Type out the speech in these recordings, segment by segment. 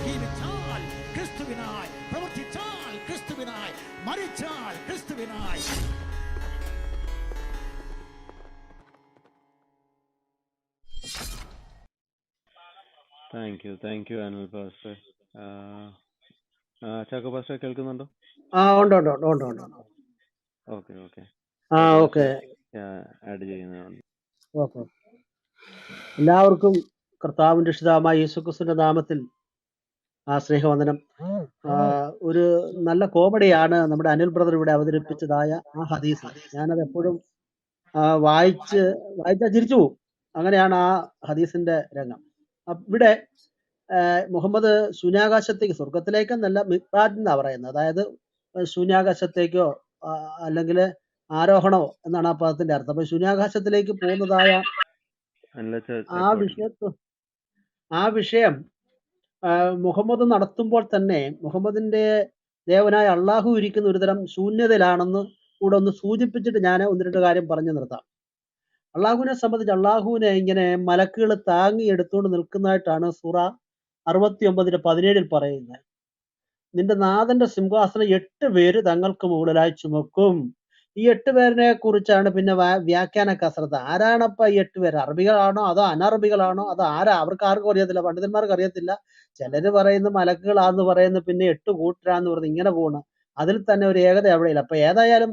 ജീവിച്ചാൽ ക്രിസ്തുവിനായി, പ്രവർത്തിച്ചാൽ ക്രിസ്തുവിനായി, മരിച്ചാൽ ക്രിസ്തുവിനായി. Thank you Anil pastor. Chacko pastor കേൾക്കുന്നുണ്ടോ? ഉണ്ട് ഉണ്ട് ഉണ്ട് ഉണ്ട് ഉണ്ട്. ഓക്കെ ഓക്കെ ഓക്കെ ആഡ് ചെയ്യുന്നതാണ്. ഓക്കെ. എല്ലാവർക്കും കർത്താവിന്റെ രക്ഷിതാവായ യേശുക്രിസ്തുവിന്റെ നാമത്തിൽ സ്നേഹവന്ദനം. ഒരു നല്ല കോമഡിയാണ് നമ്മുടെ അനിൽ ബ്രദർ ഇവിടെ അവതരിപ്പിച്ചതായ ആ ഹദീസ്. ഞാനത് എപ്പോഴും വായിച്ചാൽ ചിരിച്ചു പോകും. അങ്ങനെയാണ് ആ ഹദീസിന്റെ രംഗം. ഇവിടെ മുഹമ്മദ് ശൂന്യാകാശത്തേക്ക്, സ്വർഗത്തിലേക്കെന്നല്ല, മിഖ്റാജ് എന്നാ പറയുന്നത്. അതായത് ശൂന്യാകാശത്തേക്കോ അല്ലെങ്കിൽ ആരോഹണമോ എന്നാണ് ആ പദത്തിന്റെ അർത്ഥം. അപ്പൊ ശൂന്യാകാശത്തിലേക്ക് പോകുന്നതായ ആ വിഷയം മുഹമ്മദ് നടത്തുമ്പോൾ തന്നെ മുഹമ്മദിന്റെ ദേവനായ അള്ളാഹു ഇരിക്കുന്ന ഒരുതരം ശൂന്യതയിലാണെന്ന് കൂടെ ഒന്ന് സൂചിപ്പിച്ചിട്ട് ഞാൻ ഒന്ന് രണ്ട് കാര്യം പറഞ്ഞു നിർത്താം. അള്ളാഹുവിനെ സംബന്ധിച്ച് അള്ളാഹുവിനെ ഇങ്ങനെ മലക്കുകൾ താങ്ങി എടുത്തുകൊണ്ട് നിൽക്കുന്നതായിട്ടാണ് സൂറ 69:17 പറയുന്നത്. നിന്റെ നാഥന്റെ സിംഹാസനം 8 പേര് തങ്ങൾക്ക് മുകളിലായി ചുമക്കും. ഈ 8 പേരിനെ കുറിച്ചാണ് പിന്നെ വ്യാഖ്യാന കസരത്ത്. ആരാണപ്പ ഈ 8 പേര്? അറബികളാണോ അതോ അനറബികളാണോ അതോ അവർക്ക് ആർക്കും അറിയത്തില്ല, പണ്ഡിതന്മാർക്ക് അറിയത്തില്ല. ചിലര് പറയുന്നു മലക്കുകളാന്ന് പറയുന്നു, പിന്നെ 8 കൂട്ടരാന്ന് പറഞ്ഞു, ഇങ്ങനെ പോകണം. അതിൽ തന്നെ ഒരു ഏകത അവിടെയില്ല. അപ്പൊ ഏതായാലും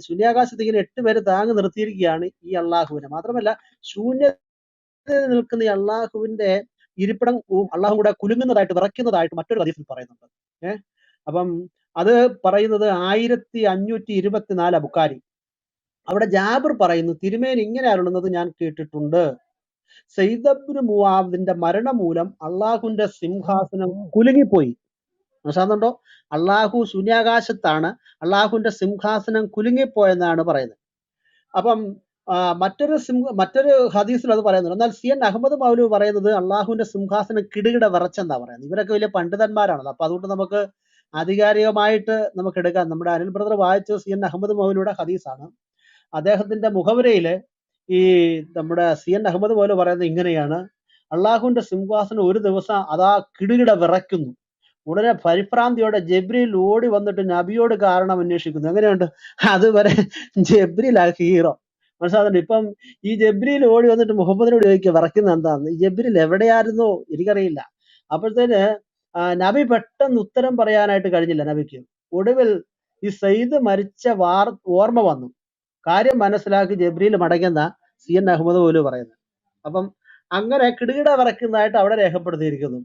ശൂന്യാകാശത്ത് ഇങ്ങനെ 8 പേര് താങ്ങി നിർത്തിയിരിക്കുകയാണ് ഈ അള്ളാഹുവിനെ. മാത്രമല്ല ശൂന്യത്തിൽ നിൽക്കുന്ന ഈ അള്ളാഹുവിന്റെ ഇരിപ്പിടം അള്ളാഹു കൂടെ കുലുങ്ങുന്നതായിട്ട്, വിറയ്ക്കുന്നതായിട്ട് മറ്റൊരു ഹദീസിൽ പറയുന്നുണ്ട്. അപ്പം അത് പറയുന്നത് 1524 ബുഖാരി. അവിടെ ജാബിർ പറയുന്നു, തിരുമേനി ഇങ്ങനെ അരുളുന്നത് ഞാൻ കേട്ടിട്ടുണ്ട്. സയ്യിദ് ഇബ്നു മുആദിന്റെ മരണം മൂലം അള്ളാഹുവിന്റെ സിംഹാസനം കുലുങ്ങിപ്പോയി. മനസ്സിലാകുന്നുണ്ടോ? അള്ളാഹു ശൂന്യാകാശത്താണ്, അള്ളാഹുവിന്റെ സിംഹാസനം കുലുങ്ങിപ്പോയെന്നാണ് പറയുന്നത്. അപ്പം മറ്റൊരു ഹദീസിൽ അത് പറയുന്നുണ്ട്. എന്നാൽ CN അഹമ്മദ് മൗലവി പറയുന്നത് അള്ളാഹുവിന്റെ സിംഹാസനം കിടുകിട വിറച്ചെന്നാ പറയുന്നത്. ഇവരൊക്കെ വലിയ പണ്ഡിതന്മാരാണല്ലോ. അപ്പൊ അതുകൊണ്ട് നമുക്ക് ആധികാരികമായിട്ട് നമുക്ക് എടുക്കാം. നമ്മുടെ അനിൽ ബ്രദർ വായിച്ച CN അഹമ്മദ് മൗലവിയുടെ ഹദീസാണ്. അദ്ദേഹത്തിന്റെ മുഖവരയില് ഈ നമ്മുടെ CN അഹമ്മദ് മൗലവി പറയുന്നത് ഇങ്ങനെയാണ്: അള്ളാഹുവിന്റെ സിംഹാസനം ഒരു ദിവസം അതാ കിടുകിട വിറയ്ക്കുന്നു. ഉടനെ പരിഭ്രാന്തിയോടെ ജബ്രീൽ ഓടി വന്നിട്ട് നബിയോട് കാരണം അന്വേഷിക്കുന്നു. എങ്ങനെയുണ്ട്? അതുവരെ ജബ്രീൽ ആ ഹീറോ. മനസ്സിലാകുന്നുണ്ട്? ഇപ്പം ഈ ജബ്രീൽ ഓടി വന്നിട്ട് മുഹമ്മദിനോട് ചോദിക്കുക വിറയ്ക്കുന്ന എന്താന്ന്. ഈ ജബ്രീൽ എവിടെയായിരുന്നോ എനിക്കറിയില്ല. അപ്പോഴത്തേന് നബി പെട്ടെന്ന് ഉത്തരം പറയാനായിട്ട് കഴിഞ്ഞില്ല നബിക്ക്. ഒടുവിൽ ഈ സയ്യിദ് മരിച്ച ഓർമ്മ വന്നു. കാര്യം മനസ്സിലാക്കി ജബ്രീൽ മടങ്ങുന്ന CN അഹമ്മദ് പോലും പറയുന്നത്. അപ്പം അങ്ങനെ കിടുകിട വിറയ്ക്കുന്നതായിട്ട് അവിടെ രേഖപ്പെടുത്തിയിരിക്കുന്നു.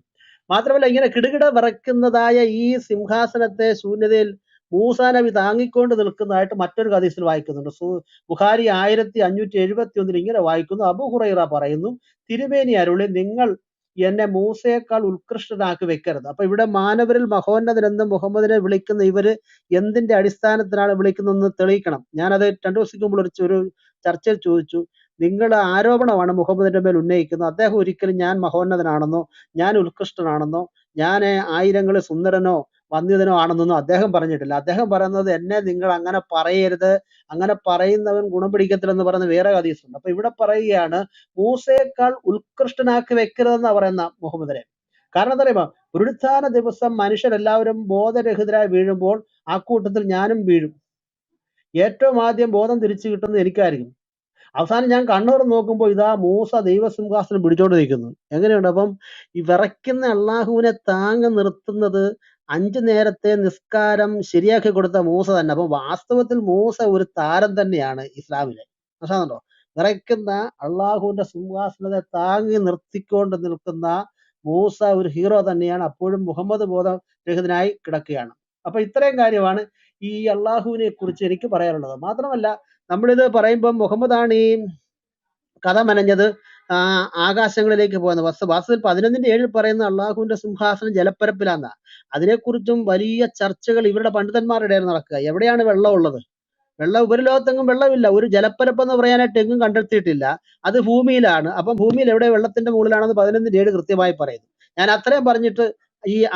മാത്രമല്ല ഇങ്ങനെ കിടുകിട വിറയ്ക്കുന്നതായ ഈ സിംഹാസനത്തെ ശൂന്യതയിൽ മൂസാ നബി താങ്ങിക്കൊണ്ട് നിൽക്കുന്നതായിട്ട് മറ്റൊരു ഹദീസിൽ വായിക്കുന്നുണ്ട്. ബുഖാരി 1571 ഇങ്ങനെ വായിക്കുന്നു: അബൂ ഹുറൈറ പറയുന്നു, തിരുമേനി അരുളി, നിങ്ങൾ എന്നെ മൂസയേക്കാൾ ഉത്കൃഷ്ടനാക്കി വെക്കരുത്. അപ്പൊ ഇവിടെ മാനവരിൽ മഹോന്നതൻ എന്ന് മുഹമ്മദിനെ വിളിക്കുന്ന ഇവര് എന്തിന്റെ അടിസ്ഥാനത്തിലാണ് വിളിക്കുന്നതെന്ന് തെളിയിക്കണം. ഞാനത് 2 ദിവസത്തേക്ക് മുമ്പ് ഒരു ചർച്ചയിൽ ചോദിച്ചു. നിങ്ങൾ ആരോപണമാണ് മുഹമ്മദിന്റെ മേൽ ഉന്നയിക്കുന്നത്. അദ്ദേഹം ഒരിക്കലും ഞാൻ മഹോന്നതനാണെന്നോ ഞാൻ ഉത്കൃഷ്ടനാണെന്നോ ഞാൻ ആയിരങ്ങളിൽ സുന്ദരനോ വന്ധ്യതനോ ആണെന്നൊന്നും അദ്ദേഹം പറഞ്ഞിട്ടില്ല. അദ്ദേഹം പറയുന്നത് എന്നെ നിങ്ങൾ അങ്ങനെ പറയരുത്, അങ്ങനെ പറയുന്നവൻ ഗുണം പിടിക്കത്തില്ലെന്ന് പറയുന്ന വേറെ ഹദീസുണ്ട്. അപ്പൊ ഇവിടെ പറയുകയാണ് മൂസയേക്കാൾ ഉത്കൃഷ്ടനാക്കി വെക്കരുതെന്നാ പറയുന്ന മുഹമ്മദിനെ. കാരണം എന്താ പറയുക, പുനരുത്ഥാന ദിവസം മനുഷ്യരെല്ലാവരും ബോധരഹിതരായി വീഴുമ്പോൾ ആ കൂട്ടത്തിൽ ഞാനും വീഴും. ഏറ്റവും ആദ്യം ബോധം തിരിച്ചു കിട്ടുന്നത് എനിക്കായിരിക്കും. അവസാനം ഞാൻ കണ്ണൂർ നോക്കുമ്പോൾ ഇതാ മൂസ ദൈവസിംഹാസനം പിടിച്ചോണ്ട് നിൽക്കുന്നു. എങ്ങനെയുണ്ട്? അപ്പം ഈ വിറയ്ക്കുന്ന അള്ളാഹുവിനെ താങ്ങി നിർത്തുന്നത് 5 നേരത്തെ നിസ്കാരം ശരിയാക്കി കൊടുത്ത മൂസ തന്നെ. അപ്പം വാസ്തവത്തിൽ മൂസ ഒരു താരം തന്നെയാണ് ഇസ്ലാമിലെ. മനസ്സിലാകുന്നുണ്ടോ? വിറയ്ക്കുന്ന അള്ളാഹുവിന്റെ സിംഹാസനത്തെ താങ്ങി നിർത്തിക്കൊണ്ട് നിൽക്കുന്ന മൂസ ഒരു ഹീറോ തന്നെയാണ്. അപ്പോഴും മുഹമ്മദ് ബോധരഹിതനായി കിടക്കുകയാണ്. അപ്പൊ ഇത്രയും കാര്യമാണ് ഈ അള്ളാഹുവിനെ കുറിച്ച് എനിക്ക് പറയാനുള്ളത്. മാത്രമല്ല നമ്മളിത് പറയുമ്പോൾ മുഹമ്മദാണ് ഈ കഥ മെനഞ്ഞത് ആകാശങ്ങളിലേക്ക് പോകുന്നത്. വാസ്തവത്തിൽ 11:7 പറയുന്ന അള്ളാഹുവിന്റെ സിംഹാസനം ജലപ്പരപ്പിലാന്നാ. അതിനെക്കുറിച്ചും വലിയ ചർച്ചകൾ ഇവരുടെ പണ്ഡിതന്മാരുടെ ഇടയിൽ നടക്കുക. എവിടെയാണ് വെള്ളം ഉള്ളത്? ഉപരിലോകത്തെങ്ങും വെള്ളമില്ല. ഒരു ജലപ്പരപ്പെന്ന് പറയാനായിട്ട് എങ്ങും കണ്ടെത്തിയിട്ടില്ല. അത് ഭൂമിയിലാണ്. അപ്പം ഭൂമിയിൽ എവിടെ വെള്ളത്തിന്റെ മുകളിലാണെന്ന് 11:7 കൃത്യമായി പറയുന്നു. ഞാൻ അത്രയും പറഞ്ഞിട്ട്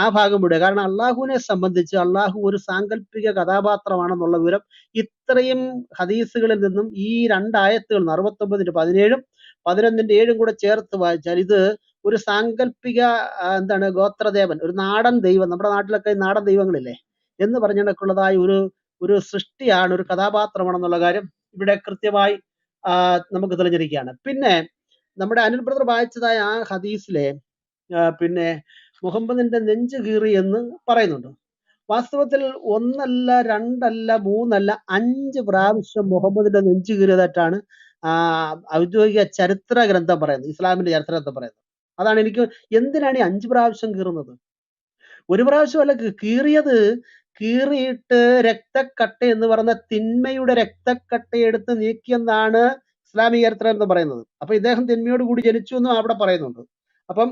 ആ ഭാഗം വിടുക. കാരണം അള്ളാഹുവിനെ സംബന്ധിച്ച് അള്ളാഹു ഒരു സാങ്കല്പിക കഥാപാത്രമാണെന്നുള്ള വിവരം ഇത്രയും ഹദീസുകളിൽ നിന്നും ഈ 2 ആയത്തുകൾ 69:17 11:7 കൂടെ ചേർത്ത് വായിച്ചാൽ ഇത് ഒരു സാങ്കല്പിക എന്താണ് ഗോത്രദേവൻ, ഒരു നാടൻ ദൈവം, നമ്മുടെ നാട്ടിലൊക്കെ ഈ നാടൻ ദൈവങ്ങളില്ലേ എന്ന് പറഞ്ഞിടക്കുള്ളതായ ഒരു ഒരു സൃഷ്ടിയാണ്, ഒരു കഥാപാത്രമാണെന്നുള്ള കാര്യം ഇവിടെ കൃത്യമായി നമുക്ക് തെളിഞ്ഞിരിക്കുകയാണ്. പിന്നെ നമ്മുടെ അനിൽ ബ്രദർ വായിച്ചതായ ആ ഹദീസിലെ പിന്നെ മുഹമ്മദിന്റെ നെഞ്ച് കീറി എന്ന് പറയുന്നുണ്ട്. വാസ്തവത്തിൽ ഒന്നല്ല, രണ്ടല്ല, മൂന്നല്ല, 5 പ്രാവശ്യം മുഹമ്മദിന്റെ നെഞ്ച് കീറിയതായിട്ടാണ് ഔദ്യോഗിക ചരിത്ര ഗ്രന്ഥം പറയുന്നത്, ഇസ്ലാമിന്റെ ചരിത്ര ഗ്രന്ഥം പറയുന്നത്. അതാണ് എനിക്ക്, എന്തിനാണ് ഈ 5 പ്രാവശ്യം കീറുന്നത്? ഒരു പ്രാവശ്യമല്ല കീറിയത്. കീറിയിട്ട് രക്തക്കട്ട എന്ന് പറയുന്ന തിന്മയുടെ രക്തക്കട്ട എടുത്ത് നീക്കിയെന്നാണ് ഇസ്ലാമിക ചരിത്രം എന്ന് പറയുന്നത്. അപ്പൊ ഇദ്ദേഹം തിന്മയോട് കൂടി ജനിച്ചു എന്നും അവിടെ പറയുന്നുണ്ട്. അപ്പം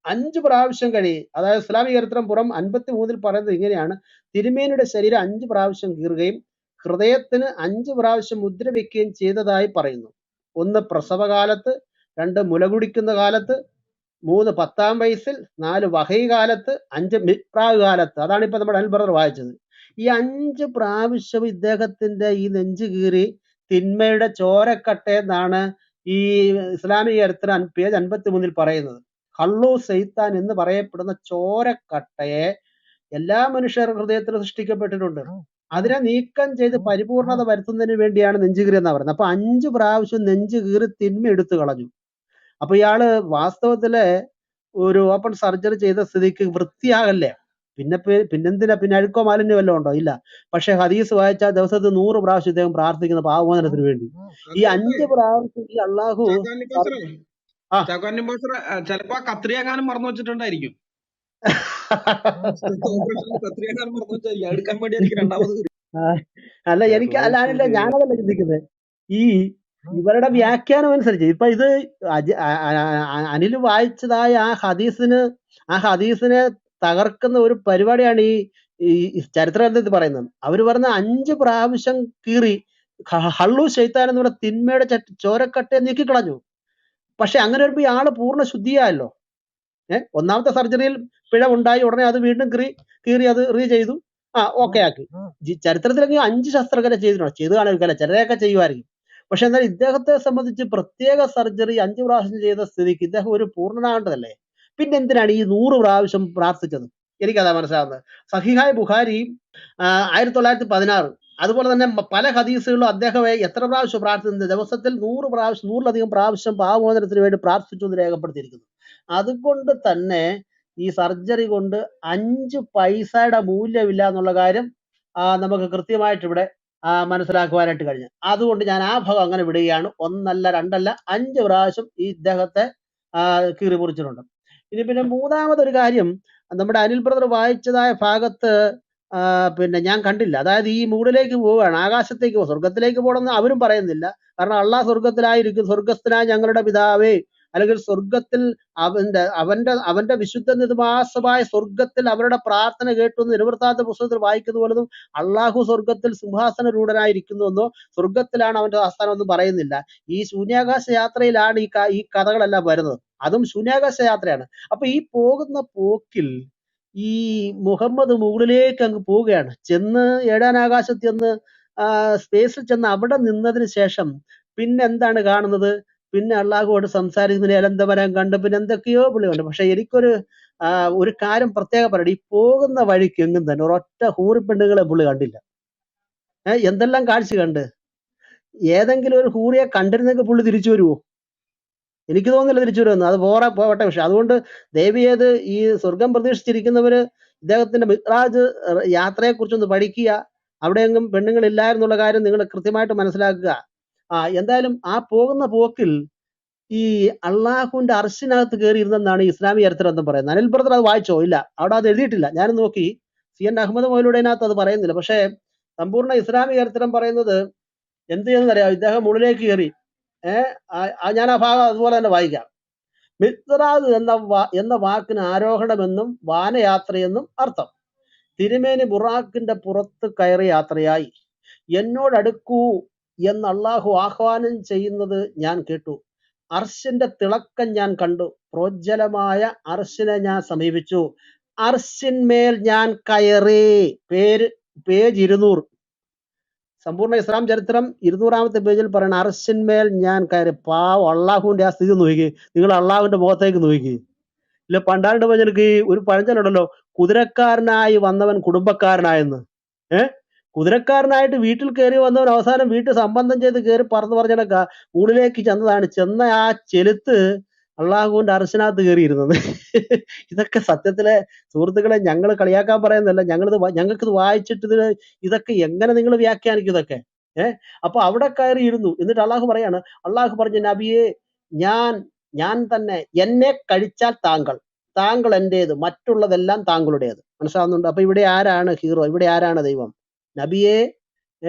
5 പ്രാവശ്യം അതായത് ഇസ്ലാമിക ചരിത്രം പുറം 53 പറയുന്നത് ഇങ്ങനെയാണ്: തിരുമേനിയുടെ ശരീരം 5 പ്രാവശ്യം കീറുകയും ഹൃദയത്തിന് 5 പ്രാവശ്യം മുദ്ര വെക്കുകയും ചെയ്തതായി പറയുന്നു. 1 പ്രസവകാലത്ത്, 2 മുലകുടിക്കുന്ന കാലത്ത്, 3 10-ാം വയസ്സിൽ, 4 വഹൈ കാലത്ത്, 5 മിത്രാവ് കാലത്ത്. അതാണ് ഇപ്പൊ നമ്മുടെ അനിൽ ബ്രദർ വായിച്ചത്. ഈ 5 പ്രാവശ്യം ഇദ്ദേഹത്തിന്റെ ഈ നെഞ്ച് കീറി തിന്മയുടെ ചോരക്കട്ടയെന്നാണ് ഈ ഇസ്ലാമിക ചരിത്രം പേജ് 53 പറയുന്നത്. ഹള്ളു സൈത്താൻ എന്ന് പറയപ്പെടുന്ന ചോരക്കട്ടയെ എല്ലാ മനുഷ്യർ ഹൃദയത്തിൽ സൃഷ്ടിക്കപ്പെട്ടിട്ടുണ്ട്. അതിനെ നീക്കം ചെയ്ത് പരിപൂർണത വരുത്തുന്നതിന് വേണ്ടിയാണ് നെഞ്ചുകീറി എന്നാ പറയുന്നത്. അപ്പൊ 5 പ്രാവശ്യം നെഞ്ചു കീറി തിന്മ എടുത്തു കളഞ്ഞു. അപ്പൊ ഇയാള് വാസ്തവത്തില് ഒരു ഓപ്പൺ സർജറി ചെയ്ത സ്ഥിതിക്ക് വൃത്തിയാകല്ലേ? പിന്നെന്തിനാ? പിന്നെ അഴുക്കോ മാലിന്യോ വല്ലതും ഉണ്ടോ? ഇല്ല. പക്ഷെ ഹദീസ് വായിച്ചാൽ ദിവസത്തിൽ 100 പ്രാവശ്യം ഇദ്ദേഹം പ്രാർത്ഥിക്കുന്ന പാപമോചനത്തിന് വേണ്ടി. ഈ 5 പ്രാവശ്യം ഈ അള്ളാഹു ചിലപ്പോ കത്രിയാക്കാനും മറന്നു വെച്ചിട്ടുണ്ടായിരിക്കും. എടുക്കാൻ വേണ്ടിയായിരിക്കും രണ്ടാമത്. അല്ല അല്ല ഞാനതല്ല ചിന്തിക്കുന്നത്. ഈ ഇവരുടെ വ്യാഖ്യാനം അനുസരിച്ച് ഇപ്പൊ ഇത് അനിൽ വായിച്ചതായ ആ ഹദീസിനെ തകർക്കുന്ന ഒരു പരിപാടിയാണ് ഈ ചരിത്ര ഗ്രന്ഥത്തിൽ പറയുന്നത്. അവര് പറഞ്ഞ 5 പ്രാവശ്യം കീറി ഹള്ളു ശൈത്താൻ എന്ന് പറഞ്ഞ തിന്മയുടെ ചോരക്കട്ടയെ നീക്കിക്കളഞ്ഞു. പക്ഷെ അങ്ങനെ വരുമ്പോ ആള് പൂർണ്ണ ശുദ്ധിയായല്ലോ. ഒന്നാമത്തെ സർജറിയിൽ പിഴവുണ്ടായി, ഉടനെ അത് വീണ്ടും കീറി അത് ചെയ്തു, ഓക്കെ ആക്കി. ചരിത്രത്തിലെങ്കിൽ 5 ശസ്ത്രക്രിയ ചെയ്തു കാണില്ല, ചിലരെയൊക്കെ ചെയ്യുമായിരിക്കും. പക്ഷെ എന്നാൽ ഇദ്ദേഹത്തെ സംബന്ധിച്ച് പ്രത്യേക സർജറി 5 പ്രാവശ്യം ചെയ്ത സ്ഥിതിക്ക് ഇദ്ദേഹം ഒരു പൂർണ്ണനാകേണ്ടതല്ലേ? പിന്നെ എന്തിനാണ് ഈ 100 പ്രാവശ്യം പ്രാർത്ഥിച്ചത്? എനിക്കതാ മനസ്സിലാവുന്നത്. സഹിഹായ് ബുഖാരി 1916, അതുപോലെ തന്നെ പല ഹദീസുകളിലും അദ്ദേഹം എത്ര പ്രാവശ്യം പ്രാർത്ഥിക്കുന്നത്? ദിവസത്തിൽ 100 പ്രാവശ്യം, 100-ലധികം പ്രാവശ്യം പാപമോചനത്തിന് വേണ്ടി പ്രാർത്ഥിച്ചു എന്ന് രേഖപ്പെടുത്തിയിരിക്കുന്നു. അതുകൊണ്ട് തന്നെ ഈ സർജറി കൊണ്ട് 5 പൈസയുടെ മൂല്യമില്ല എന്നുള്ള കാര്യം നമുക്ക് കൃത്യമായിട്ട് ഇവിടെ മനസ്സിലാക്കുവാനായിട്ട് കഴിഞ്ഞു. അതുകൊണ്ട് ഞാൻ ആ ഭാഗം അങ്ങനെ വിടുകയാണ്. 1 അല്ല 2 അല്ല 5 പ്രാവശ്യം ഈ ഇദ്ദേഹത്തെ കീറി മുറിച്ചിട്ടുണ്ട്. ഇനി പിന്നെ മൂന്നാമതൊരു കാര്യം, നമ്മുടെ അനിൽ ബ്രദർ വായിച്ചതായ ഭാഗത്ത് പിന്നെ ഞാൻ കണ്ടില്ല. അതായത് ഈ മൂടിലേക്ക് പോവുകയാണ്, ആകാശത്തേക്ക് പോകും, സ്വർഗത്തിലേക്ക് പോകണമെന്ന് അവരും പറയുന്നില്ല. കാരണം അള്ളാഹ് സ്വർഗത്തിലായിരിക്കും. സ്വർഗസ്ഥനായ ഞങ്ങളുടെ പിതാവേ, അല്ലെങ്കിൽ സ്വർഗത്തിൽ അവന്റെ വിശുദ്ധ നിവാസമായ സ്വർഗത്തിൽ അവരുടെ പ്രാർത്ഥന കേട്ടു എന്ന് നിവൃത്താന്ത പുസ്തകത്തിൽ വായിക്കുന്ന പോലതും അള്ളാഹു സ്വർഗത്തിൽ സിംഹാസനരൂഢനായിരിക്കുന്നുവെന്നോ സ്വർഗത്തിലാണ് അവന്റെ ആസ്ഥാനം ഒന്നും പറയുന്നില്ല. ഈ ശൂന്യാകാശ യാത്രയിലാണ് ഈ കഥകളെല്ലാം വരുന്നത്. അതും ശൂന്യാകാശ യാത്രയാണ്. അപ്പൊ ഈ പോകുന്ന പോക്കിൽ ഈ മുഹമ്മദ് മുകളിലേക്ക് അങ്ങ് പോവുകയാണ്. ചെന്ന് 7-ാം ആകാശത്ത് ചെന്ന് സ്പേസിൽ ചെന്ന് അവിടെ നിന്നതിന് ശേഷം പിന്നെ എന്താണ് കാണുന്നത്? പിന്നെ അള്ളാഹുവോട് സംസാരിക്കുന്നതിന് ഇലന്തമരം കണ്ട് പിന്നെ എന്തൊക്കെയോ പുള്ളിയുണ്ട്. പക്ഷെ ഒരു കാര്യം പ്രത്യേകം പറയണം, ഈ പോകുന്ന വഴിക്ക് എങ്ങും തന്നെ ഒരൊറ്റ ഹൂറിപ്പെണ്ണുകളെ പുള്ളി കണ്ടില്ല. എന്തെല്ലാം കാഴ്ച കണ്ട്? ഏതെങ്കിലും ഒരു ഹൂറിയെ കണ്ടിരുന്നെങ്കിൽ പുള്ളി തിരിച്ചു വരുമോ? എനിക്ക് തോന്നുന്നില്ല തിരിച്ചു വരുമെന്ന്. അത് പോവട്ടെ. പക്ഷെ അതുകൊണ്ട് ദേവിയേത് ഈ സ്വർഗം പ്രതീക്ഷിച്ചിരിക്കുന്നവര് ഇദ്ദേഹത്തിന്റെ മിത്രാജ് യാത്രയെക്കുറിച്ചൊന്ന് പഠിക്കുക. അവിടെയെങ്കിലും പെണ്ണുങ്ങളില്ലായിരുന്നുള്ള കാര്യം നിങ്ങൾ കൃത്യമായിട്ട് മനസ്സിലാക്കുക. എന്തായാലും ആ പോകുന്ന പോക്കിൽ ഈ അള്ളാഹുവിന്റെ അർശിനകത്ത് കയറിയിരുന്നെന്നാണ് ഇസ്ലാമിക ചരിത്രം എന്ന് പറയുന്നത്. അനിൽ ബ്രദർ അത് വായിച്ചോ? ഇല്ല, അവിടെ അത് എഴുതിയിട്ടില്ല. ഞാൻ നോക്കി, CN അഹമ്മദ് മൗലൂദിനകത്ത് അത് പറയുന്നില്ല. പക്ഷെ സമ്പൂർണ്ണ ഇസ്ലാമിക ചരിത്രം പറയുന്നത് എന്ത് ചെയ്യുന്നറിയാം? ഇദ്ദേഹം മുകളിലേക്ക് കയറി. ഞാൻ ആ ഭാഗം അതുപോലെ തന്നെ വായിക്കാം. മിത്രാജ് എന്ന വാക്കിന് ആരോഹണമെന്നും വാനയാത്രയെന്നും അർത്ഥം. തിരുമേനി ബുറാക്കിന്റെ പുറത്ത് കയറി യാത്രയായി. എന്നോടടുക്കൂ എന്ന് അള്ളാഹു ആഹ്വാനം ചെയ്യുന്നത് ഞാൻ കേട്ടു. അർശിന്റെ തിളക്കം ഞാൻ കണ്ടു. പ്രോജ്വലമായ അർശിനെ ഞാൻ സമീപിച്ചു. അർശിന്മേൽ ഞാൻ കയറി. പേജ് 200. സമ്പൂർണ്ണ ഇസ്ലാം ചരിത്രം 200-ാമത്തെ പേജിൽ പറയണ അർശിന്മേൽ ഞാൻ കയറി. പാവം അള്ളാഹുവിന്റെ ആ സ്ഥിതി നോക്കി, നിങ്ങൾ അള്ളാഹുവിന്റെ മുഖത്തേക്ക് നോക്കി. ഇല്ല പണ്ടാണ്ട് പറഞ്ഞെനിക്ക് ഒരു പഴഞ്ചൊല്ലുണ്ടല്ലോ, കുതിരക്കാരനായി വന്നവൻ കുടുംബക്കാരനായെന്ന്. കുതിരക്കാരനായിട്ട് വീട്ടിൽ കയറി വന്നവൻ അവസാനം വീട്ടിൽ സംബന്ധം ചെയ്ത് കയറി പറന്ന് പറഞ്ഞ ഊണിലേക്ക് ചെന്നതാണ്. ചെന്ന ആ ചെലുത്ത് അള്ളാഹുവിന്റെ അർശനകത്ത് കയറിയിരുന്നത്. ഇതൊക്കെ സത്യത്തിലെ സുഹൃത്തുക്കളെ ഞങ്ങൾ കളിയാക്കാൻ പറയുന്നതല്ല, ഞങ്ങൾക്കിത് വായിച്ചിട്ട് ഇതൊക്കെ എങ്ങനെ നിങ്ങൾ വ്യാഖ്യാനിക്കും ഇതൊക്കെ? അപ്പൊ അവിടെ കയറി ഇരുന്നു. എന്നിട്ട് അള്ളാഹു പറയാണ്, അള്ളാഹു പറഞ്ഞു, നബിയെ ഞാൻ തന്നെ, എന്നെ കഴിച്ചാൽ താങ്കൾ എന്റേത്, മറ്റുള്ളതെല്ലാം താങ്കളുടേത്. മനസ്സിലാവുന്നുണ്ട്? അപ്പൊ ഇവിടെ ആരാണ് ഹീറോ? ഇവിടെ ആരാണ് ദൈവം? നബിയെ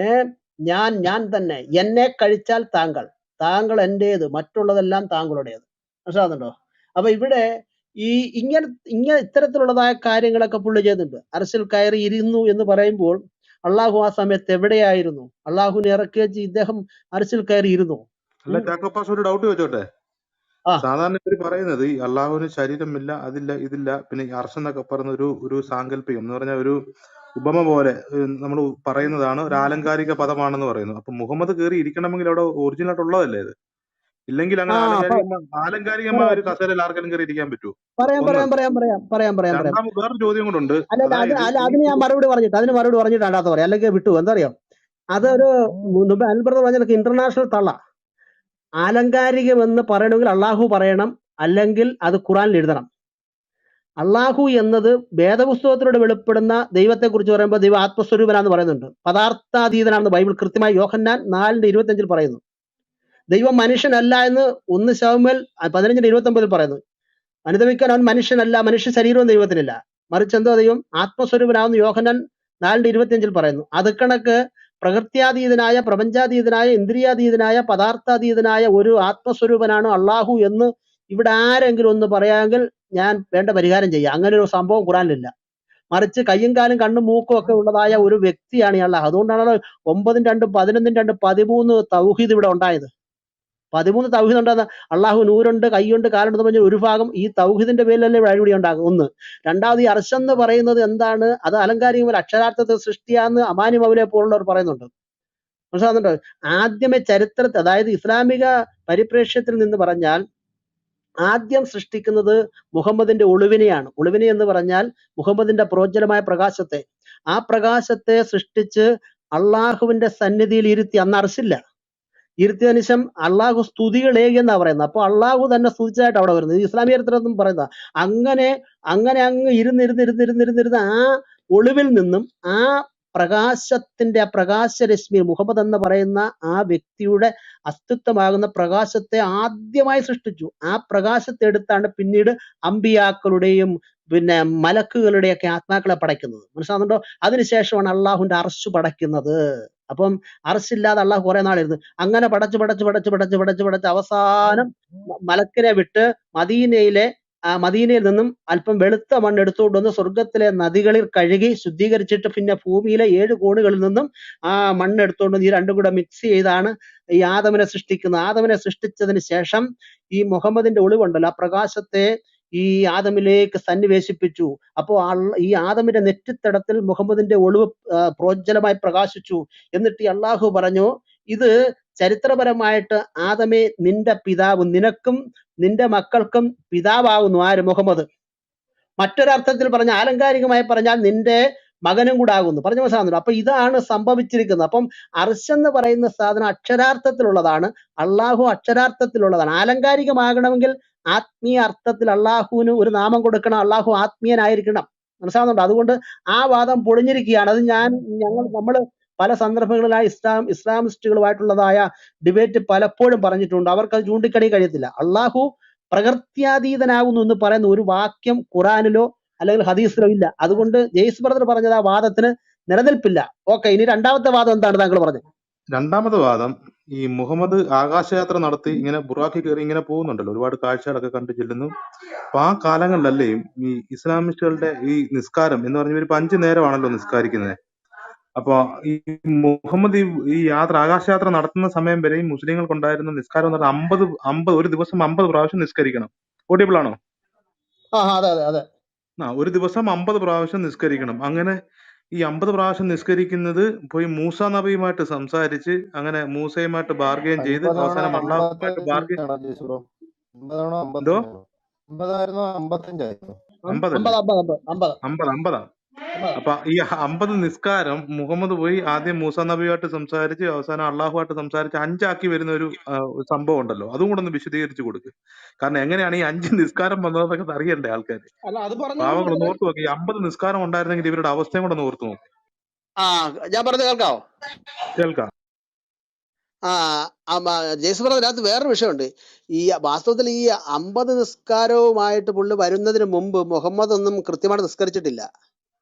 ഞാൻ തന്നെ, എന്നെ കഴിച്ചാൽ താങ്കൾ എന്റേത്, മറ്റുള്ളതെല്ലാം താങ്കളുടേത്. മനസ്സിലാവുന്നുണ്ടോ? അപ്പൊ ഇവിടെ ഈ ഇങ്ങനെ ഇത്തരത്തിലുള്ളതായ കാര്യങ്ങളൊക്കെ പുള്ളി ചെയ്യുന്നുണ്ട്. അർശിൽ കയറി ഇരുന്നു എന്ന് പറയുമ്പോൾ അള്ളാഹു ആ സമയത്ത് എവിടെയായിരുന്നു? അള്ളാഹുവിനെ ഇറക്കി വെച്ച് ഇദ്ദേഹം അർശിൽ കയറി ഇരുന്നു. അല്ല ചാക്കോപ്പാസ്, ഒരു ഡൗട്ട് ചോദിച്ചോട്ടെ? ആ സാധാരണ ഇവര് പറയുന്നത് ഈ അള്ളാഹുവിന് ശരീരമില്ല, അതില്ല, ഇതില്ല, പിന്നെ ഈ അർശ് എന്നൊക്കെ പറയുന്ന ഒരു സാങ്കല്പികം എന്ന് പറഞ്ഞ ഒരു ഉപമ പോലെ നമ്മൾ പറയുന്നതാണ്, ഒരു ആലങ്കാരിക പദമാണെന്ന് പറയുന്നു. അപ്പൊ മുഹമ്മദ് കയറി ഇരിക്കണമെങ്കിൽ അവിടെ ഒറിജിനൽ ആയിട്ട് ഉള്ളതല്ലേ ഇത്? ഇല്ലെങ്കിൽ അങ്ങനെ ആലങ്കാരികമായ ഒരു കസേരയിൽ ആർക്കെങ്കിലും കയറി ഇരിക്കാൻ പറ്റുമോ? പറയാം. രണ്ടാമത് വേറൊരു ചോദ്യം കൊണ്ടുണ്ട്. അതിന് ഞാൻ മറുപടി പറഞ്ഞിട്ട് അല്ലാത്ത പറയാം, അല്ലെങ്കിൽ വിട്ടു. എന്താ അറിയാം, അതൊരു അൽബ്രദർ പറഞ്ഞ ഇന്റർനാഷണൽ തള്ള. ആലങ്കാരികം എന്ന് പറയണമെങ്കിൽ അള്ളാഹു പറയണം, അല്ലെങ്കിൽ അത് ഖുറാനിൽ എഴുതണം. അള്ളാഹു എന്നത് വേദപുസ്തകത്തിലൂടെ വെളിപ്പെടുന്ന ദൈവത്തെ കുറിച്ച് പറയുമ്പോൾ ദൈവം ആത്മസ്വരൂപനാന്ന് പറയുന്നുണ്ട്. പദാർത്ഥാതീതനാണെന്ന് ബൈബിൾ കൃത്യമായി യോഹന്നാൻ 4:25 പറയുന്നു. ദൈവം മനുഷ്യനല്ല എന്ന് 1 ശമൂവേൽ 15:29 പറയുന്നു. അനുദമിക്കാൻ അവൻ മനുഷ്യനല്ല, മനുഷ്യ ശരീരവും ദൈവത്തിനില്ല. മറിച്ച് എന്തോ ദൈവം ആത്മസ്വരൂപനാണെന്ന് യോഹന്നാൻ 4:25 പറയുന്നു. അത് കണക്ക് പ്രകൃത്യാതീതനായ, പ്രപഞ്ചാതീതനായ, ഇന്ദ്രിയാതീതനായ, പദാർത്ഥാതീതനായ ഒരു ആത്മസ്വരൂപനാണ് അള്ളാഹു എന്ന് ഇവിടെ ആരെങ്കിലും ഒന്ന് പറയാമെങ്കിൽ ഞാൻ വേണ്ട പരിഹാരം ചെയ്യാം. അങ്ങനെ ഒരു സംഭവം ഖുറാനിലില്ല. മറിച്ച് കയ്യും കാലും കണ്ണും മൂക്കും ഒക്കെ ഉള്ളതായ ഒരു വ്യക്തിയാണ് ഈ അള്ളാഹ്. അതുകൊണ്ടാണല്ലോ 9, 2, 11, 2, 13 തൗഹീദ് ഇവിടെ ഉണ്ടായത്. 13 തൗഹീദ് ഉണ്ടാകുന്ന അള്ളാഹു നൂറുണ്ട്, കൈയുണ്ട്, കാലുണ്ടെന്ന് പറഞ്ഞ ഒരു ഭാഗം ഈ തൗഹീദിന്റെ പേരിലല്ലേ ഇവിടെ അഴിമതി ഉണ്ടാകും. ഒന്ന്. രണ്ടാമത് ഈ അർശെന്ന് പറയുന്നത് എന്താണ്? അത് അലങ്കാരികമല്ല, അക്ഷരാർത്ഥത്തെ സൃഷ്ടിയാന്ന് അമാനി മൗലയെ പോലുള്ളവർ പറയുന്നുണ്ട്. മനസ്സിലാകുന്നുണ്ടോ? ആദ്യമേ ചരിത്രത്തെ, അതായത് ഇസ്ലാമിക പരിപ്രേക്ഷ്യത്തിൽ നിന്ന് പറഞ്ഞാൽ ആദ്യം സൃഷ്ടിക്കുന്നത് മുഹമ്മദിന്റെ ഒളിവിനെയാണ്. ഒളിവിനെ എന്ന് പറഞ്ഞാൽ മുഹമ്മദിന്റെ പ്രോജ്വലമായ പ്രകാശത്തെ. ആ പ്രകാശത്തെ സൃഷ്ടിച്ച് അള്ളാഹുവിന്റെ സന്നിധിയിൽ ഇരുത്തി. അന്ന് അർശില്ല. ഇരുത്തിയതിനു ശേഷം അള്ളാഹു സ്തുതികളേകി എന്നാ പറയുന്നത്. അപ്പൊ അള്ളാഹു തന്നെ സ്തുതിച്ചായിട്ട് അവിടെ വരുന്നത്. ഇസ്ലാമിക ചരിത്രത്തിൽ പറയുന്ന അങ്ങനെ അങ്ങ് ഇരുന്നിരുന്ന് ആ ഒളിവിൽ നിന്നും ആ പ്രകാശത്തിന്റെ, ആ പ്രകാശരശ്മി, മുഹമ്മദ് എന്ന് പറയുന്ന ആ വ്യക്തിയുടെ അസ്തിത്വമാകുന്ന പ്രകാശത്തെ ആദ്യമായി സൃഷ്ടിച്ചു. ആ പ്രകാശത്തെ എടുത്താണ് പിന്നീട് അമ്പിയാക്കളുടെയും പിന്നെ മലക്കുകളുടെയൊക്കെ ആത്മാക്കളെ പടയ്ക്കുന്നത്. മനസ്സിലാകുന്നുണ്ടോ? അതിനുശേഷമാണ് അള്ളാഹുവിന്റെ അർശ് പടയ്ക്കുന്നത്. അപ്പം അർശില്ലാതെ അള്ളാഹു കുറെ നാളിരുന്നു. അങ്ങനെ പടച്ച് അവസാനം മലക്കിനെ വിട്ട് മദീനയിൽ നിന്നും അല്പം വെളുത്ത മണ്ണ് എടുത്തുകൊണ്ട് വന്ന് സ്വർഗത്തിലെ നദികളിൽ കഴുകി ശുദ്ധീകരിച്ചിട്ട് പിന്നെ ഭൂമിയിലെ 7 കോണുകളിൽ നിന്നും ആ മണ്ണ് എടുത്തുകൊണ്ട് ഈ രണ്ടും കൂടെ മിക്സ് ചെയ്താണ് ഈ ആദമിനെ സൃഷ്ടിക്കുന്നത്. ആദമിനെ സൃഷ്ടിച്ചതിന് ശേഷം ഈ മുഹമ്മദിന്റെ ഒളിവുണ്ടല്ലോ, ആ പ്രകാശത്തെ ഈ ആദമിലേക്ക് സന്നിവേശിപ്പിച്ചു. അപ്പോ ഈ ആദമിന്റെ നെറ്റിത്തടത്തിൽ മുഹമ്മദിന്റെ ഒളിവ് പ്രോജ്വലമായി പ്രകാശിച്ചു. എന്നിട്ട് അള്ളാഹു പറഞ്ഞു, ഇത് ചരിത്രപരമായിട്ട് ആദമേ, നിന്റെ പിതാവ്, നിനക്കും നിന്റെ മക്കൾക്കും പിതാവാകുന്നു. ആര്? മുഹമ്മദ്. മറ്റൊരർത്ഥത്തിൽ പറഞ്ഞ, ആലങ്കാരികമായി പറഞ്ഞാൽ നിന്റെ മകനും കൂടെ ആകുന്നു. പറഞ്ഞു മനസ്സിലാകുന്നുണ്ട്? അപ്പൊ ഇതാണ് സംഭവിച്ചിരിക്കുന്നത്. അപ്പം അർശെന്ന് പറയുന്ന സാധനം അക്ഷരാർത്ഥത്തിലുള്ളതാണ്, അള്ളാഹു അക്ഷരാർത്ഥത്തിലുള്ളതാണ്. ആലങ്കാരികമാകണമെങ്കിൽ ആത്മീയ അർത്ഥത്തിൽ അള്ളാഹുവിന് ഒരു നാമം കൊടുക്കണം, അള്ളാഹു ആത്മീയനായിരിക്കണം. മനസ്സിലാകുന്നുണ്ട്? അതുകൊണ്ട് ആ വാദം പൊളിഞ്ഞിരിക്കുകയാണ്. അത് നമ്മൾ പല സന്ദർഭങ്ങളിലായി ഇസ്ലാമിസ്റ്റുകളുമായിട്ടുള്ളതായ ഡിബേറ്റ് പലപ്പോഴും പറഞ്ഞിട്ടുണ്ട്. അവർക്ക് അത് ചൂണ്ടിക്കണി കഴിയത്തില്ല. അള്ളാഹു പ്രകൃത്യാതീതനാകുന്നു എന്ന് പറയുന്ന ഒരു വാക്യം ഖുറാനിലോ അല്ലെങ്കിൽ ഹദീസിലോ ഇല്ല. അതുകൊണ്ട് ജെയ്സ് ബ്രദർ പറഞ്ഞത് ആ വാദത്തിന് നിലനിൽപ്പില്ല. ഓക്കെ, ഇനി രണ്ടാമത്തെ വാദം എന്താണ് താങ്കൾ പറഞ്ഞത്? രണ്ടാമത്തെ വാദം, ഈ മുഹമ്മദ് ആകാശയാത്ര നടത്തി ഇങ്ങനെ ബുറാഖിൽ കയറി ഇങ്ങനെ പോകുന്നുണ്ടല്ലോ, ഒരുപാട് കാഴ്ചകളൊക്കെ കണ്ടു ചെല്ലുന്നു. അപ്പൊ ആ കാലങ്ങളിലല്ലേയും ഈ ഇസ്ലാമിസ്റ്റുകളുടെ ഈ നിസ്കാരം എന്ന് പറഞ്ഞ ഇപ്പൊ 5 നേരമാണല്ലോ നിസ്കാരിക്കുന്നത്. അപ്പൊ ഈ മുഹമ്മദ് ഈ ആകാശയാത്ര നടത്തുന്ന സമയം വരെ ഈ മുസ്ലിങ്ങൾക്കുണ്ടായിരുന്ന നിസ്കാരം എന്ന് പറഞ്ഞാൽ 50 ഒരു ദിവസം 50 പ്രാവശ്യം നിസ്കരിക്കണം. ഓഡിയബിൾ ആണോ? അതെ. ഒരു ദിവസം 50 പ്രാവശ്യം നിസ്കരിക്കണം. അങ്ങനെ ഈ 50 പ്രാവശ്യം നിസ്കരിക്കുന്നത് പോയി മൂസ നബിയുമായിട്ട് സംസാരിച്ച് അങ്ങനെ മൂസയുമായിട്ട് ബാർഗെയിൻ ചെയ്ത് 50 ആണോ അവസാനം അള്ളാഹുമായിട്ട് ബാർഗെയിൻ 55 ആണോ ജേസ് ബ്രോ? 50 ആണോ എന്തോ 55 ആണോ? 50 ആയിരുന്നോ 55 ആയിരുന്നോ? 50 അമ്പത് അല്ലേ? അമ്പത് അമ്പത് 50 50 അപ്പൊ ഈ 50 നിസ്കാരം മുഹമ്മദ് പോയി ആദ്യം മൂസ നബിയുമായിട്ട് സംസാരിച്ച് അവസാനം അള്ളാഹുമായിട്ട് സംസാരിച്ച് 5 ആക്കി വരുന്ന ഒരു സംഭവം ഉണ്ടല്ലോ, അതും കൂടെ ഒന്ന് വിശദീകരിച്ച് കൊടുക്ക്. കാരണം എങ്ങനെയാണ് ഈ 5 നിസ്കാരം വന്നതെന്നൊക്കെ അറിയണ്ടേ ആൾക്കാർ? അല്ല അത് പറഞ്ഞോളൂ പാവങ്ങളൊന്ന് ബ്രദറെ. ഓർത്തു നോക്കി, 50 നിസ്കാരം ഉണ്ടായിരുന്നെങ്കിൽ ഇവരുടെ അവസ്ഥയും കൂടെ ഒന്ന് ഓർത്തു നോക്കി. ആ ഞാൻ പറഞ്ഞത് കേൾക്കാവോ? കേൾക്കാം. ആ ജേസ് ബ്രദർ, അതിനകത്ത് വേറൊരു വിഷയമുണ്ട്. ഈ വാസ്തവത്തിൽ ഈ 50 നിസ്കാരവുമായിട്ട് പുള്ളി വരുന്നതിന് മുമ്പ് മുഹമ്മദ് ഒന്നും കൃത്യമായിട്ട് നിസ്കരിച്ചിട്ടില്ല.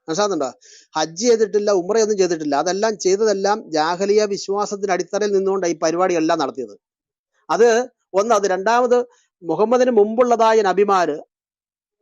മനസ്സിലാകുന്നുണ്ടോ? ഹജ്ജ് ചെയ്തിട്ടില്ല, ഉംറയൊന്നും ചെയ്തിട്ടില്ല. അതെല്ലാം ചെയ്തതെല്ലാം ജാഹലിയ വിശ്വാസത്തിന്റെ അടിത്തറയിൽ നിന്നുകൊണ്ടാണ് ഈ പരിപാടിയെല്ലാം നടത്തിയത്. അത് അത്. രണ്ടാമത്, മുഹമ്മദിന് മുമ്പുള്ളതായ നബിമാര്,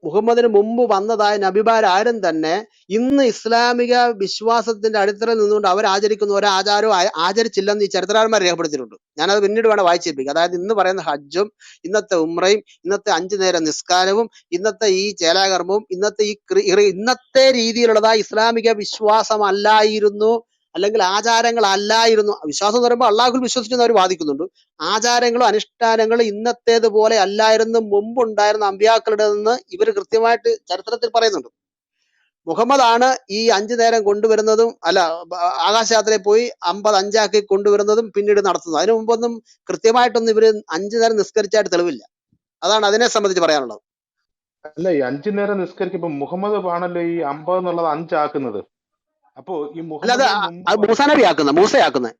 മുഹമ്മദിന് മുമ്പ് വന്നതായ നബിമാരാരും തന്നെ ഇന്ന് ഇസ്ലാമിക വിശ്വാസത്തിന്റെ അടിത്തറയിൽ നിന്നുകൊണ്ട് അവർ ആചരിക്കുന്ന ഒരു ആചാരവും ആചരിച്ചില്ലെന്ന് ഈ ചരിത്രകാരന്മാർ രേഖപ്പെടുത്തിയിട്ടുണ്ട്. ഞാനത് പിന്നീട് വേണം വായിച്ചേൽപ്പിക്കുക. അതായത് ഇന്ന് പറയുന്ന ഹജ്ജും ഇന്നത്തെ ഉംറയും ഇന്നത്തെ 5 നേരം നിസ്കാരവും ഇന്നത്തെ ഈ ചേലാകർമ്മവും ഇന്നത്തെ രീതിയിലുള്ളതായ ഇസ്ലാമിക വിശ്വാസം അല്ലായിരുന്നു, അല്ലെങ്കിൽ ആചാരങ്ങൾ അല്ലായിരുന്നു. വിശ്വാസം എന്ന് പറയുമ്പോൾ അള്ളാഹുൽ വിശ്വസിച്ചെന്ന് അവർ വാദിക്കുന്നുണ്ട്. ആചാരങ്ങളും അനുഷ്ഠാനങ്ങളും ഇന്നത്തേതുപോലെ അല്ലായിരുന്നു മുമ്പുണ്ടായിരുന്ന അമ്പിയാക്കളുടെ നിന്ന് ഇവർ കൃത്യമായിട്ട് ചരിത്രത്തിൽ പറയുന്നുണ്ട്. മുഹമ്മദാണ് ഈ 5 നേരം കൊണ്ടുവരുന്നതും ആകാശയാത്രയിൽ പോയി 50 ആക്കി കൊണ്ടുവരുന്നതും പിന്നീട് നടത്തുന്നത്. അതിനു മുമ്പൊന്നും കൃത്യമായിട്ടൊന്നും ഇവര് 5 നേരം നിസ്കരിച്ചായിട്ട് തെളിവില്ല. അതാണ് അതിനെ സംബന്ധിച്ച് പറയാനുള്ളത്. അല്ല, ഈ 5 നേരം നിസ്കരിക്കുമ്പോ മുഹമ്മദ് ആണല്ലോ ഈ 50 എന്നുള്ളത് 5 ആക്കുന്നത്. അപ്പോ ഈ അല്ലാതെ മുഹമ്മദിന് മുമ്പ് അത് മൂസയാക്കുന്നത്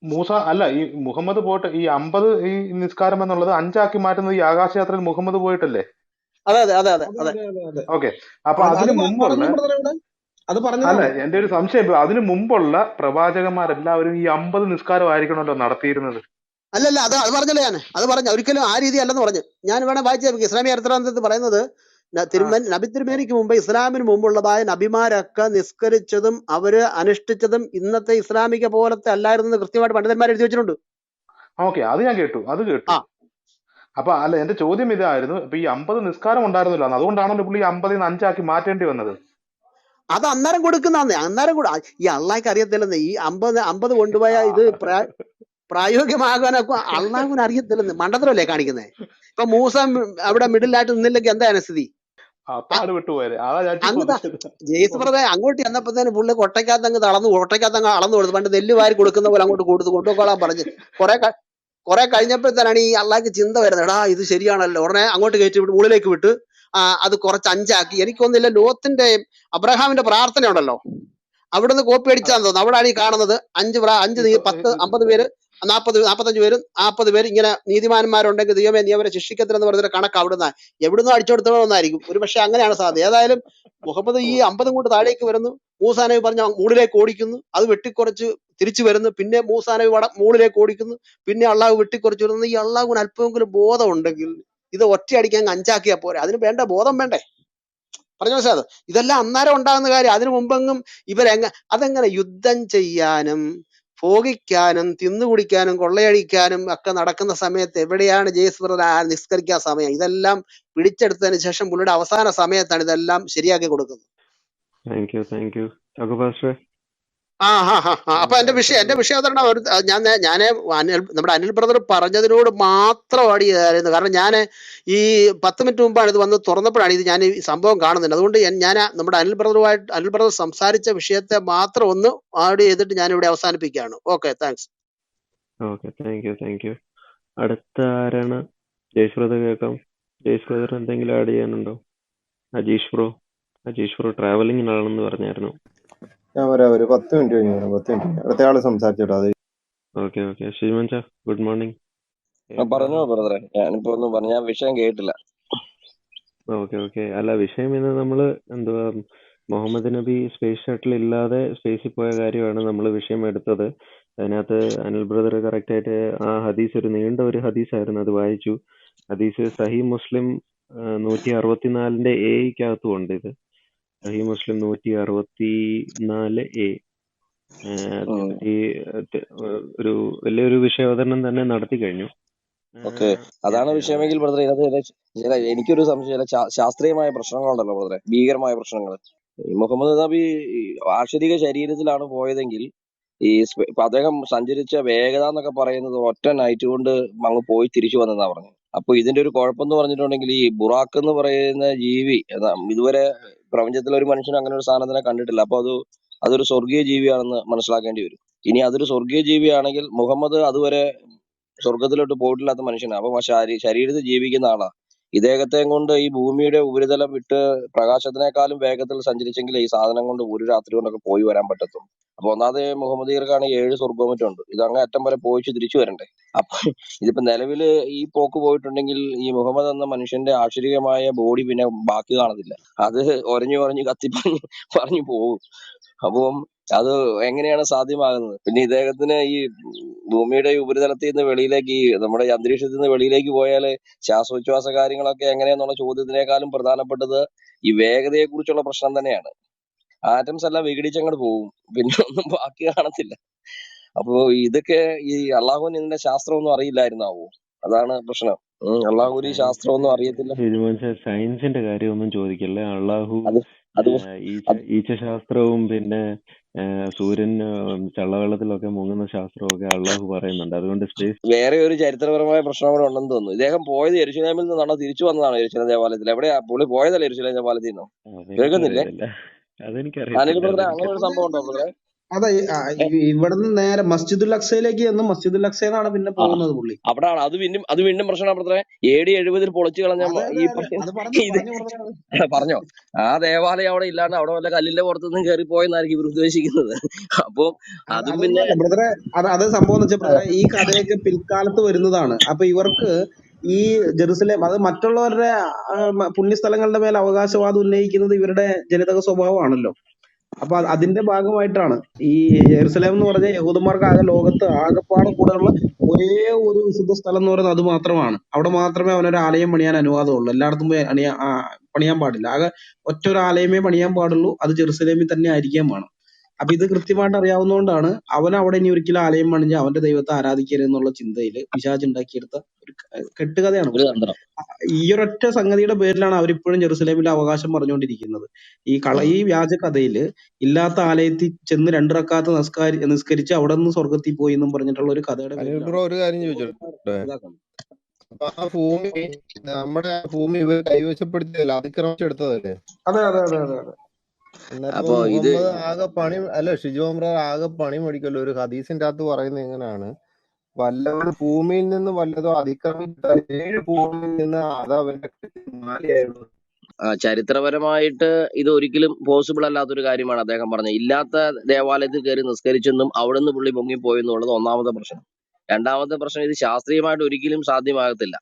മൂസ അല്ല, ഈ മുഹമ്മദ് പോയിട്ട് ഈ 50 ഈ നിസ്കാരം എന്നുള്ളത് 5 ആക്കി മാറ്റുന്നത് ഈ ആകാശയാത്രയിൽ മുഹമ്മദ് പോയിട്ടല്ലേ? അതെ അതെ അതെ അതെ അതെ അതെ അതെ അതെ അതെ. ഓക്കെ. അപ്പൊ അത് അതിന് മുമ്പുള്ള പറഞ്ഞു ബ്രദറെ ഇവിടെ. അത് അല്ല, പറഞ്ഞതാണ്. എന്റെ ഒരു സംശയം ഇപ്പൊ അതിന് മുമ്പുള്ള പ്രവാചകന്മാരെല്ലാവരും ഈ 50 നിസ്കാരം ആയിരിക്കണമല്ലോ നടത്തിയിരുന്നത്. അല്ലല്ല, അത് പറഞ്ഞല്ലോ ഞാൻ. അത് പറഞ്ഞു, ഒരിക്കലും ആ രീതി അല്ലെന്ന് പറഞ്ഞു. ഞാൻ വേണം വായിച്ചു ഇസ്ലാമിക ചരിത്രാന്തത്തിൽ പറയുന്നത്, നബി തിരുമേനിക്ക് മുമ്പ് ഇസ്ലാമിന് മുമ്പുള്ളതായ നബിമാരൊക്കെ നിസ്കരിച്ചതും അവര് അനുഷ്ഠിച്ചതും ഇന്നത്തെ ഇസ്ലാമിക പോലത്തെ അല്ലായിരുന്നു കൃത്യമായിട്ട് പണ്ഡിതന്മാർ എഴുതി വെച്ചിട്ടുണ്ട്. ഓക്കെ, അത് ഞാൻ കേട്ടു, അത് കേട്ടു. ആ അപ്പൊ അല്ല, എന്റെ ചോദ്യം ഇതായിരുന്നു, ഇപ്പൊ ഈ 50 നിസ്കാരം ഉണ്ടായിരുന്നല്ലോ, അതുകൊണ്ടാണല്ലോ പുള്ളി 50 5 ആക്കി മാറ്റേണ്ടി വന്നത്. അത് അന്നേരം കൊടുക്കുന്നതാണ്. ഈ അള്ളാഹ്ക്ക് അറിയത്തില്ലെന്ന്. ഈ 50 കൊണ്ടുപോയ ഇത് പ്രായോഗികമാകാനൊക്കെ അള്ളാഹുവിന് അറിയത്തില്ലെന്ന്. മണ്ടത്തരല്ലേ കാണിക്കുന്നത്? ഇപ്പൊ മൂസ അവിടെ മിഡിലായിട്ട് നിന്നില്ലെങ്കിൽ എന്താ സ്ഥിതി? അപ്പാട് വിട്ടുപോയത്, അതാ ഞാൻ അങ്ങ് ചോദിച്ചത്. ജയ്സ് ബ്രദറെ അങ്ങോട്ട് ചെന്നപ്പോഴത്തേന് പുള്ളി കൊട്ടയ്ക്കകത്ത് അങ്ങ് അളന്നു കൊടുത്തു. പണ്ട് നെല്ല് വാരി കൊടുക്കുന്ന പോലെ അങ്ങോട്ട് കൊണ്ടുപോകാൻ പറഞ്ഞ് കുറെ കഴിഞ്ഞപ്പോഴത്തേനാണ് ഈ അള്ളാഹ്ക്ക് ചിന്ത വരുന്നത്, എടാ ഇത് ശരിയാണല്ലോ. ഉടനെ അങ്ങോട്ട് കയറ്റി വിട്ട് ഉള്ളിലേക്ക് വിട്ട് അത് കുറച്ച് 5 ആക്കി. എനിക്കൊന്നില്ല, ലോത്തിന്റെ അബ്രഹാമിന്റെ പ്രാർത്ഥന ഉണ്ടല്ലോ, അവിടുന്ന് കോപ്പി അടിച്ചാന്ന് തോന്നുന്നു. അവിടെയാണ് ഈ കാണുന്നത് 5 10 50 പേര് 45 പേരും 40 പേര് ഇങ്ങനെ നീതിമാന്മാരുണ്ടെങ്കിൽ ദൈവമേ നീ അവരെ ശിക്ഷിക്കത്തില്ലെന്ന് പറഞ്ഞൊരു കണക്ക് അവിടുന്ന് എവിടുന്ന് അടിച്ചെടുത്തണമെന്നായിരിക്കും. ഒരു പക്ഷെ അങ്ങനെയാണ് സാധ്യത. ഏതായാലും മുഹമ്മദ് ഈ 50 കൊണ്ട് താഴേക്ക് വരുന്നു. മൂസാ നബി പറഞ്ഞ മൂളിലേക്ക് ഓടിക്കുന്നു, അത് വെട്ടിക്കുറച്ച് തിരിച്ചു വരുന്നു. പിന്നെ മൂസാ നബി മൂളിലേക്ക് ഓടിക്കുന്നു, പിന്നെ അള്ളാഹു വെട്ടിക്കുറച്ച് വരുന്നു. ഈ അള്ളാഹുവിന് അല്പമെങ്കിലും ബോധം ഉണ്ടെങ്കിൽ ഇത് ഒറ്റയടിക്കാൻ 5 ആക്കിയാൽ പോരെ. അതിന് വേണ്ട ബോധം വേണ്ടേ? പറഞ്ഞു മനസ്സിലായത്? ഇതെല്ലാം അന്നേരം ഉണ്ടാകുന്ന കാര്യം. അതിനു മുമ്പെങ്ങും അതെങ്ങനെ യുദ്ധം ചെയ്യാനും ഭോഗിക്കാനും തിന്നുകുടിക്കാനും കൊള്ളയടിക്കാനും ഒക്കെ നടക്കുന്ന സമയത്ത് എവിടെയാണ് ജയ്സ് ബ്രദർ നിസ്കരിക്കാൻ സമയം? ഇതെല്ലാം പിടിച്ചെടുത്തതിന് ശേഷം പുള്ളിയുടെ അവസാന സമയത്താണ് ഇതെല്ലാം ശരിയാക്കി കൊടുക്കുന്നത്. താങ്ക് യു ചാക്കോ പാസ്റ്ററെ. അപ്പൊ എന്റെ വിഷയം അതാണ്. നമ്മുടെ അനിൽ ബ്രദർ പറഞ്ഞതിനോട് മാത്രം ആഡ് ചെയ്തായിരുന്നു. കാരണം ഞാൻ ഈ 10 മിനിറ്റ് മുമ്പാണ് ഇത് വന്ന് തുറന്നപ്പോഴാണ് ഞാൻ ഈ സംഭവം കാണുന്നത്. അതുകൊണ്ട് ഞാൻ നമ്മുടെ അനിൽ ബ്രദർ സംസാരിച്ച വിഷയത്തെ മാത്രം ഒന്ന് ആഡ് ചെയ്തിട്ട് ഞാൻ ഇവിടെ അവസാനിപ്പിക്കുകയാണ്. Okay, thanks. Okay, thank you. അടുത്ത ആരാണ്? ജയ്സ് ബ്രദർ കേൾക്കാം. ജയ്സ് ബ്രദർ എന്തെങ്കിലും ആഡ് ചെയ്യാനുണ്ടോ? അജീഷ് ബ്രോ ട്രാവലിംഗിലാണെന്ന് പറഞ്ഞായിരുന്നു. ഞാൻ വരാം, ഒരു 10 മിനിറ്റ് കഴിഞ്ഞു വരാം. 10 മിനിറ്റ് അടുത്ത ആള് സംസാരിച്ചോട്ടോ. അത് ഓക്കെ. ശ്രീമൻ ചാ, ഗുഡ് മോർണിംഗ്. പറഞ്ഞോ ബ്രദറെ, ഞാനിപ്പോ ഒന്നും പറഞ്ഞു, ഞാൻ വിഷയം കേട്ടില്ല. ഓക്കെ. അല്ല, വിഷയം ഇന്ന് നമ്മള് എന്തുവാ, മുഹമ്മദ് നബി സ്പേസ് ഷട്ടിൽ ഇല്ലാതെ സ്പേസിൽ പോയ കാര്യമാണ് നമ്മൾ വിഷയം എടുത്തത്. അതിനകത്ത് അനിൽ ബ്രദർ കറക്റ്റ് ആയിട്ട് ആ ഹദീസ്, ഒരു നീണ്ട ഒരു ഹദീസായിരുന്നു, അത് വായിച്ചു. ഹദീസ് സഹി മുസ്ലിം 164 എയ്ക്കകത്തും ഉണ്ട്. ഇത് സഹി മുസ്ലിം 164 അതിനെപ്പറ്റി ഒരു വലിയൊരു വിഷയാവതരണം തന്നെ നടത്തി കഴിഞ്ഞു. ഓക്കെ, അതാണ് വിഷയമെങ്കിൽ ബ്രദറെ, ഇതിനകത്ത് എനിക്കൊരു സംശയം, ശാസ്ത്രീയമായ പ്രശ്നങ്ങളുണ്ടല്ലോ ബ്രദറെ, ഭീകരമായ പ്രശ്നങ്ങൾ. ഈ മുഹമ്മദ് നബി ഈ ആശരിക ശരീരത്തിലാണ് പോയതെങ്കിൽ ഇപ്പൊ അദ്ദേഹം സഞ്ചരിച്ച വേഗത എന്നൊക്കെ പറയുന്നത് ഒറ്റ നൈറ്റ് കൊണ്ട് അങ്ങ് പോയി തിരിച്ചു വന്നെന്നാ പറഞ്ഞു. അപ്പൊ ഇതിന്റെ ഒരു കുഴപ്പം എന്ന് പറഞ്ഞിട്ടുണ്ടെങ്കിൽ ഈ ബുറാക്ക് എന്ന് പറയുന്ന ജീവി ഇതുവരെ പ്രപഞ്ചത്തിലെ ഒരു മനുഷ്യൻ അങ്ങനെ ഒരു സാധനത്തിനെ കണ്ടിട്ടില്ല. അപ്പൊ അതൊരു സ്വർഗീയ ജീവിയാണെന്ന് മനസ്സിലാക്കേണ്ടി വരും. ഇനി അതൊരു സ്വർഗീയ ജീവിയാണെങ്കിൽ മുഹമ്മദ് അതുവരെ സ്വർഗത്തിലോട്ട് പോയിട്ടില്ലാത്ത മനുഷ്യനാണ്. അപ്പൊ ശരീരത്തിൽ ജീവിക്കുന്ന ആളാ. ഇദ്ദേഹത്തെയും കൊണ്ട് ഈ ഭൂമിയുടെ ഉപരിതലം വിട്ട് പ്രകാശത്തിനേക്കാളും വേഗത്തിൽ സഞ്ചരിച്ചെങ്കിൽ ഈ സാധനം കൊണ്ട് ഒരു രാത്രി കൊണ്ടൊക്കെ പോയി വരാൻ പറ്റത്തുള്ളൂ. അപ്പൊ ഒന്നാമത് മുഹമ്മദീയർക്കാണ് 7 സ്വർഗവുമറ്റുണ്ട്. ഇത് അങ്ങ് അറ്റം വരെ പോയിച്ച് തിരിച്ചു വരണ്ടേ. അപ്പൊ ഇതിപ്പോ നിലവില് ഈ പോക്ക് പോയിട്ടുണ്ടെങ്കിൽ ഈ മുഹമ്മദ് എന്ന മനുഷ്യന്റെ ആശ്ചര്യമായ ബോഡി പിന്നെ ബാക്കി കാണത്തില്ല. അത് ഒരഞ്ഞു കത്തി പറഞ്ഞു പോകും. അപ്പം അത് എങ്ങനെയാണ് സാധ്യമാകുന്നത്? പിന്നെ ഇദ്ദേഹത്തിന് ഈ ഭൂമിയുടെ ഉപരിതലത്തിൽ നിന്ന് വെളിയിലേക്ക് നമ്മുടെ ഈ അന്തരീക്ഷത്തിൽ നിന്ന് വെളിയിലേക്ക് പോയാല് ശ്വാസോച്ഛ്വാസ കാര്യങ്ങളൊക്കെ എങ്ങനെയെന്നുള്ള ചോദ്യത്തിനേക്കാളും പ്രധാനപ്പെട്ടത് ഈ വേഗതയെ കുറിച്ചുള്ള പ്രശ്നം തന്നെയാണ്. ആറ്റംസ് എല്ലാം വിഘടിച്ചങ്ങോട്ട് പോകും, പിന്നെ ഒന്നും ബാക്കി കാണത്തില്ല. അപ്പോ ഇതൊക്കെ ഈ അള്ളാഹുവിന് ഇതിന്റെ ശാസ്ത്രം ഒന്നും അറിയില്ലായിരുന്നാവോ? അതാണ് പ്രശ്നം. അള്ളാഹുവിന് ഈ ശാസ്ത്രം ഒന്നും അറിയത്തില്ല. സയൻസിന്റെ കാര്യമൊന്നും ചോദിക്കല്ലേ. അള്ളാഹു അത് അത് ഈച്ചശാസ്ത്രവും പിന്നെ സൂര്യൻ ചള്ളവെള്ളത്തിലൊക്കെ മുങ്ങുന്ന ശാസ്ത്രമൊക്കെ അള്ളാഹു പറയുന്നുണ്ട്. അതുകൊണ്ട് സ്പേസ് വേറെ ഒരു ചരിത്രപരമായ പ്രശ്നം കൂടെ ഉണ്ടെന്ന് തോന്നുന്നു. ഇദ്ദേഹം പോയത് യെരുശലേമിൽ നിന്നാണോ തിരിച്ചു വന്നതാണോ യെരുശലേം ദേവാലയത്തിൽ? എവിടെയാ പുള്ളി പോയതല്ലേ യെരുശലേം ദേവാലയത്തിൽ നിന്നോ? കേൾക്കുന്നില്ലേ അനിൽ ബ്രദറെ? അങ്ങനെ ഒരു സംഭവം ഉണ്ടോ ബ്രദറെ? അതെ ഇവിടുന്ന് നേരെ മസ്ജിദുൽ അക്സയിലേക്ക് ചെന്ന് മസ്ജിദുൽ അക്സയിലാണ് പിന്നെ ആ, പോകുന്നത് പുള്ളി. അവിടാണ് അത് വീണ്ടും പ്രശ്നമാണ് ബ്രദറെ. AD 70 പൊളിച്ചു കളഞ്ഞ അതെ ഈ അതെ അതെ അത് പറഞ്ഞു ഇത് പറഞ്ഞു brother. പറഞ്ഞോ. ആ ദേവാലയം അവിടെ ഇല്ലാണ്ട് അവിടെ വല്ല കല്ലിന്റെ പുറത്തുനിന്നും കയറി പോയെന്നായിരിക്കും ഇവർ ഉദ്ദേശിക്കുന്നത്. അപ്പൊ അതും പിന്നെ അതൊന്നുമല്ല ബ്രദറെ, അത് സംഭവം എന്ന് വെച്ചാൽ ബ്രദറെ, ഈ കഥയൊക്കെ പിൽക്കാലത്ത് വരുന്നതാണ്. അപ്പൊ ഇവർക്ക് ഈ ജെറുസലേം അത് മറ്റുള്ളവരുടെ പുണ്യസ്ഥലങ്ങളുടെ മേൽ അവകാശവാദം ഉന്നയിക്കുന്നത് ഇവരുടെ ജനിതക സ്വഭാവമാണല്ലോ. അപ്പൊ അതിന്റെ ഭാഗമായിട്ടാണ് ഈ ജെറുസലേം എന്ന് പറഞ്ഞ യഹൂദന്മാർക്ക് ആകെ ലോകത്ത് ആകെപ്പാടെ കൂടെയുള്ള ഒരേ ഒരു വിശുദ്ധ സ്ഥലം എന്ന് പറയുന്നത് അത് മാത്രമാണ്. അവിടെ മാത്രമേ അവനൊരു ആലയം പണിയാൻ അനുവാദമുള്ളൂ. എല്ലായിടത്തും പോയി പണിയാൻ പാടില്ല. ആകെ ഒറ്റ ഒരു ആലയമേ പണിയാൻ പാടുള്ളൂ. അത് ജെറുസലേമിൽ തന്നെ ആയിരിക്കാൻ വേണം. അപ്പൊ ഇത് കൃത്യമായിട്ട് അറിയാവുന്നതുകൊണ്ടാണ് അവൻ അവിടെ ഇനി ഒരിക്കലും ആലയം പണിഞ്ഞ് അവന്റെ ദൈവത്തെ ആരാധിക്കരുത് എന്നുള്ള ചിന്തയിൽ പിശാച് ഉണ്ടാക്കിയെടുത്ത ഒരു കെട്ടുകഥയാണ് ഒരു ബ്രദറെ. തന്ത്രം. ഈ ഒരൊറ്റ സംഗതിയുടെ പേരിലാണ് അവരിപ്പോഴും ജെറുസലേമിലെ അവകാശം പറഞ്ഞുകൊണ്ടിരിക്കുന്നത്. ഈ വ്യാജ കഥയില് ഇല്ലാത്ത ആലയത്തിൽ ചെന്ന് 2 റക്അത്ത് നിസ്കരിച്ച് അവിടെ നിന്ന് സ്വർഗത്തിൽ പോയി എന്നും പറഞ്ഞിട്ടുള്ള ഒരു കഥയുടെ അനിൽ പേരിലാണ് ബ്രോ ഒരു കാര്യം ചോദിച്ചോട്ടെ? ഇതാക്കുന്നത്. അപ്പൊ ആ ഭൂമി നമ്മുടെ ഭൂമി ഇവർ കൈവശപ്പെടുത്തിയതല്ല, അതിക്രമിച്ചെടുത്തതല്ലേ? അതെ അതെ അതെ അതെ അതെ എന്നിട്ട് അപ്പൊ ഇത് മുഹമ്മദ് ആകെ പണി അല്ല, ഷിജോ ബ്രദർ ആകെ പണി മേടിക്കല്ലോ. ഒരു ഹദീസിന്റെ അകത്ത് പറയുന്നത് എങ്ങനെയാണ്? വല്ലവൻ ഭൂമിയിൽ നിന്ന് വല്ലതോ അതിക്രമിച്ചാൽ 7 ഭൂമിയിൽ നിന്ന് അത് അവന്റെ മാലയായിരുന്നു. ചരിത്രപരമായിട്ട് ഇത് ഒരിക്കലും പോസിബിൾ അല്ലാത്തൊരു കാര്യമാണ് അദ്ദേഹം പറഞ്ഞത്. ഇല്ലാത്ത ദേവാലയത്തിൽ കയറി നിസ്കരിച്ചെന്നും അവിടുന്ന് പുള്ളി പൊങ്ങിപ്പോയെന്നുള്ളത് ഒന്നാമത്തെ പ്രശ്നം. രണ്ടാമത്തെ പ്രശ്നം, ഇത് ശാസ്ത്രീയമായിട്ട് ഒരിക്കലും സാധ്യമാകത്തില്ല.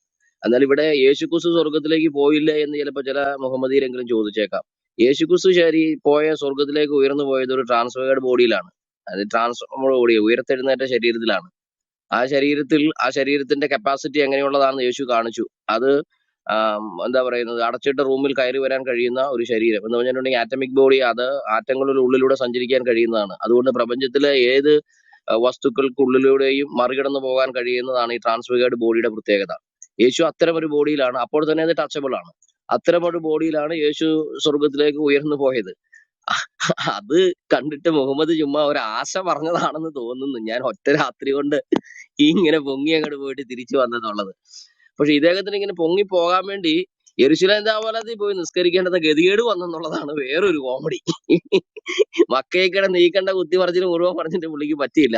എന്നാൽ ഇവിടെ യേശുക്രിസ്തു സ്വർഗത്തിലേക്ക് പോയില്ലേ എന്ന് ചിലപ്പോൾ ചില മുഹമ്മദീരെങ്കിലും ചോദിച്ചേക്കാം. യേശുക്രിസ്തു പോയ സ്വർഗത്തിലേക്ക് ഉയർന്നു പോയത് ഒരു ട്രാൻസ്ഫേർഡ് ബോഡിയിലാണ്. അത് ട്രാൻസ്ഫോർമഡ് ബോഡി, ഉയർത്തെഴുന്നേറ്റ ശരീരത്തിലാണ്. ആ ശരീരത്തിന്റെ കപ്പാസിറ്റി എങ്ങനെയുള്ളതാണെന്ന് യേശു കാണിച്ചു. അത് എന്താ പറയുന്നത്, അടച്ചിട്ട റൂമിൽ കയറി വരാൻ കഴിയുന്ന ഒരു ശരീരം എന്ന് പറഞ്ഞിട്ടുണ്ടെങ്കിൽ ആറ്റമിക് ബോഡി, അത് ആറ്റങ്ങളുടെ ഉള്ളിലൂടെ സഞ്ചരിക്കാൻ കഴിയുന്നതാണ്. അതുകൊണ്ട് പ്രപഞ്ചത്തിലെ ഏത് വസ്തുക്കൾക്കുള്ളിലൂടെയും മറികടന്നു പോകാൻ കഴിയുന്നതാണ് ഈ ട്രാൻസ്ഫിഗേർഡ് ബോഡിയുടെ പ്രത്യേകത. യേശു അത്തരം ഒരു ബോഡിയിലാണ്. അപ്പോൾ തന്നെ അത് ടച്ചബിൾ ആണ്. അത്തരം ഒരു ബോഡിയിലാണ് യേശു സ്വർഗത്തിലേക്ക് ഉയർന്നു പോയത്. അത് കണ്ടിട്ട് മുഹമ്മദ് ചുമ്മാ ഒരു ആശ പറഞ്ഞതാണെന്ന് തോന്നുന്നു. ഞാൻ ഒറ്റ രാത്രി കൊണ്ട് ഇങ്ങനെ പൊങ്ങി അങ്ങോട്ട് പോയിട്ട് തിരിച്ചു വന്നെന്നുള്ളത്. പക്ഷെ ഇദ്ദേഹത്തിന് ഇങ്ങനെ പൊങ്ങി പോകാൻ വേണ്ടി യെരുശലേം ദേവാലയത്തിൽ പോയി നിസ്കരിക്കേണ്ടത് ഗതികേട് വന്നെന്നുള്ളതാണ് വേറൊരു കോമഡി. മക്കയ്ക്കിടെ നീക്കണ്ട കുത്തിമറിച്ചിന് മുഴുവൻ പറഞ്ഞിട്ട് പുള്ളിക്ക് പറ്റിയില്ല.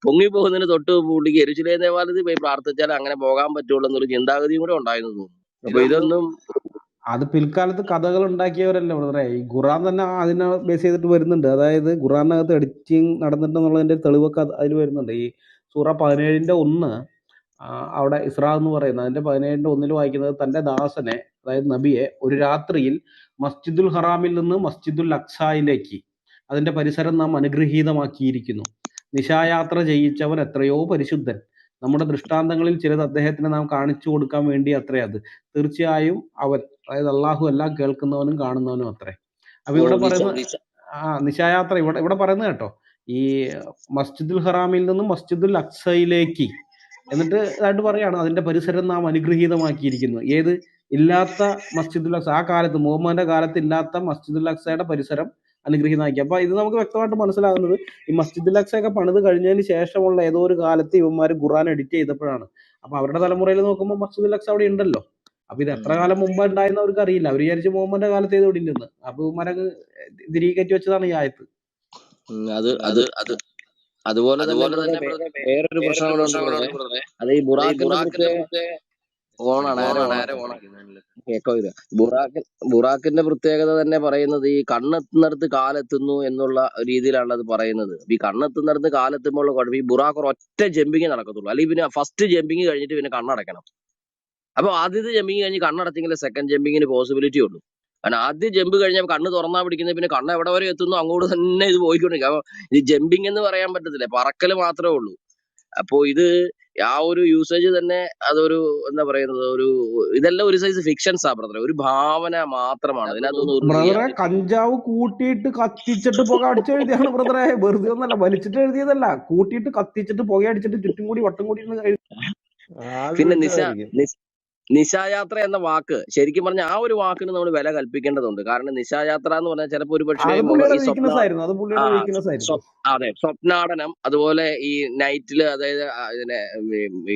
പൊങ്ങി പോകുന്നതിന് തൊട്ട് പുള്ളിക്ക് യെരുശലേം ദേവാലയത്തിൽ പോയി പ്രാർത്ഥിച്ചാൽ അങ്ങനെ പോകാൻ പറ്റുള്ളൂ എന്നൊരു ചിന്താഗതിയും കൂടെ ഉണ്ടായിരുന്നു തോന്നുന്നു. അപ്പൊ ഇതൊന്നും അത് പിൽക്കാലത്ത് കഥകൾ ഉണ്ടാക്കിയവരല്ല ബ്രദറെ. ഈ ഖുറാൻ തന്നെ അതിനെ ബേസ് ചെയ്തിട്ട് വരുന്നുണ്ട്. അതായത് ഖുറാനകത്ത് എഡിറ്റിംഗ് നടന്നിട്ടുണ്ടെന്നുള്ളതിന്റെ തെളിവൊക്കെ അതിൽ വരുന്നുണ്ട്. ഈ സൂറ 17:1 അവിടെ ഇസ്രാ എന്ന് പറയുന്നത്, അതിന്റെ 17:1 വായിക്കുന്നത്, തന്റെ ദാസനെ അതായത് നബിയെ ഒരു രാത്രിയിൽ മസ്ജിദുൽ ഹറാമിൽ നിന്ന് മസ്ജിദുൽ അക്സായിലേക്ക് അതിന്റെ പരിസരം നാം അനുഗ്രഹീതമാക്കിയിരിക്കുന്നു. നിശായാത്ര ചെയ്യിച്ചവൻ എത്രയോ പരിശുദ്ധൻ. നമ്മുടെ ദൃഷ്ടാന്തങ്ങളിൽ ചിലത് അദ്ദേഹത്തിന് നാം കാണിച്ചു കൊടുക്കാൻ വേണ്ടി അത്രേ അത്. തീർച്ചയായും അവൻ, അതായത് അള്ളാഹു എല്ലാം കേൾക്കുന്നവനും കാണുന്നവനും അത്രേ. അപ്പൊ ഇവിടെ പറയുന്നത് നിശായാത്ര ഇവിടെ പറയുന്നത് കേട്ടോ, ഈ മസ്ജിദുൽ ഹറാമിൽ നിന്ന് മസ്ജിദുൽ അക്സയിലേക്ക്, എന്നിട്ട് ഇതായിട്ട് പറയാണ് അതിന്റെ പരിസരം നാം അനുഗ്രഹീതമാക്കിയിരിക്കുന്നു. ഏത് ഇല്ലാത്ത മസ്ജിദുൽ അക്സ, ആ കാലത്ത് മുഹമ്മദിന്റെ കാലത്ത് ഇല്ലാത്ത മസ്ജിദുൽ അക്സയുടെ പരിസരം അനുഗ്രഹീതമാക്കി. അപ്പൊ ഇത് നമുക്ക് വ്യക്തമായിട്ട് മനസ്സിലാകുന്നത് ഈ മസ്ജിദുൽ അക്സ ഒക്കെ പണിത് കഴിഞ്ഞതിന് ശേഷമുള്ള ഏതോ ഒരു കാലത്ത് ഇവന്മാർ ഖുർആൻ എഡിറ്റ് ചെയ്തപ്പോഴാണ്. അപ്പൊ അവരുടെ തലമുറയിൽ നോക്കുമ്പോൾ മസ്ജിദുൽ അക്സ അവിടെ ഉണ്ടല്ലോ. അപ്പൊ ഇത് എത്ര കാലം മുമ്പ് ഉണ്ടായിരുന്ന അവർക്ക് അറിയില്ല. അവർ വിചാരിച്ച് മുഹമ്മദിന്റെ കാലത്ത് ചെയ്ത് ഇവിടെ ഇല്ലെന്ന്. അപ്പൊ ഇവന്മാരൊക്കെ തിരികെ കയറ്റി വെച്ചതാണ് ഈ ആയത്ത്. അത് അത് അത് അതുപോലെ തന്നെ ബ്രദറെ വേറൊരു പ്രശ്നം കൂടെ ഉണ്ട് ബ്രദറെ. അത് ഈ ബുറാഖിന്റെ പ്രത്യേക ഓണാണ് ആരെ ഓണാക്കുന്നത് കേക്കോ ഇത് ബുറാഖിന്റെ പ്രത്യേകത തന്നെ പറയുന്നത് ഈ കണ്ണെത്തുന്നിടത്ത് കാലെത്തുന്നു എന്നുള്ള രീതിയിലാണ് അത് പറയുന്നത്. ഈ കണ്ണെത്തുന്നിടത്ത് കാലെത്തുമ്പോൾ കുഴപ്പം ഈ ബുറാഖ് ഒറ്റ ജമ്പിങ് നടക്കത്തുള്ളൂ. അല്ലെങ്കിൽ പിന്നെ ഫസ്റ്റ് ജമ്പിങ് കഴിഞ്ഞിട്ട് പിന്നെ കണ്ണടയ്ക്കണം. അപ്പൊ ആദ്യത്തെ ജമ്പിങ് കഴിഞ്ഞ് കണ്ണടച്ചെങ്കിൽ സെക്കൻഡ് ജമ്പിങ്ങിന് പോസിബിലിറ്റി ഉള്ളൂ. കാരണം ആദ്യം ജമ്പ് കഴിഞ്ഞാൽ കണ്ണ് തുറന്നാ പിടിക്കുന്നത്, പിന്നെ കണ്ണ് എവിടെ വരെ എത്തുന്നു അങ്ങോട്ട് തന്നെ ഇത് പോയിക്കൊണ്ടിരിക്കും. അപ്പൊ ഈ ജമ്പിങ് എന്ന് പറയാൻ പറ്റത്തില്ല, പറക്കല് മാത്രമേ ഉള്ളൂ. അപ്പോ ഇത് ആ ഒരു യൂസേജ് തന്നെ അതൊരു എന്താ പറയുന്നത്, ഒരു ഇതെല്ലാം ഒരു സൈസ് ഫിക്ഷൻസാ ബ്രദറെ, ഒരു ഭാവന മാത്രമാണ്. ഇതിനകത്തൊന്നും ഒരു ബ്രദറെ റിയാലിറ്റി കഞ്ചാവ് കൂട്ടിയിട്ട് കത്തിച്ചിട്ട് പുക അടിച്ചെഴുതിയാണ് ബ്രദറെ, വെറുതെ ഒന്നല്ല, വലിച്ചിട്ട് എഴുതിയതല്ല, കൂട്ടിയിട്ട് കത്തിച്ചിട്ട് പുക അടിച്ചിട്ട് ചുറ്റും കൂടി വട്ടം കൂടി ആവി പിന്നെ പിടിച്ചതായിരിക്കും. നിശായാത്ര എന്ന വാക്ക് ശരിക്കും പറഞ്ഞാൽ ആ ഒരു വാക്കിന് നമ്മൾ വില കൽപ്പിക്കേണ്ടതുണ്ട്. കാരണം നിശായാത്ര എന്ന് പറഞ്ഞാൽ ചിലപ്പോൾ ഒരു പക്ഷേ അത് പുള്ളിയുടെ ഈ വീക്ക്നെസ് ആയിരുന്നു, അത് ആ പുള്ളിയുടെ വീക്ക്നെസ് ആയിരുന്നു. അതെ, സ്വപ്നാടനം, അതുപോലെ ഈ നൈറ്റില്, അതായത് ഇതിനെ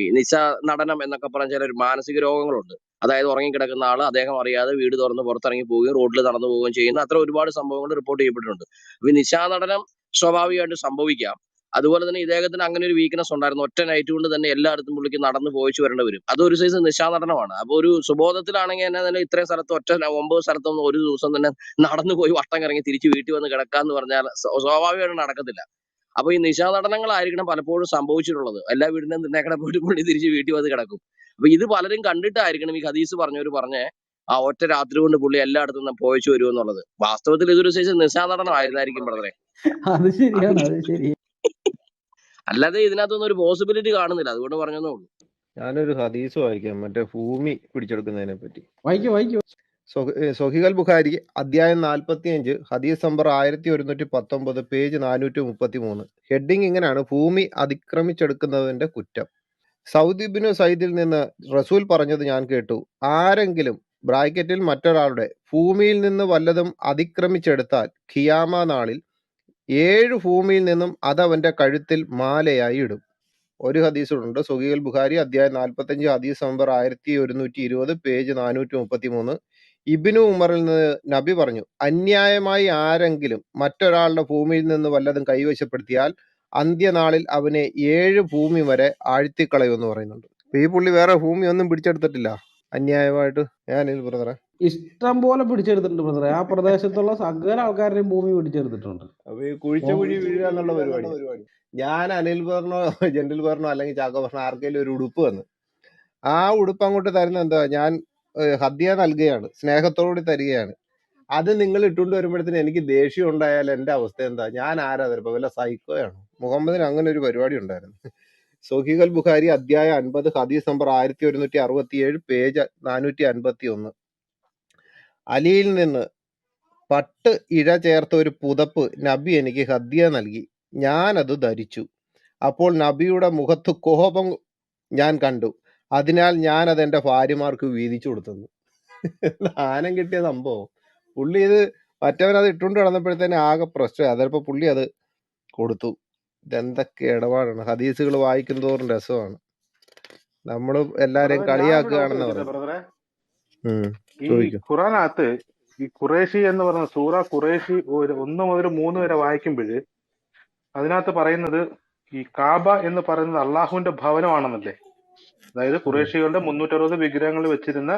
ഈ നിശാ നടനം എന്നൊക്കെ പറഞ്ഞ ചില മാനസിക രോഗങ്ങളുണ്ട്. അതായത് ഉറങ്ങിക്കിടക്കുന്ന ആള് അദ്ദേഹം അറിയാതെ വീട് തുറന്ന് പുറത്തിറങ്ങി പോവുകയും റോഡിൽ നടന്നു പോവുകയും ചെയ്യുന്ന അത്ര ഒരുപാട് സംഭവങ്ങൾ റിപ്പോർട്ട് ചെയ്യപ്പെട്ടിട്ടുണ്ട്. അപ്പൊ ഈ നിശാ നടനം സ്വാഭാവികമായിട്ട് സംഭവിക്കാം. അതുപോലെ തന്നെ ഇദ്ദേഹത്തിന് അങ്ങനെ ഒരു വീക്ക്നെസ് ഉണ്ടായിരുന്നു. ഒറ്റ നൈറ്റ് കൊണ്ട് തന്നെ എല്ലായിടത്തും പുള്ളിക്ക് നടന്നു പോയിച്ചു വരേണ്ടി വരും. അതൊരു സൈസ് നിശാനടനമാണ്. അപ്പൊ ഒരു സുബോധത്തിലാണെങ്കിൽ എന്നെ തന്നെ ഇത്രയും സ്ഥലത്ത് 9 സ്ഥലത്തൊന്നും ഒരു ദിവസം തന്നെ നടന്നു പോയി വട്ടം കറങ്ങി തിരിച്ച് വീട്ടിൽ വന്ന് കിടക്കാന്ന് പറഞ്ഞാൽ സ്വാഭാവികമായിട്ട് നടക്കത്തില്ല. അപ്പൊ ഈ നിശാനടനങ്ങളായിരിക്കണം പലപ്പോഴും സംഭവിച്ചിട്ടുള്ളത്. എല്ലാ വീടിനും തിന്നേക്കടെ പോയിട്ട് പുള്ളി തിരിച്ച് വീട്ടിൽ വന്ന് കിടക്കും. അപ്പൊ ഇത് പലരും കണ്ടിട്ടായിരിക്കണം ഈ ഹദീസ് പറഞ്ഞവര് പറഞ്ഞേ ആ ഒറ്റ രാത്രി കൊണ്ട് പുള്ളി എല്ലായിടത്തും നിന്ന് പോയിച്ചു വരും എന്നുള്ളത്. വാസ്തവത്തിൽ ഇതൊരു സൈസ് നിശാനടനം ആയിരുന്നായിരിക്കും ബ്രദറെ. അത് ശരിയാണ്, അത് ശരി. അല്ലാതെ ഇതിനകത്തൊന്നും ഒരു പോസിബിലിറ്റി കാണുന്നില്ല, അതുകൊണ്ട് പറഞ്ഞതേ ഉള്ളൂ. ഞാനൊരു ഹദീസ് വായിക്കാം, മറ്റേ ഭൂമി പിടിച്ചെടുക്കുന്നതിനെ പറ്റി. വായിക്കോ. സൊഹീഹുൽ ബുഖാരി അധ്യായം 45 ഹദീസ് നമ്പർ 1119 പേജ് 433. ഹെഡിങ് ഇങ്ങനെയാണ്: ഭൂമി അതിക്രമിച്ചെടുക്കുന്നതിന്റെ കുറ്റം. സൗദ് ഇബ്നു സയ്യിദിൽ നിന്ന് റസൂൽ പറഞ്ഞത് ഞാൻ കേട്ടു, ആരെങ്കിലും ബ്രാക്കറ്റിൽ മറ്റൊരാളുടെ ഭൂമിയിൽ നിന്ന് വല്ലതും അതിക്രമിച്ചെടുത്താൽ ഖിയാമ നാളിൽ 7 ഭൂമിയിൽ നിന്നും അതവന്റെ കഴുത്തിൽ മാലയായി ഇടും. ഒരു ഹദീസുണ്ട്, സൊഹീഹുൽ ബുഖാരി അധ്യായം 45 ഹദീസ് നമ്പർ 1120 പേജ് 433. ഇബ്നു ഉമറിൽ നിന്ന് നബി പറഞ്ഞു, അന്യായമായി ആരെങ്കിലും മറ്റൊരാളുടെ ഭൂമിയിൽ നിന്ന് വല്ലതും കൈവശപ്പെടുത്തിയാൽ അന്ത്യനാളിൽ അവനെ 7 ഭൂമി വരെ ആഴ്ത്തിക്കളയുമെന്ന് പറയുന്നുണ്ട്. അപ്പൊ ഈ പുള്ളി വേറെ ഭൂമി ഒന്നും പിടിച്ചെടുത്തിട്ടില്ല അന്യായമായിട്ട്. ഞാനിൽ ബ്രദറെ ഇഷ്ടം പോലെ പിടിച്ചെടുത്തിട്ടുണ്ട് ബ്രദറെ. ആ പ്രദേശത്തുള്ള സകല ആൾക്കാരുടെയും ഭൂമി പിടിച്ചെടുത്തിട്ടുണ്ട്. അപ്പൊ ഈ കുഴിച്ച കുഴി വീഴുക എന്നുള്ള പരിപാടി. ഞാൻ അനിൽ പറഞ്ഞോ ജെന്റിൽ പറഞ്ഞോ അല്ലെങ്കിൽ ചാക്കോ പറഞ്ഞോ ആർക്കെങ്കിലും ഒരു ഉടുപ്പ് വന്ന് ആ ഉടുപ്പ് അങ്ങോട്ട് തരുന്ന എന്താ, ഞാൻ ഹദ്യ നൽകുകയാണ്, സ്നേഹത്തോടുകൂടി തരികയാണ്. അത് നിങ്ങൾ ഇട്ടുകൊണ്ട് വരുമ്പോഴത്തേന് എനിക്ക് ദേഷ്യം ഉണ്ടായാൽ എന്റെ അവസ്ഥ എന്താ? ഞാൻ ആരാ തരപ്പോ? വല്ല സൈക്കോയാണ്? മുഹമ്മദിന് അങ്ങനെ ഒരു പരിപാടി ഉണ്ടായിരുന്നു. സൊഹീഹുൽ ബുഖാരി അധ്യായം 50 ഹദീസ് നമ്പർ 1167 പേജ് 451. അലിയിൽ നിന്ന് പട്ട് ഇഴ ചേർത്ത ഒരു പുതപ്പ് നബി എനിക്ക് ഹദ്യ നൽകി, ഞാനത് ധരിച്ചു. അപ്പോൾ നബിയുടെ മുഖത്ത് കോപം ഞാൻ കണ്ടു, അതിനാൽ ഞാൻ അത് എന്റെ ഭാര്യമാർക്ക് വീതിച്ചു കൊടുത്തു. ആനം കിട്ടിയ സംഭവം. പുള്ളി ഇത് മറ്റവനത് ഇട്ടുകൊണ്ട് കിടന്നപ്പോഴത്തേന് ആകെ പ്രശ്നം. അതപ്പോ പുള്ളി അത് കൊടുത്തു. ഇതെന്തൊക്കെ ഇടപാടാണ്. ഹദീസുകൾ വായിക്കും തോറും രസമാണ്. നമ്മള് എല്ലാരെയും കളിയാക്കുകയാണെന്ന് പറയും. ബ്രദറെ, ഈ ചോദിക്കും. ഖുറാനകത്ത് ഈ ഖുറേഷി എന്ന് പറഞ്ഞ സൂറ ഖുറേഷി 1 മുതൽ 3 വരെ വായിക്കുമ്പോൾ അതിനകത്ത് പറയുന്നത് ഈ കാബ എന്ന് പറയുന്നത് അള്ളാഹുവിന്റെ ഭവനമാണെന്നല്ലേ. അതായത് ഖുറേഷികളുടെ 360 വിഗ്രഹങ്ങൾ വെച്ചിരുന്ന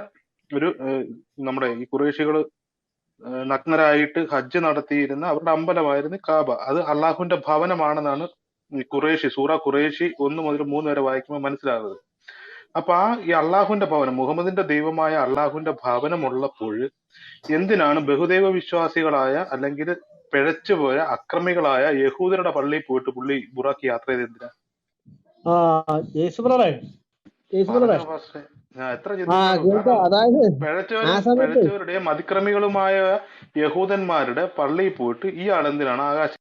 ഒരു നമ്മുടെ ഈ ഖുറേഷികൾ നഗ്നരായിട്ട് ഹജ്ജ് നടത്തിയിരുന്ന അവരുടെ അമ്പലമായിരുന്നു കാബ. അത് അള്ളാഹുവിന്റെ ഭവനമാണെന്നാണ് ഈ ഖുറേഷി സൂറ ഖുറേഷി 1 മുതൽ 3 വരെ വായിക്കുമ്പോൾ മനസ്സിലാകുന്നത്. അപ്പൊ ഈ അള്ളാഹുവിന്റെ ഭവനം, മുഹമ്മദിന്റെ ദൈവമായ അള്ളാഹുവിന്റെ ഭവനം ഉള്ളപ്പോൾ എന്തിനാണ് ബഹുദൈവ വിശ്വാസികളായ അല്ലെങ്കിൽ പിഴച്ചുപോയ അക്രമികളായ യഹൂദരുടെ പള്ളിയിൽ പോയിട്ട് പുള്ളി ബുറാക്ക് യാത്ര ചെയ്ത് എന്തിനാ? ഞാൻ എത്ര പിഴച്ചവരുടെയും അതിക്രമികളുമായ യഹൂദന്മാരുടെ പള്ളിയിൽ പോയിട്ട് ഇയാൾ എന്തിനാണ് ആകാശം?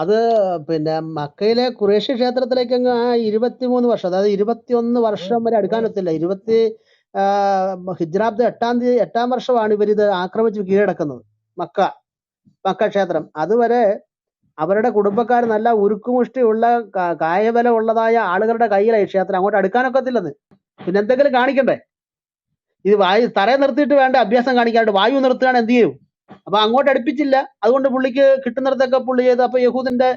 അത് പിന്നെ മക്കയിലെ ഖുറേഷി ക്ഷേത്രത്തിലേക്ക് അങ്ങ് 23 വർഷം, അതായത് 21 വർഷം വരെ അടുക്കാനൊത്തില്ല. ഹിജ്റാബ്ദ് 8ാം വർഷമാണ് ഇവരിത് ആക്രമിച്ച് കീഴടക്കുന്നത്. മക്ക ക്ഷേത്രം. അതുവരെ അവരുടെ കുടുംബക്കാർ നല്ല ഉരുക്കുമുഷ്ടിയുള്ള കായബലം ഉള്ളതായ ആളുകളുടെ കയ്യിലായി ക്ഷേത്രം. അങ്ങോട്ട് അടുക്കാനൊക്കത്തില്ലെന്ന്. പിന്നെ എന്തെങ്കിലും കാണിക്കണ്ടേ? ഇത് തറയെ നിർത്തിയിട്ട് വേണ്ട അഭ്യാസം കാണിക്കാണ്ട് വായു നിർത്തുകയാണ് എന്ത് ചെയ്യും? അപ്പൊ അങ്ങോട്ട് അടുപ്പിച്ചില്ല. അതുകൊണ്ട് പുള്ളിക്ക് കിട്ടുന്നിടത്തൊക്കെ പുള്ളി ചെയ്ത്. അപ്പൊ യഹൂദന്റെ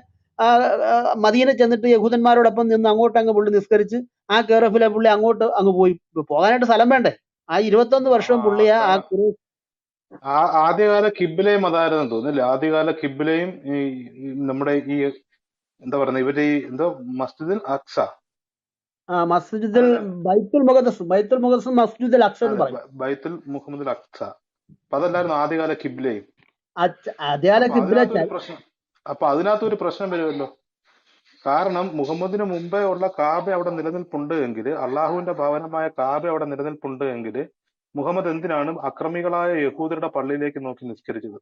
മദീന ചെന്നിട്ട് യഹൂദന്മാരോടൊപ്പം നിന്ന് അങ്ങോട്ട് അങ്ങ് പുള്ളി നിസ്കരിച്ച് ആ കേറഫിലെ പുള്ളി അങ്ങോട്ട് അങ്ങ് പോയി. പോകാനായിട്ട് സ്ഥലം വേണ്ടേ? ആ 21 വർഷം പുള്ളിയെ ആ ആദ്യകാല കിബിലയും അതായിരുന്നു തോന്നുന്നില്ല. ആദ്യകാല കിബിലയും ഈ നമ്മുടെ ഈ എന്താ പറയുന്നത് ഇവര് ഈ എന്തോ മസ്ജിദുൽ അക്സ, മസ്ജിദുൽ ബൈത്തുൽ മുഖദ്ദസ് മസ്ജിദുൽ അക്സ എന്ന് പറയും. ബൈത്തുൽ മുഹമ്മദുൽ അക്സ. അപ്പൊ അതല്ലായിരുന്നു ആദ്യകാല കിബിലയും. ആദ്യകാല കിബില അപ്പൊ അതിനകത്തൊരു പ്രശ്നം വരുമല്ലോ. കാരണം മുഹമ്മദിന് മുമ്പേ ഉള്ള കാബ അവിടെ നിലനിൽപ്പുണ്ട് എങ്കിൽ, അള്ളാഹുവിന്റെ ഭവനമായ കാബ അവിടെ നിലനിൽപ്പുണ്ട് എങ്കിൽ, മുഹമ്മദ് എന്തിനാണ് അക്രമികളായ യഹൂദരുടെ പള്ളിയിലേക്ക് നോക്കി നിസ്കരിച്ചത്?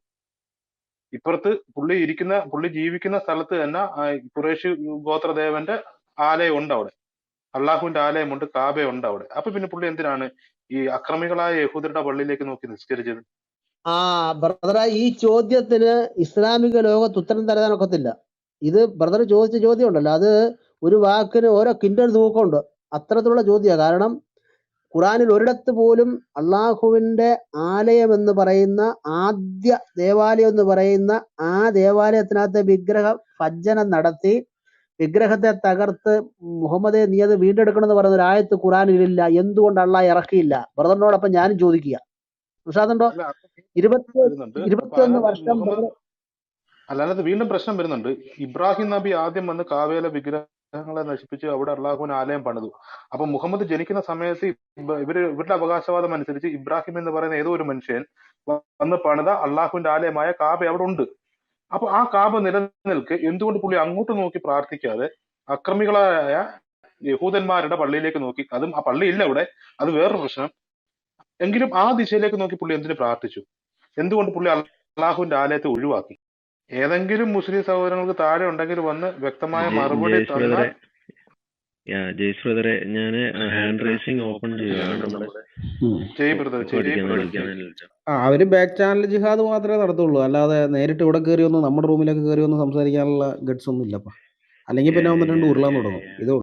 ഇപ്പുറത്ത് പുള്ളി ജീവിക്കുന്ന സ്ഥലത്ത് തന്നെ ഖുറൈശി ഗോത്രദേവന്റെ ആലയം ഉണ്ട് അവിടെ, അള്ളാഹുവിന്റെ ആലയമുണ്ട്, കാബയുണ്ട് അവിടെ. അപ്പൊ പിന്നെ പുള്ളി എന്തിനാണ് ഈ അക്രമികളായ യഹൂദരുടെ പള്ളിയിലേക്ക് നോക്കി നിസ്കരിച്ചത്? ബ്രദറെ, ഈ ചോദ്യത്തിന് ഇസ്ലാമിക ലോകത്ത് ഉത്തരം തരാനൊക്കത്തില്ല. ഇത് ബ്രദർ ചോദിച്ച ചോദ്യം ഉണ്ടല്ലോ, അത് ഒരു വാക്കിന് ഓരോ കിൻഡൽ തൂക്കമുണ്ട്. അത്തരത്തിലുള്ള ചോദ്യമാണ്. കാരണം ഖുറാനിൽ ഒരിടത്ത് പോലും അള്ളാഹുവിന്റെ ആലയം എന്ന് പറയുന്ന ആദ്യ ദേവാലയം എന്ന് പറയുന്ന ആ ദേവാലയത്തിനകത്ത് വിഗ്രഹ ഭഞ്ജനം നടത്തി വിഗ്രഹത്തെ തകർത്ത് മുഹമ്മദെ നീ അത് വീണ്ടെടുക്കണം എന്ന് പറയുന്ന ഒരു ആയത്ത് ഖുറാനിലില്ല. എന്തുകൊണ്ട് അള്ളാഹ് ഇറക്കിയില്ല? ബ്രദറിനോടൊപ്പം ഞാനും ചോദിക്കുക. മനസ്സിലാകുന്നുണ്ടോ? 21 വർഷം അല്ലാതെ വീണ്ടും പ്രശ്നം വരുന്നുണ്ട്. ഇബ്രാഹിം നബി ആദ്യം വന്ന് കാവേല വിഗ്രഹങ്ങളെ നശിപ്പിച്ച് അവിടെ അള്ളാഹുവിന് ആലയം പണിതു. അപ്പൊ മുഹമ്മദ് ജനിക്കുന്ന സമയത്ത് ഇവരുടെ അവകാശവാദം അനുസരിച്ച് ഇബ്രാഹിം എന്ന് പറയുന്ന ഏതോ ഒരു മനുഷ്യൻ വന്ന് പണിത അള്ളാഹുവിന്റെ ആലയമായ കാബ അവിടെ ഉണ്ട്. അപ്പൊ ആ കാബ നിലനിൽക്കെ എന്തുകൊണ്ട് പുള്ളി അങ്ങോട്ട് നോക്കി പ്രാർത്ഥിക്കാതെ അക്രമികളായ യഹൂദന്മാരുടെ പള്ളിയിലേക്ക് നോക്കി? അതും ആ പള്ളി ഇല്ല അവിടെ, അത് വേറൊരു പ്രശ്നം. എങ്കിലും ആ ദിശയിലേക്ക് നോക്കി പുള്ളി എന്തിനു പ്രാർത്ഥിച്ചു? എന്തുകൊണ്ട് പുള്ളി അള്ളാഹുവിന്റെ ആലയത്തെ ഒഴിവാക്കി? ഏതെങ്കിലും മുസ്ലിം സഹോദരങ്ങൾക്ക് താഴെ ഉണ്ടെങ്കിൽ വന്ന് വ്യക്തമായ മറുപടി തന്നാൽ. ജയ്സ് ബ്രദറെ, ഞാന് ഹാൻഡ് റൈസിംഗ് ഓപ്പൺ ചെയ്യുകയാണ്. അവര് ബാക്ക് ചാനൽ ജിഹാദ് മാത്രമേ നടത്തുള്ളൂ, അല്ലാതെ നേരിട്ട് ഇവിടെ കയറി ഒന്ന് നമ്മുടെ റൂമിലേക്ക് കയറി ഒന്ന് സംസാരിക്കാനുള്ള ഗട്സ് ഒന്നും ഇല്ലപ്പ. അല്ലെങ്കിൽ പിന്നെ ഒന്ന് രണ്ട് ഉരുളാൻ തുടങ്ങും. ഇതോ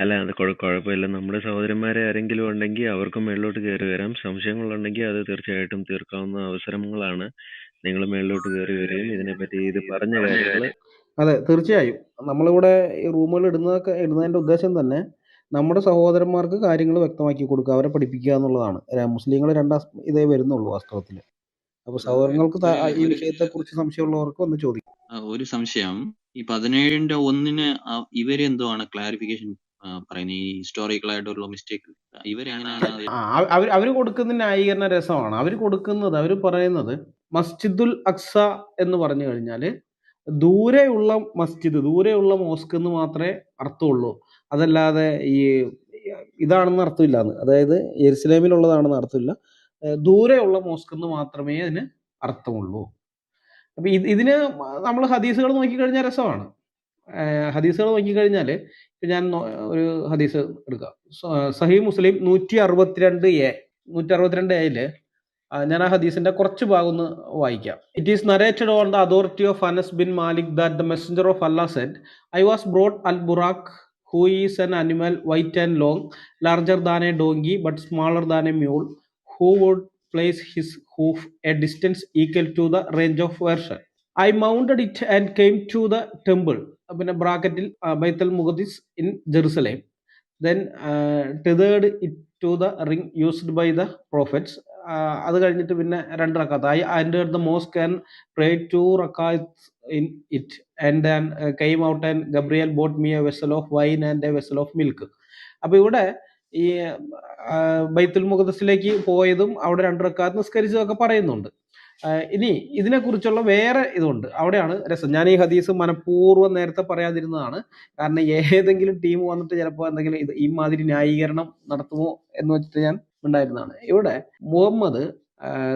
അല്ല, അത് കുഴപ്പമില്ല. നമ്മുടെ സഹോദരന്മാരെ ആരെങ്കിലും ഉണ്ടെങ്കിൽ അവർക്കും മേളിലോട്ട് കയറി വരാം. സംശയങ്ങളുണ്ടെങ്കിൽ അത് തീർച്ചയായിട്ടും തീർക്കാവുന്ന അവസരങ്ങളാണ്. നിങ്ങൾ മേളിലോട്ട് കയറി വരികയും ഇതിനെപ്പറ്റി ഇത് പറഞ്ഞ കാര്യങ്ങൾ. അതെ, തീർച്ചയായും നമ്മളിവിടെ ഈ റൂമുകൾ ഇടുന്നതിന്റെ ഉദ്ദേശം തന്നെ നമ്മുടെ സഹോദരന്മാർക്ക് കാര്യങ്ങൾ വ്യക്തമാക്കി കൊടുക്കുക, അവരെ പഠിപ്പിക്കുക എന്നുള്ളതാണ്. മുസ്ലിങ്ങൾ ഇതേ വരുന്നുള്ളൂ വാസ്തവത്തിൽ. അപ്പൊ സഹോദരങ്ങൾക്ക് ഈ വിഷയത്തെ കുറിച്ച് സംശയമുള്ളവർക്ക് ഒന്ന് ചോദിക്കും. ഒരു സംശയം, ഈ 17:1 ഇവരെന്തോആണ് ക്ലാരിഫിക്കേഷൻ പറയുന്നത്? ഈ ഹിസ്റ്റോറിക്കൽ ആയിട്ടുള്ള മിസ്റ്റേക്ക് ഇവരെങ്ങനെയാണ് അവര് കൊടുക്കുന്ന ന്യായീകരണ രസമാണ്. അവർ പറയുന്നത് മസ്ജിദുൽ അക്സ എന്ന് പറഞ്ഞു കഴിഞ്ഞാല് ദൂരെയുള്ള മസ്ജിദ്, ദൂരെയുള്ള മോസ്ക് എന്ന് മാത്രമേ അർത്ഥമുള്ളൂ, അതല്ലാതെ ഈ ഇതാണെന്ന് അർത്ഥമില്ലാന്ന്. അതായത് യെരുസലേമിലുള്ളതാണെന്ന് അർത്ഥമില്ല, ദൂരെയുള്ള മോസ്ക് എന്ന് മാത്രമേ അതിന് അർത്ഥമുള്ളൂ. അപ്പൊ ഇതിന് നമ്മൾ ഹദീസുകൾ നോക്കിക്കഴിഞ്ഞാൽ രസമാണ്. ഹദീസുകൾ നോക്കിക്കഴിഞ്ഞാൽ ഞാൻ ഒരു ഹദീസ് എടുക്കാം. സഹീഹ് മുസ്ലിം 162A ഞാൻ ആ ഹദീസിന്റെ കുറച്ച് ഭാഗം ഒന്ന് വായിക്കാം. It is narrated on the authority of Anas bin Malik that the messenger of Allah said, I was brought Al Buraq who is an animal white and long, larger than a donkey but smaller than a mule, who would place his hoof a distance equal to the range of version. I mounted it and came to the temple, പിന്നെ ബ്രാക്കറ്റിൽ ബൈത്തുൽ മുഖദ്ദിസ് in Jerusalem, then tethered it to the ring used by the prophets. അത് കഴിഞ്ഞിട്ട് പിന്നെ 2 റക്അത്ത്. I entered the mosque and prayed 2 rakats in it, and then came out and Gabriel bought me a vessel of wine and a vessel of milk. അപ്പൊ ഇവിടെ ഈ ബൈത്തുൽ മുഖദ്ദിസിലേക്ക് പോയതും അവിടെ 2 റക്അത്ത് നിസ്കരിച്ചതൊക്കെ പറയുന്നുണ്ട്. ഇനി ഇതിനെക്കുറിച്ചുള്ള വേറെ ഇതുണ്ട്, അവിടെയാണ് രസം. ഞാൻ ഈ ഹദീസ് മനഃപൂർവ്വം നേരത്തെ പറയാതിരുന്നതാണ്. കാരണം ഏതെങ്കിലും ടീം വന്നിട്ട് ചിലപ്പോൾ എന്തെങ്കിലും ഈ മാതിരി ന്യായീകരണം നടത്തുമോ എന്ന് വെച്ചിട്ട് ഞാൻ ഉണ്ടായിരുന്നതാണ്. ഇവിടെ മുഹമ്മദ്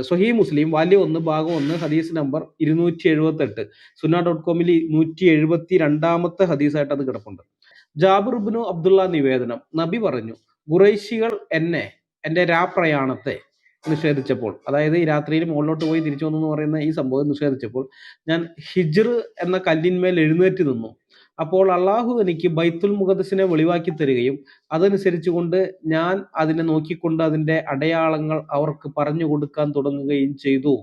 സ്വഹീഹ് മുസ്ലിം വാല്യം 1 ഭാഗം 1 ഹദീസ് നമ്പർ 278 sunnah.com 172 ഹദീസായിട്ട് അത് കിടപ്പുണ്ട്. ജാബിർ ഇബ്നു അബ്ദുള്ള നിവേദനം, നബി പറഞ്ഞു, ഖുറൈശികൾ എന്നെ എൻ്റെ രാപ്രയാണത്തെ നിഷേധിച്ചപ്പോൾ, അതായത് ഈ രാത്രിയിൽ മുകളിലോട്ട് പോയി തിരിച്ചു വന്നു എന്ന് പറയുന്ന ഈ സംഭവം നിഷേധിച്ചപ്പോൾ ഞാൻ ഹിജ്ർ എന്ന കല്ലിന്മേൽ എഴുന്നേറ്റ് നിന്നു. അപ്പോൾ അള്ളാഹു എനിക്ക് ബൈത്തുൽ മുഖദ്സിനെ വെളിവാക്കി തരികയും അതനുസരിച്ചുകൊണ്ട് ഞാൻ അതിനെ നോക്കിക്കൊണ്ട് അതിൻ്റെ അടയാളങ്ങൾ അവർക്ക് പറഞ്ഞു കൊടുക്കാൻ തുടങ്ങുകയും ചെയ്തു.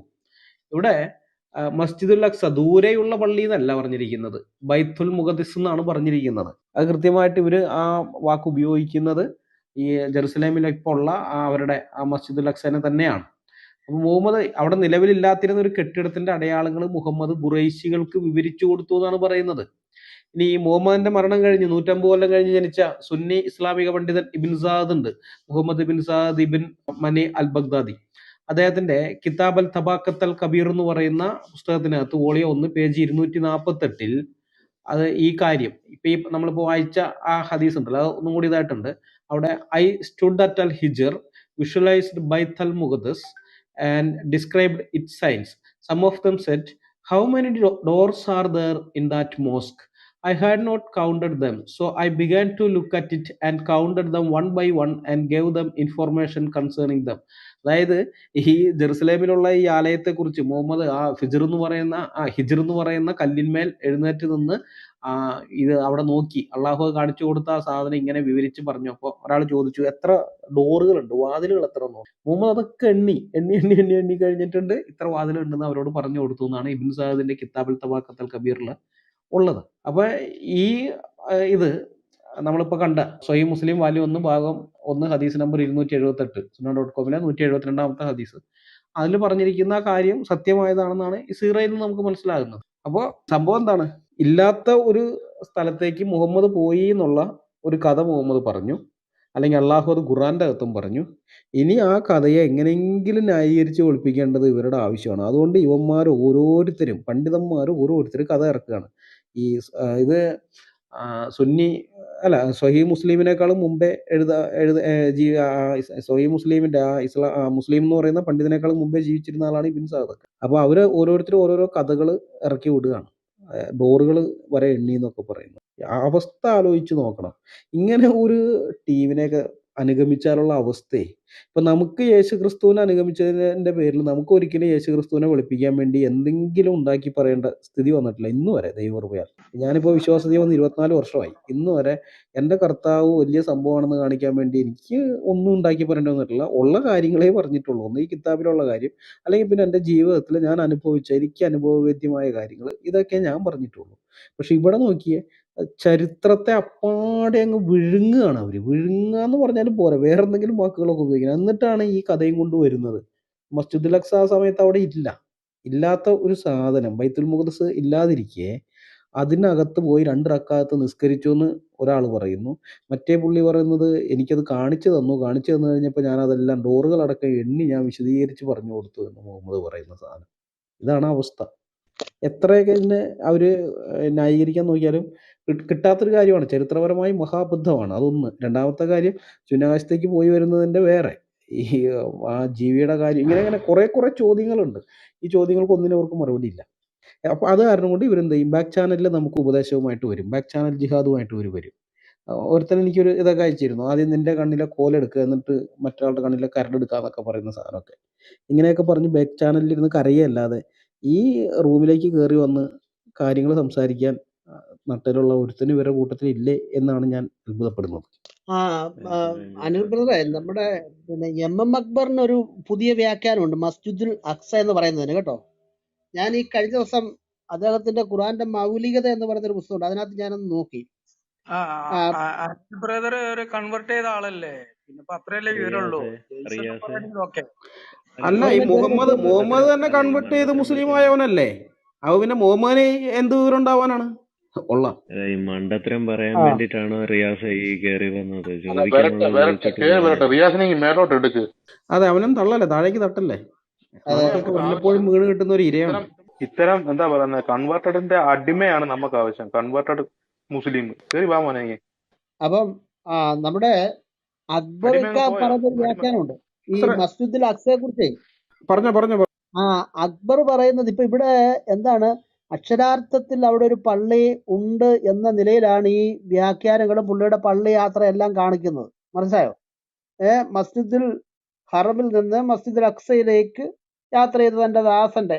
ഇവിടെ മസ്ജിദുൽ അക്സ ദൂരെയുള്ള പള്ളി എന്നല്ല പറഞ്ഞിരിക്കുന്നത്, ബൈത്തുൽ മുഖദ്ദിസ് എന്നാണ് പറഞ്ഞിരിക്കുന്നത്. അത് കൃത്യമായിട്ട് ഇവര് ആ വാക്ക് ഉപയോഗിക്കുന്നത് ഈ ജെറുസലേമിൽ ഇപ്പോൾ ഉള്ള അവരുടെ ആ മസ്ജിദുൽ അക്സനെ തന്നെയാണ്. അപ്പൊ മുഹമ്മദ് അവിടെ നിലവിലില്ലാത്തിരുന്ന ഒരു കെട്ടിടത്തിന്റെ അടയാളങ്ങൾ മുഹമ്മദ് ഖുറൈശികൾക്ക് വിവരിച്ചു കൊടുത്തു എന്നാണ് പറയുന്നത്. ഇനി ഈ മുഹമ്മദിന്റെ മരണം കഴിഞ്ഞ് 150 കൊല്ലം കഴിഞ്ഞ് ജനിച്ച സുന്നി ഇസ്ലാമിക പണ്ഡിതൻ ഇബിൻ സാദ് ഉണ്ട്, മുഹമ്മദ് ഇബിൻ സാദ് ഇബിൻ മനി അൽ ബഗ്ദാദി. അദ്ദേഹത്തിന്റെ കിതാബ് അൽ തബാഖത്ത് അൽ കബീർ എന്ന് പറയുന്ന പുസ്തകത്തിനകത്ത് വോളിയം 1 പേജ് 248 അത് ഈ കാര്യം ഇപ്പൊ ഈ നമ്മളിപ്പോ വായിച്ച ആ ഹദീസ് ഉണ്ടല്ലോ, അത് ഒന്നും കൂടി ഇതായിട്ടുണ്ട്. അവിടെ I stood at Al Hijr, visualised Bait al Muqaddas and described it signs. Some of them said, how many doors are there in that mosque? I had not counted them, so I began to look at it and counted them one by one and gave them information concerning them. അതായത് ഈ ജെറുസലേമിലുള്ള ഈ ആലയത്തെ കുറിച്ച് മുഹമ്മദ് ആ ഹിജ്ർ എന്ന് പറയുന്ന കല്ലിന്മേൽ എഴുന്നേറ്റ് നിന്ന് ഇത് അവിടെ നോക്കി അള്ളാഹു കാണിച്ചു കൊടുത്ത ആ സാധനം ഇങ്ങനെ വിവരിച്ച് പറഞ്ഞു. അപ്പോൾ ഒരാൾ ചോദിച്ചു, എത്ര ഡോറുകളുണ്ട്, വാതിലുകൾ എത്ര എന്ന്? മുഹമ്മദ് അതൊക്കെ എണ്ണി കഴിഞ്ഞിട്ടുണ്ട്, ഇത്ര വാതിലുണ്ടെന്ന് അവരോട് പറഞ്ഞു കൊടുത്തു എന്നാണ് ഇബ്ൻ സാദിന്റെ കിതാബുൽ തബാഖത്ത് അൽ കബീറിൽ ഉള്ളത്. അപ്പൊ ഈ ഇത് നമ്മളിപ്പോ കണ്ട സ്വഹീഹ് മുസ്ലിം വാല്യം 1 ഭാഗം 1 ഹദീസ് നമ്പർ 278 sunan.com 172ാമത്തെ ഹദീസ്, അതിൽ പറഞ്ഞിരിക്കുന്ന കാര്യം സത്യമായതാണെന്നാണ് ഈ സീറയിൽ നിന്ന് നമുക്ക് മനസ്സിലാകുന്നത്. അപ്പോൾ സംഭവം എന്താണ്? ഇല്ലാത്ത ഒരു സ്ഥലത്തേക്ക് മുഹമ്മദ് പോയി എന്നുള്ള ഒരു കഥ മുഹമ്മദ് പറഞ്ഞു, അല്ലെങ്കിൽ അള്ളാഹു അത് ഖുർആന്റെ അകത്തും പറഞ്ഞു. ഇനി ആ കഥയെ എങ്ങനെയെങ്കിലും ന്യായീകരിച്ച് ഒളിപ്പിക്കേണ്ടത് ഇവരുടെ ആവശ്യമാണ്. അതുകൊണ്ട് ഇവന്മാർ ഓരോരുത്തരും, പണ്ഡിതന്മാർ ഓരോരുത്തരും കഥ ഇറക്കുകയാണ്. ഈ ഇത് സുന്നി അല്ല സ്വഹീഹ് മുസ്ലിമിനേക്കാളും മുമ്പേ സ്വഹീഹ് മുസ്ലിമിന്റെ മുസ്ലിം എന്ന് പറയുന്ന പണ്ഡിതനേക്കാളും മുമ്പേ ജീവിച്ചിരുന്ന ആളാണ് ഇബ്ൻ സാദ്. അപ്പൊ അവര് ഓരോരുത്തരും ഓരോരോ കഥകൾ ഇറക്കി വിടുകയാണ്, ഡോറുകൾ വരെ എണ്ണി എന്നൊക്കെ പറയുന്നു. അവസ്ഥ ആലോചിച്ച് നോക്കണം. ഇങ്ങനെ ഒരു ടീമിനെയൊക്കെ അനുഗമിച്ചാലുള്ള അവസ്ഥയെ ഇപ്പൊ നമുക്ക് യേശു ക്രിസ്തുവിനെ അനുഗമിച്ചതിന്റെ പേരിൽ നമുക്ക് ഒരിക്കലും യേശു ക്രിസ്തുവിനെ വെളുപ്പിക്കാൻ വേണ്ടി എന്തെങ്കിലും ഉണ്ടാക്കി പറയേണ്ട സ്ഥിതി വന്നിട്ടില്ല ഇന്ന് വരെ. ദൈവകൃപയാൽ ഞാനിപ്പോൾ വിശ്വാസതയെ വന്ന് 24 വർഷമായി. ഇന്ന് വരെ എൻ്റെ കർത്താവ് വലിയ സംഭവമാണെന്ന് കാണിക്കാൻ വേണ്ടി എനിക്ക് ഒന്നും ഉണ്ടാക്കി പറയേണ്ടി വന്നിട്ടില്ല. ഉള്ള കാര്യങ്ങളെ പറഞ്ഞിട്ടുള്ളൂ. ഒന്ന് ഈ കിതാബിലുള്ള കാര്യം, അല്ലെങ്കിൽ പിന്നെ എൻ്റെ ജീവിതത്തിൽ ഞാൻ അനുഭവിച്ച എനിക്ക് അനുഭവവേദ്യമായ കാര്യങ്ങൾ, ഇതൊക്കെ ഞാൻ പറഞ്ഞിട്ടുള്ളൂ. പക്ഷെ ഇവിടെ നോക്കിയേ, ചരിത്രത്തെ അപ്പാടെ അങ്ങ് വിഴുങ്ങുകയാണ് അവര്. വിഴുങ്ങുക എന്ന് പറഞ്ഞാലും പോരാ, വേറെ എന്തെങ്കിലും വാക്കുകളൊക്കെ ഉപയോഗിക്കണം. എന്നിട്ടാണ് ഈ കഥയും കൊണ്ട് വരുന്നത്. മസ്ജിദുൽ അക്സ ആ സമയത്ത് അവിടെ ഇല്ലാത്ത ഒരു സാധനം, ബൈത്തുൽ മുഖദ്ദസ് ഇല്ലാതിരിക്കെ അതിനകത്ത് പോയി 2 റക്അത്ത് നിസ്കരിച്ചു എന്ന് ഒരാൾ പറയുന്നു. മറ്റേ പുള്ളി പറയുന്നത് എനിക്കത് കാണിച്ചു തന്നു കഴിഞ്ഞപ്പോൾ ഞാൻ അതെല്ലാം ഡോറുകളടക്കം എണ്ണി ഞാൻ വിശദീകരിച്ച് പറഞ്ഞു കൊടുത്തു എന്ന് മുഹമ്മദ് പറയുന്ന സാധനം. ഇതാണ് അവസ്ഥ. എത്രയൊക്കെ ഇതിനെ അവര് ന്യായീകരിക്കാൻ നോക്കിയാലും കിട്ടാത്തൊരു കാര്യമാണ്. ചരിത്രപരമായി മഹാബദ്ധമാണ്. അതൊന്ന്. രണ്ടാമത്തെ കാര്യം, ശൂന്യാകാശത്തേക്ക് പോയി വരുന്നതിന്റെ വേറെ ഈ ആ ജീവിയുടെ കാര്യം, ഇങ്ങനെ കുറെ ചോദ്യങ്ങളുണ്ട്. ഈ ചോദ്യങ്ങൾക്ക് ഒന്നിനും അവർക്ക് മറുപടി ഇല്ല. അപ്പൊ അത് കാരണം കൊണ്ട് ഇവരെന്ത് ചെയ്യും, ബാക്ക് ചാനലിൽ നമുക്ക് ഉപദേശവുമായിട്ട് വരും, ബാക്ക് ചാനൽ ജിഹാദുമായിട്ട് വരും. ഒരുത്തൻ എനിക്കൊരു ഇതൊക്കെ അയച്ചിരുന്നു, ആദ്യം നിന്റെ കണ്ണിലെ കോലെടുക്കുക എന്നിട്ട് മറ്റൊരാളുടെ കണ്ണിലെ കരടെടുക്കുക എന്നൊക്കെ പറയുന്ന സാധനമൊക്കെ. ഇങ്ങനെയൊക്കെ പറഞ്ഞ് ബാക്ക് ചാനലിൽ ഇരുന്ന് കരയല്ലാതെ ഈ റൂമിലേക്ക് കയറി വന്ന് കാര്യങ്ങൾ സംസാരിക്കാൻ നട്ടലുള്ള ഒരുത്തനും ഇവരുടെ കൂട്ടത്തിൽ ഇല്ലേ എന്നാണ് ഞാൻ അത്ഭുതപ്പെടുന്നത്. അനിൽ ബ്രദറെ, നമ്മുടെ പിന്നെ MM അക്ബറിന് ഒരു പുതിയ വ്യാഖ്യാനമുണ്ട് മസ്ജിദുൽ അക്സ എന്ന് പറയുന്നതിന് കേട്ടോ. ഞാൻ ഈ കഴിഞ്ഞ ദിവസം അദ്ദേഹത്തിന്റെ ഖുർആന്റെ മൗലികത എന്ന് പറയുന്ന ഒരു പുസ്തകമുണ്ട്, അതിനകത്ത് ഞാനൊന്ന് നോക്കി. ബ്രദർ ഒരു കൺവേർട്ട് ചെയ്ത ആളല്ലേ, പിന്നെ അത്രയല്ലേ വിവരമുള്ളൂ. ഓക്കെ, അല്ല ഈ മുഹമ്മദ് തന്നെ കൺവേർട്ട് ചെയ്ത് മുസ്ലിം ആയവനല്ലേ? അപ്പൊ പിന്നെ മുഹമ്മദിന് എന്ത് വിവരം ഉണ്ടാവാനാണ്? ഈ മണ്ടത്തരം പറയാൻ വേണ്ടിട്ടാണോ റിയാസ് ഈ കയറി വന്നത്? അതെ, അവനും തള്ളല്ലേ, താഴേക്ക് തട്ടല്ലേ. നമുക്കൊക്കെ വല്ലപ്പോഴും വീണ് കിട്ടുന്ന ഒരു ഇരയാണ്. ഇത്തരം എന്താ പറയുന്നത്, കൺവേർട്ടഡിന്റെ അടിമയാണ് നമുക്ക് ആവശ്യം. കൺവേർട്ടഡ് മുസ്ലിം കയറി വാ മോനെ. അപ്പം നമ്മുടെ അക്ബറൊക്കെ പറഞ്ഞൊരു വ്യാഖ്യാനമുണ്ട് ഈ മസ്ജിദുൽ അക്സയെ കുറിച്ച്. പറഞ്ഞു അക്ബർ പറയുന്നത് ഇപ്പൊ ഇവിടെ എന്താണ്, അക്ഷരാർത്ഥത്തിൽ അവിടെ ഒരു പള്ളി ഉണ്ട് എന്ന നിലയിലാണ് ഈ വ്യാഖ്യാനങ്ങളും പുള്ളിയുടെ പള്ളി യാത്ര എല്ലാം കാണിക്കുന്നത്. മനസ്സിലായോ? മസ്ജിദുൽ ഹറമിൽ നിന്ന് മസ്ജിദുൽ അക്സയിലേക്ക് യാത്ര ചെയ്ത തന്റെ ദാസന്റെ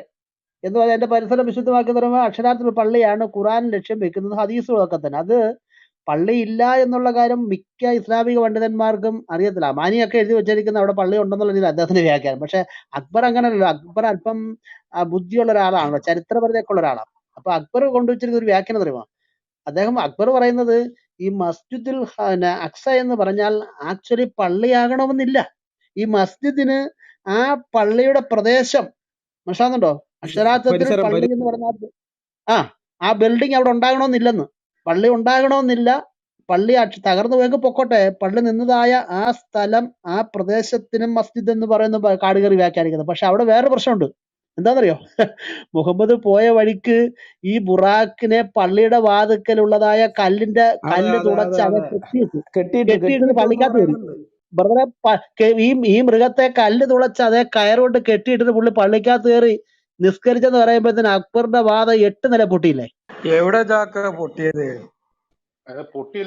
എന്ന് പറഞ്ഞാൽ എന്റെ പരിസരം വിശുദ്ധമാക്കി തരുമ്പോൾ അക്ഷരാർത്ഥത്തിൽ പള്ളിയാണ് ഖുറാൻ ലക്ഷ്യം വെക്കുന്നത്, ഹദീസുകളൊക്കെ തന്നെ. അത് പള്ളി ഇല്ല എന്നുള്ള കാര്യം മിക്ക ഇസ്ലാമിക പണ്ഡിതന്മാർക്കും അറിയത്തില്ല. അമാനിയൊക്കെ എഴുതി വെച്ചിരിക്കുന്ന അവിടെ പള്ളി ഉണ്ടെന്നുള്ള രീതിയിൽ അദ്ദേഹത്തിന് വ്യാഖ്യാനം. പക്ഷെ അക്ബർ അങ്ങനെയല്ലോ, അക്ബർ അല്പം ബുദ്ധിയുള്ള ഒരാളാണ്, ചരിത്രപരതയൊക്കെ ഉള്ള ഒരാളാണ്. അപ്പൊ അക്ബർ കൊണ്ടുവച്ചിരിക്കുന്ന ഒരു വ്യാഖ്യാനം അറിയുമോ? അക്ബർ പറയുന്നത് ഈ മസ്ജിദുൽ അക്സ എന്ന് പറഞ്ഞാൽ ആക്ച്വലി പള്ളിയാകണമെന്നില്ല. ഈ മസ്ജിദിന് ആ പള്ളിയുടെ പ്രദേശം മനസ്സിലാകുന്നുണ്ടോ? അക്ഷരാർത്ഥത്തിൽ പള്ളി എന്ന് പറഞ്ഞാൽ ആ ബിൽഡിംഗ് അവിടെ ഉണ്ടാകണമെന്നില്ലെന്ന്, പള്ളി ഉണ്ടാകണമെന്നില്ല. പള്ളി തകർന്നു പോയെങ്കിൽ പൊക്കോട്ടെ, പള്ളി നിന്നതായ ആ സ്ഥലം, ആ പ്രദേശത്തിനും മസ്ജിദ് എന്ന് പറയുന്ന കാടുകയറി വ്യാഖ്യാനിക്കുന്നത്. പക്ഷെ അവിടെ വേറെ പ്രശ്നമുണ്ട്. എന്താണെന്നറിയോ? മുഹമ്മദ് പോയ വഴിക്ക് ഈ ബുറാക്കിനെ പള്ളിയുടെ വാതിക്കലുള്ളതായ കല്ല് തുടച്ച് അവ കെട്ടിയിട്ട് പള്ളിക്കകത്ത് കയറി. ബ്രദറെ ഈ മൃഗത്തെ കല്ല് തുളച്ച് അതേ കയറുകൊണ്ട് കെട്ടിയിട്ടിട്ട് പുള്ളി പള്ളിക്കകത്ത് കയറി നിസ്കരിച്ചെന്ന് പറയുമ്പോഴത്തേന് അക്ബറിന്റെ വാദ 8 നില പൊട്ടിയില്ലേ? എവിടെ ചാക്ക പൊട്ടിയത്?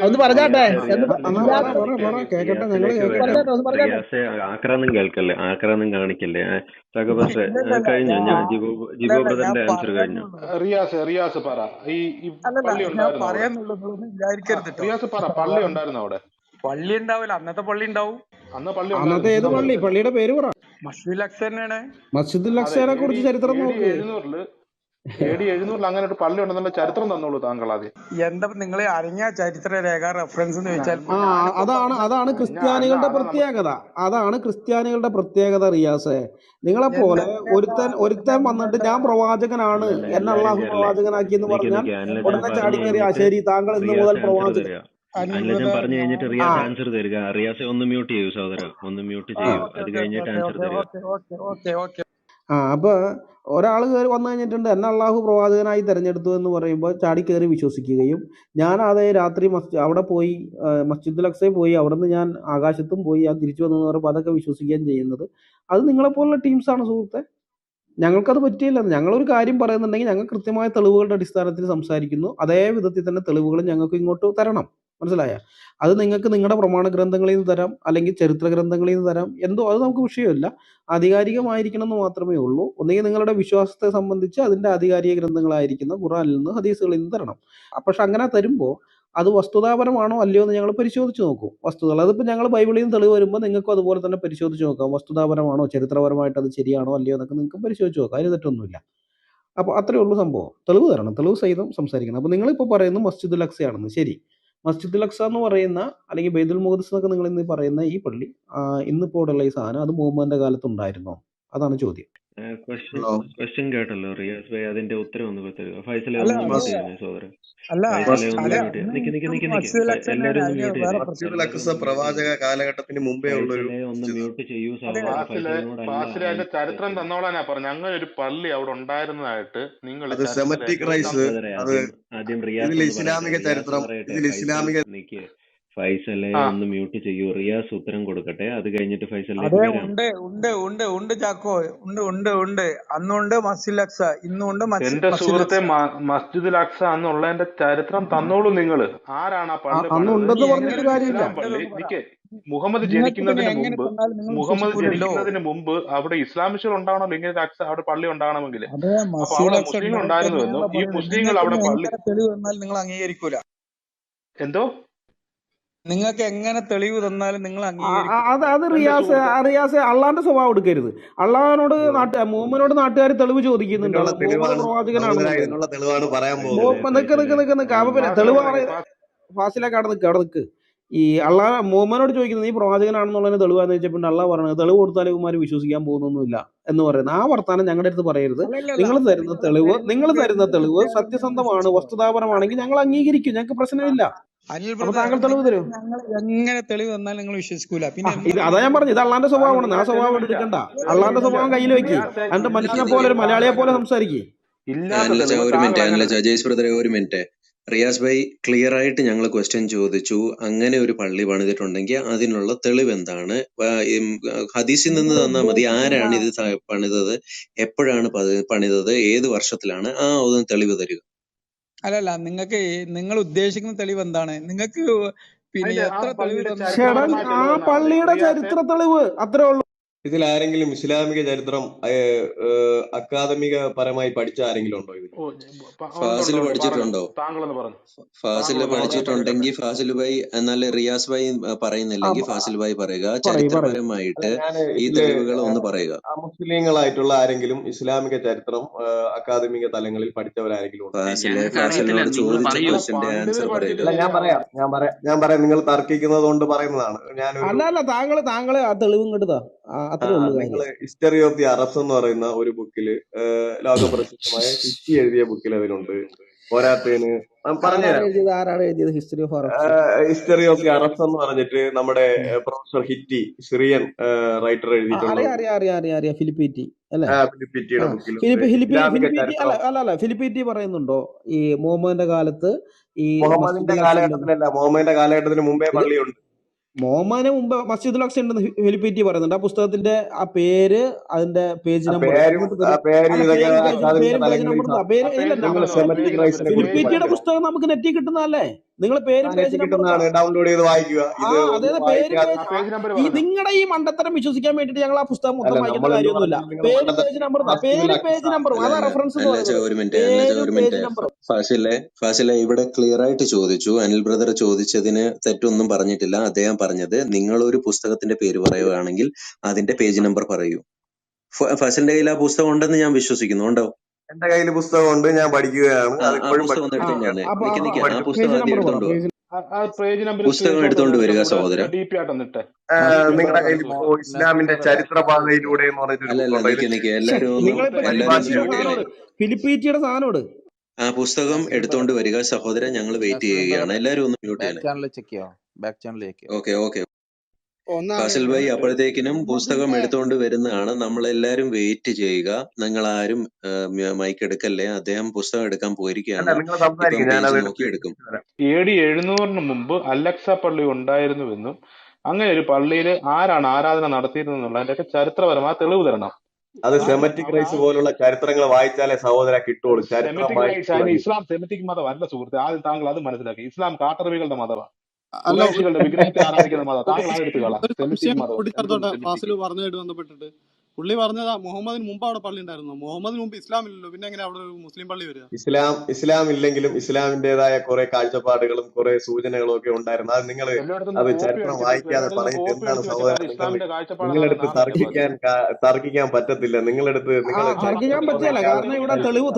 ഒന്ന് പറഞ്ഞാട്ടെ, ആക്രാന്തം കേൾക്കല്ലേ, ആക്രാന്തം കാണിക്കല്ലേ. കഴിഞ്ഞു, ഞാൻ ജിബോ ബ്രദറിന്റെ ആൻസർ കഴിഞ്ഞു. റിയാസ് പറ, ഈ പള്ളി ഉണ്ടായിരുന്നു അവിടെ? പള്ളി ഉണ്ടാവില്ല, അന്നത്തെ പള്ളി ഉണ്ടാവും. അന്നത്തെ ഏത് പള്ളി? പള്ളിയുടെ പേര് പറ. മസ്ജിദുൽ അക്സ തന്നെയാണ്. മസ്ജിദുൽ അക്സയെ കുറിച്ച് ചരിത്രം നോക്ക്. AD 700 അങ്ങനെ ഒരു പള്ളി ഉണ്ടെന്നുള്ള ചരിത്രം തന്നോളൂ താങ്കൾ ആദ്യം. എന്താ നിങ്ങൾ അറിഞ്ഞ ചരിത്ര രേഖ റെഫറൻസ് എന്ന് ചോദിച്ചാൽ അതാണ് ക്രിസ്ത്യാനികളുടെ പ്രത്യേകത. അതാണ് ക്രിസ്ത്യാനികളുടെ പ്രത്യേകത റിയാസെ. നിങ്ങളെ പോലെ ഒരുത്തൻ വന്നിട്ട് ഞാൻ പ്രവാചകനാണ്, എന്നെ അള്ളാഹു പ്രവാചകനാക്കി എന്ന് പറഞ്ഞാൽ ഉടനെ ചാടിക്കേറി ശരി താങ്കൾ ഇന്ന് മുതൽ പ്രവാചകൻ. പറഞ്ഞു കഴിഞ്ഞിട്ട് റിയാസ് ആൻസർ തരിക. റിയാസെ ഒന്ന് മ്യൂട്ട് ചെയ്യൂ സഹോദര, ഒന്ന് മ്യൂട്ട് ചെയ്യൂ, അത് കഴിഞ്ഞിട്ട് ആൻസർ തരിക. അപ്പൊ ഒരാൾ കയറി വന്നു കഴിഞ്ഞിട്ടുണ്ട് എന്നെ അള്ളാഹു പ്രവാചകനായി തെരഞ്ഞെടുത്തു എന്ന് പറയുമ്പോൾ ചാടിക്കയറി വിശ്വസിക്കുകയും ഞാൻ അതേ രാത്രി അവിടെ പോയി മസ്ജിദുൽ അക്സയിൽ പോയി അവിടെ നിന്ന് ഞാൻ ആകാശത്തും പോയി ഞാൻ തിരിച്ചു വന്നു എന്ന് പറയുമ്പോൾ അതൊക്കെ വിശ്വസിക്കുകയും ചെയ്യുന്നത് അത് നിങ്ങളെപ്പോലുള്ള ടീംസാണ് സുഹൃത്തെ. ഞങ്ങൾക്കത് പറ്റിയില്ല. ഞങ്ങളൊരു കാര്യം പറയുന്നുണ്ടെങ്കിൽ ഞങ്ങൾ കൃത്യമായ തെളിവുകളുടെ അടിസ്ഥാനത്തിൽ സംസാരിക്കുന്നു. അതേ വിധത്തിൽ തന്നെ തെളിവുകളും ഞങ്ങൾക്ക് ഇങ്ങോട്ട് തരണം. മനസ്സിലായ? അത് നിങ്ങൾക്ക് നിങ്ങളുടെ പ്രമാണ ഗ്രന്ഥങ്ങളിൽ നിന്ന് തരാം, അല്ലെങ്കിൽ ചരിത്ര ഗ്രന്ഥങ്ങളിൽ നിന്ന് തരാം, എന്തോ അത് നമുക്ക് വിഷയമില്ല. ആധികാരികമായിരിക്കണം എന്ന് മാത്രമേ ഉള്ളൂ. ഒന്നുകിൽ നിങ്ങളുടെ വിശ്വാസത്തെ സംബന്ധിച്ച് അതിൻ്റെ ആധികാരിക ഗ്രന്ഥങ്ങളായിരിക്കുന്ന ഖുറാനിൽ നിന്ന് ഹദീസുകളിൽ നിന്ന് തരണം. പക്ഷെ അങ്ങനെ തരുമ്പോൾ അത് വസ്തുതാപരമാണോ അല്ലയോ എന്ന് ഞങ്ങൾ പരിശോധിച്ച് നോക്കും. വസ്തുതകൾ അതിപ്പോൾ ഞങ്ങൾ ബൈബിളിൽ നിന്ന് തെളിവ് വരുമ്പോൾ നിങ്ങൾക്കും അതുപോലെ തന്നെ പരിശോധിച്ച് നോക്കാം. വസ്തുതാപരമാണോ ചരിത്രപരമായിട്ട് അത് ശരിയാണോ അല്ലയോ എന്നൊക്കെ നിങ്ങൾക്ക് പരിശോധിച്ച് നോക്കാം. അതിന് തെറ്റൊന്നുമില്ല. അപ്പോൾ അത്രയേ ഉള്ളൂ സംഭവം. തെളിവ് തരണം, തെളിവ് സഹിതം സംസാരിക്കണം. അപ്പോൾ നിങ്ങളിപ്പോൾ പറയുന്നു മസ്ജിദുൽ അക്സയാണെന്ന്. ശരി, മസ്ജിദുൽ അക്സ എന്ന് പറയുന്ന അല്ലെങ്കിൽ ബൈത്തുൽ മുഖദ്ദിസ് എന്നൊക്കെ നിങ്ങൾ ഇന്ന് പറയുന്ന ഈ പള്ളി ഇന്നിപ്പോൾ ഉള്ള ഈ സാധനം അത് മുഹമ്മദിന്റെ കാലത്ത് ഉണ്ടായിരുന്നോ? അതാണ് ചോദ്യം. ക്വസ്റ്റ്യൻ കേട്ടല്ലോ റിയാസ് ഭായി, അതിന്റെ ഉത്തരം ഒന്ന് തരുക. ഫൈസലെ സഹോദരൻ, പ്രവാചക കാലഘട്ടത്തിന് മുമ്പേ ഒന്ന് മ്യൂട്ട് ചെയ്യൂ. ചരിത്രം തന്നോളാനാ പറഞ്ഞു അങ്ങനെ ഒരു പള്ളി അവിടെ ഉണ്ടായിരുന്നതായിട്ട്. നിങ്ങൾ ആദ്യം റിയാസ് ഇസ്ലാമിക ചരിത്രം, ഫൈസലെ ഒന്ന് മ്യൂട്ട് ചെയ്യൂ. റിയാസ് ഉത്തരം കൊടുക്കട്ടെ, അത് കഴിഞ്ഞിട്ട് ഫൈസലിനെ. ഉണ്ട് ചാക്കോ, ഉണ്ട് അന്നുണ്ട് മസ്ജിദുൽ അക്സ, ഇന്നുണ്ട്. എന്റെ സുഹൃത്തെ, മസ്ജിദുൽ അക്സ അന്നുള്ളതിന്റെ ചരിത്രം തന്നോളൂ. നിങ്ങള് ആരാണ് ആ പള്ളി? മുഹമ്മദ് ജനിക്കുന്നതിന് മുമ്പ് അവിടെ ഇസ്ലാമിസ്റ്റുകൾ ഉണ്ടാവണമല്ലോ, ഇങ്ങനെ അക്സ അവിടെ പള്ളി ഉണ്ടാകണമെങ്കിൽ. അപ്പൊ അവിടെ മുസ്ലിങ്ങൾ ഉണ്ടായിരുന്നുവെന്നും ഈ മുസ്ലിങ്ങൾ അവിടെ പള്ളി നിങ്ങൾ അംഗീകരിക്കൂല. എന്തോ നിങ്ങൾക്ക് എങ്ങനെ തെളിവ് തന്നാലും നിങ്ങൾ അത് റിയാസ് അള്ളാന്റെ സ്വഭാവം എടുക്കരുത്. അള്ളാഹിനോട് മുഹമ്മദിനോട് നാട്ടുകാർ തെളിവ് ചോദിക്കുന്നുണ്ട്. തെളിവ് ഫാസിലേക്ക് നിൽക്ക്. ഈ അള്ളാഹ് മുഹമ്മദിനോട് ചോദിക്കുന്നത് ഈ പ്രവാചകനാണെന്നുള്ളതിന് തെളിവാന്ന് വെച്ചപ്പോൾ അള്ളാഹ് പറയുന്നത് തെളിവ് കൊടുത്താൽ ഇവന്മാർ വിശ്വസിക്കാൻ പോകുന്നൊന്നുമില്ല എന്ന് പറയുന്നത്. ആ വർത്താനം ഞങ്ങളുടെ അടുത്ത് പറയരുത്. നിങ്ങൾ തരുന്ന തെളിവ് സത്യസന്ധമാണ്, വസ്തുതാപരമാണെങ്കിൽ ഞങ്ങൾ അംഗീകരിക്കും, ഞങ്ങൾക്ക് പ്രശ്നമില്ല. അപ്പൊ താങ്കൾ തെളിവ് തരും. എങ്ങനെ തെളിവ് തന്നാൽ നിങ്ങൾ വിശ്വസിക്കൂല. പിന്നെ അതാ ഞാൻ പറഞ്ഞു, ഇത് അള്ളാന്റെ സ്വഭാവമാണ്. ആ സ്വഭാവം എടുക്കണ്ട. അള്ളാന്റെ സ്വഭാവം കയ്യിൽ വെക്ക്. അതിന്റെ മനുഷ്യനെ പോലെ ഒരു മലയാളിയെ പോലെ സംസാരിക്കേ. ഒരു മിനിറ്റ് റിയാസ് ഭായി, ക്ലിയർ ആയിട്ട് ഞങ്ങൾ ക്വസ്റ്റ്യൻ ചോദിച്ചു. അങ്ങനെ ഒരു പള്ളി പണിതിട്ടുണ്ടെങ്കിൽ അതിനുള്ള തെളിവ് എന്താണ്? ഹദീസിൽ നിന്ന് തന്നാൽ മതി. ആരാണ് ഇത് പണിതത്, എപ്പോഴാണ് പണിതത്, ഏത് വർഷത്തിലാണ്, ആ ഒന്ന് തെളിവ് തരിക. അല്ലല്ല, നിങ്ങൾ ഉദ്ദേശിക്കുന്ന തെളിവ് എന്താണ്? നിങ്ങൾക്ക് പിന്നെ എത്ര തെളിവ്? ആ പള്ളിയുടെ ചരിത്ര തെളിവ്, അത്രേ ഉള്ളൂ. ഇതിൽ ആരെങ്കിലും ഇസ്ലാമിക ചരിത്രം അക്കാദമിക പരമായി പഠിച്ച ആരെങ്കിലും ഉണ്ടോ ഇതിൽ? ഓ ഉണ്ട് ഫാസിൽ ഉണ്ട് ഉണ്ട് പറഞ്ഞു പഠിച്ചിട്ടുണ്ടോ? താങ്കളൊന്ന് പറഞ്ഞു ഫാസിൽ താങ്കളൊന്ന് പറഞ്ഞു ഞാൻ പഠിച്ചിട്ടുണ്ടെങ്കിൽ കേൾക്കട്ടെ. ഫാസിൽ ഭായി, എന്നാൽ റിയാസ് ഭായി പറയുന്നില്ലെങ്കിൽ ഫാസിൽ ഭായി പറയുക. പറയൂ പറയൂ. ചരിത്രപരമായിട്ട് ഞാൻ ഈ ഇതില് തെളിവുകൾ ഒന്ന് പറയുക. മുസ്ലിങ്ങളായിട്ടുള്ള ആരെങ്കിലും ഇസ്ലാമിക ചരിത്രം അക്കാദമിക തലങ്ങളിൽ പഠിച്ചവരാരെങ്കിലും ഉണ്ടോ? ഞങ്ങൾക്ക് അറിയത്തില്ല, ഫാസിലിനോട് നിങ്ങൾ ചോദിച്ച പറയൂ. ക്വസ്റ്റിന്റെ പണ്ഡിതർ ആൻസർ പറയുക. പഠിച്ചിട്ട് അല്ല, ശരിയാണോ? ഞാൻ പറയാം നിങ്ങൾ തർക്കിക്കുന്നത് കൊണ്ട് പറയുന്നതാണ്. ഞാനൊരു അല്ല താങ്കള് ആ തെളിവും കെടുതാ, അത്രേ ഉള്ളു നിങ്ങൾ കാര്യം. ഹിസ്റ്ററി ഓഫ് ദി അറബ്സ് എന്ന് പറയുന്ന ഒരു ബുക്കില് ലോകപ്രസിദ്ധമായ ഹിറ്റി എഴുതിയ ബുക്കിൽ അതിലുണ്ട്. പോരാത്തതിന് പറഞ്ഞുതരാം. ആരാണ് എഴുതിയത് history of Arabs? History of the Arabs എന്ന് പറഞ്ഞിട്ട് നമ്മുടെ പ്രൊഫസർ ഹിറ്റി സിറിയൻ റൈറ്റർ എഴുതിയിട്ടുള്ള അറിയാം ഫിലിപ്പിറ്റി അല്ലെ? ഫിലിപ്പിറ്റിയുടെ ബുക്കിലുണ്ട്. ഫിലിപ്പിറ്റി ഇസ്ലാമിക അല്ല ചരിത്രം അല്ല ഫിലിപ്പിറ്റി പറയുന്നുണ്ടോ ഈ മുഹമ്മദിന്റെ കാലത്ത് ഈ മുഹമ്മദിന്റെ മസ്ജിദുൽ അക്സ ഉണ്ടെന്ന്? കാലഘട്ടത്തിലല്ല, മുഹമ്മദിന്റെ കാലഘട്ടത്തിന് മുമ്പേ ഇത് പള്ളിയുണ്ട്. മുഹമ്മദിന് മുമ്പ് മസ്ജിദുൽ അക്സ ഉണ്ടെന്ന് ഫിലിപ്പിറ്റി പറയുന്നുണ്ട്. ആ പുസ്തകത്തിന്റെ ആ പേര്, അതിന്റെ പേജ് ആ നമ്പർ പേരും ഇങ്ങോട്ട് ആ പേര് അല്ല ഇതൊക്കെ പേരും പേജ് അക്കാദമിക പേജ് തലങ്ങളിൽ നമ്പർ പേര് പേജ് ഇല്ലല്ല. നിങ്ങൾ നമ്പർ സെമറ്റിക് പേജ് റൈറ്റ്സിനെ കുറിച്ച് പേജ് ഫിലിപ്പിറ്റിയുടെ നമ്പർ പുസ്തകം നമുക്ക് നെറ്റിൽ കിട്ടുന്നതല്ലേ? നിങ്ങൾ പേരും പേജ് നെറ്റിൽ നമ്പർ കിട്ടുന്നതാണ്. ഡൗൺലോഡ് ചെയ്ത് വായിക്കുക. ഇത് ഒന്ന് അതായത് പേരും വായിക്കാതെ പേജ് പേജ് നമ്പർ ഈ പറഞ്ഞോ. നിങ്ങളുടെ ഈ മണ്ടത്തരം വിശ്വസിക്കാൻ വേണ്ടിയിട്ട് ഞങ്ങൾ ആ പുസ്തകം മൊത്തം അല്ല, വായിക്കേണ്ട നമ്മൾ എന്ത് കാര്യമൊന്നുമില്ല. പറഞ്ഞു? നിങ്ങൾ പേരും മണ്ടത്തരം പേജ് നമ്പർ മസ്ജിദുൽ പേരും അക്സ പേജ് നമ്പറും അല്ല അതാ അല്ല റെഫറൻസ് എന്ന് അല്ല പറയുന്നത്. ഒരു മിനിറ്റ് പേരും പേജ് നമ്പറും. ഫാസിലെ ഇവിടെ ക്ലിയർ ആയിട്ട് ചോദിച്ചു. അനിൽ ബ്രദർ ചോദിച്ചതിന് തെറ്റൊന്നും പറഞ്ഞിട്ടില്ല. അദ്ദേഹം പറഞ്ഞത് നിങ്ങൾ ഒരു പുസ്തകത്തിന്റെ പേര് പറയുകയാണെങ്കിൽ അതിന്റെ പേജ് നമ്പർ പറയൂ. ഫാസിലിന്റെ കയ്യിൽ ആ പുസ്തകം ഉണ്ടെന്ന് ഞാൻ വിശ്വസിക്കുന്നു. ഉണ്ടോ? എന്റെ കയ്യിൽ പുസ്തകമുണ്ട്, ഞാൻ പഠിക്കുകയാണ്. ആ അതിപ്പോഴും പുസ്തകം ഒന്ന് എടുത്തോണ്ട് വന്നേ. അപ്പൊ നിക്ക് ആ പുസ്തകം പേജ് ആദ്യം നമ്പർ പറ. എടുത്തോണ്ട് വാ. ആ പേജ് നമ്പർ പുസ്തകം സ്ക്രീൻഷോട്ട് എടുത്തോണ്ട് വരിക ഇവിടെ സഹോദര. ഡി പി ആയിട്ടൊന്ന് ഇട്ടെ. നിങ്ങളുടെ കയ്യിൽ സൂക്ഷിച്ചു. ഇപ്പോ ഇസ്ലാമിന്റെ ചരിത്രപാതയിലൂടെ എന്ന് പറഞ്ഞിട്ടൊരു അല്ലല്ല ബുക്കുണ്ട്. നിക്ക് ഇതിൽ എല്ലാരും ഒന്ന് നിങ്ങളിപ്പോ എല്ലാരും ഒന്ന് ഫിലിപ്പീറ്റിയുടെ മ്യൂട്ട് ചെയ്യണേ. സാധനോട് ഫിലിപ്പീറ്റിയുടെ സാധനോട് ആ പുസ്തകം എടുത്തോണ്ട് വരിക സഹോദര. ഞങ്ങൾ വെയിറ്റ് ചെയ്യുകയാണ്. എല്ലാരും ഒന്ന് മ്യൂട്ട് ചെയ്യണേ. ഓക്കെ ഓക്കെ ഫാസിൽ ഭായി അപ്പോഴത്തേക്കിനും പുസ്തകം എടുത്തോണ്ട് വരുന്നതാണ്. നമ്മളെല്ലാരും വെയിറ്റ് ചെയ്യുക. നിങ്ങൾ ആരും മൈക്ക് എടുക്കല്ലേ. അദ്ദേഹം പുസ്തകം എടുക്കാൻ അല്ല, പോയിരിക്കുകയാണ്. നിങ്ങൾ ഇപ്പം സംസാരിക്കും, പേജ് ഞാനത് നോക്കി എടുക്കും. തരാം. AD 700 മുമ്പ് അലക്സ പള്ളി ഉണ്ടായിരുന്നുവെന്നും അങ്ങനെ ഒരു പള്ളിയിൽ ആരാണ് ആരാധന നടത്തിയിരുന്നെന്നുള്ളതിന്റെ ചരിത്രപരമായ തെളിവ് തരണം. അത് സെമറ്റിക് റൈറ്റ്സ് പോലുള്ള ചരിത്രങ്ങൾ വായിച്ചാലേ സഹോദര കിട്ടുള്ളൂ. ചരിത്രം സെമിറ്റിക് റൈറ്റ്സ് വായിച്ചിട്ട് അതിന് മതി. ഇസ്ലാം സെമിറ്റിക് മതം അല്ല സുഹൃത്തെ. ആദ്യം താങ്കൾ അത് മനസ്സിലാക്കി. ഇസ്ലാം കാട്ടറബികളുടെ മതമാണ്, അല്ല ഖുറൈശികളുടെ വിഗ്രഹത്തെ ആരാധിക്കുന്ന മതം. താങ്കൾ അതെടുത്ത് കളാം. ഒരു സെമിറ്റിക് സംശയം മതം കൂട്ടിച്ചേർത്തോട്ടെ എന്തും ഫാസിൽ സെമിറ്റിക്. പറഞ്ഞതായിട്ട് ബന്ധപ്പെട്ടിട്ട്. പുള്ളി പറഞ്ഞതാ മുഹമ്മദിന് മുമ്പ് അവിടെ പള്ളി ഉണ്ടായിരുന്നു. മുഹമ്മദിന് മുമ്പ് ഇസ്ലാം ഇല്ലല്ലോ, പിന്നെ എങ്ങനെ അവിടെ ഒരു മുസ്ലിം പള്ളി വരിക? ഇസ്ലാം ഇല്ലെങ്കിലും ഇസ്ലാമിന്റേതായ കുറെ കാഴ്ചപ്പാടുകളും കുറെ സൂചനകളും ഒക്കെ ഉണ്ടായിരുന്നു. അത് നിങ്ങൾ എല്ലായിടത്തും അത് കോപ്പി ചരിത്രം അടിച്ചിട്ട് വായിക്കാതെ എല്ലായിടത്തും പറഞ്ഞിട്ട് കോപ്പി എന്താണ് അടിച്ച് സഹോദര? വെച്ചിട്ട് അത് ഇസ്ലാമിന്റെ കാഴ്ചപ്പാടാണെന്ന് നിങ്ങളെടുത്ത് നാണം കെട്ടു. തർക്കിക്കാൻ പറ്റത്തില്ല. നിങ്ങളെടുത്ത് നിങ്ങൾ തർക്കിക്കാൻ ചരിത്രബോധം പറ്റില്ല. ഇല്ലാതെ കാരണം ഇവിടെ തെളിവ്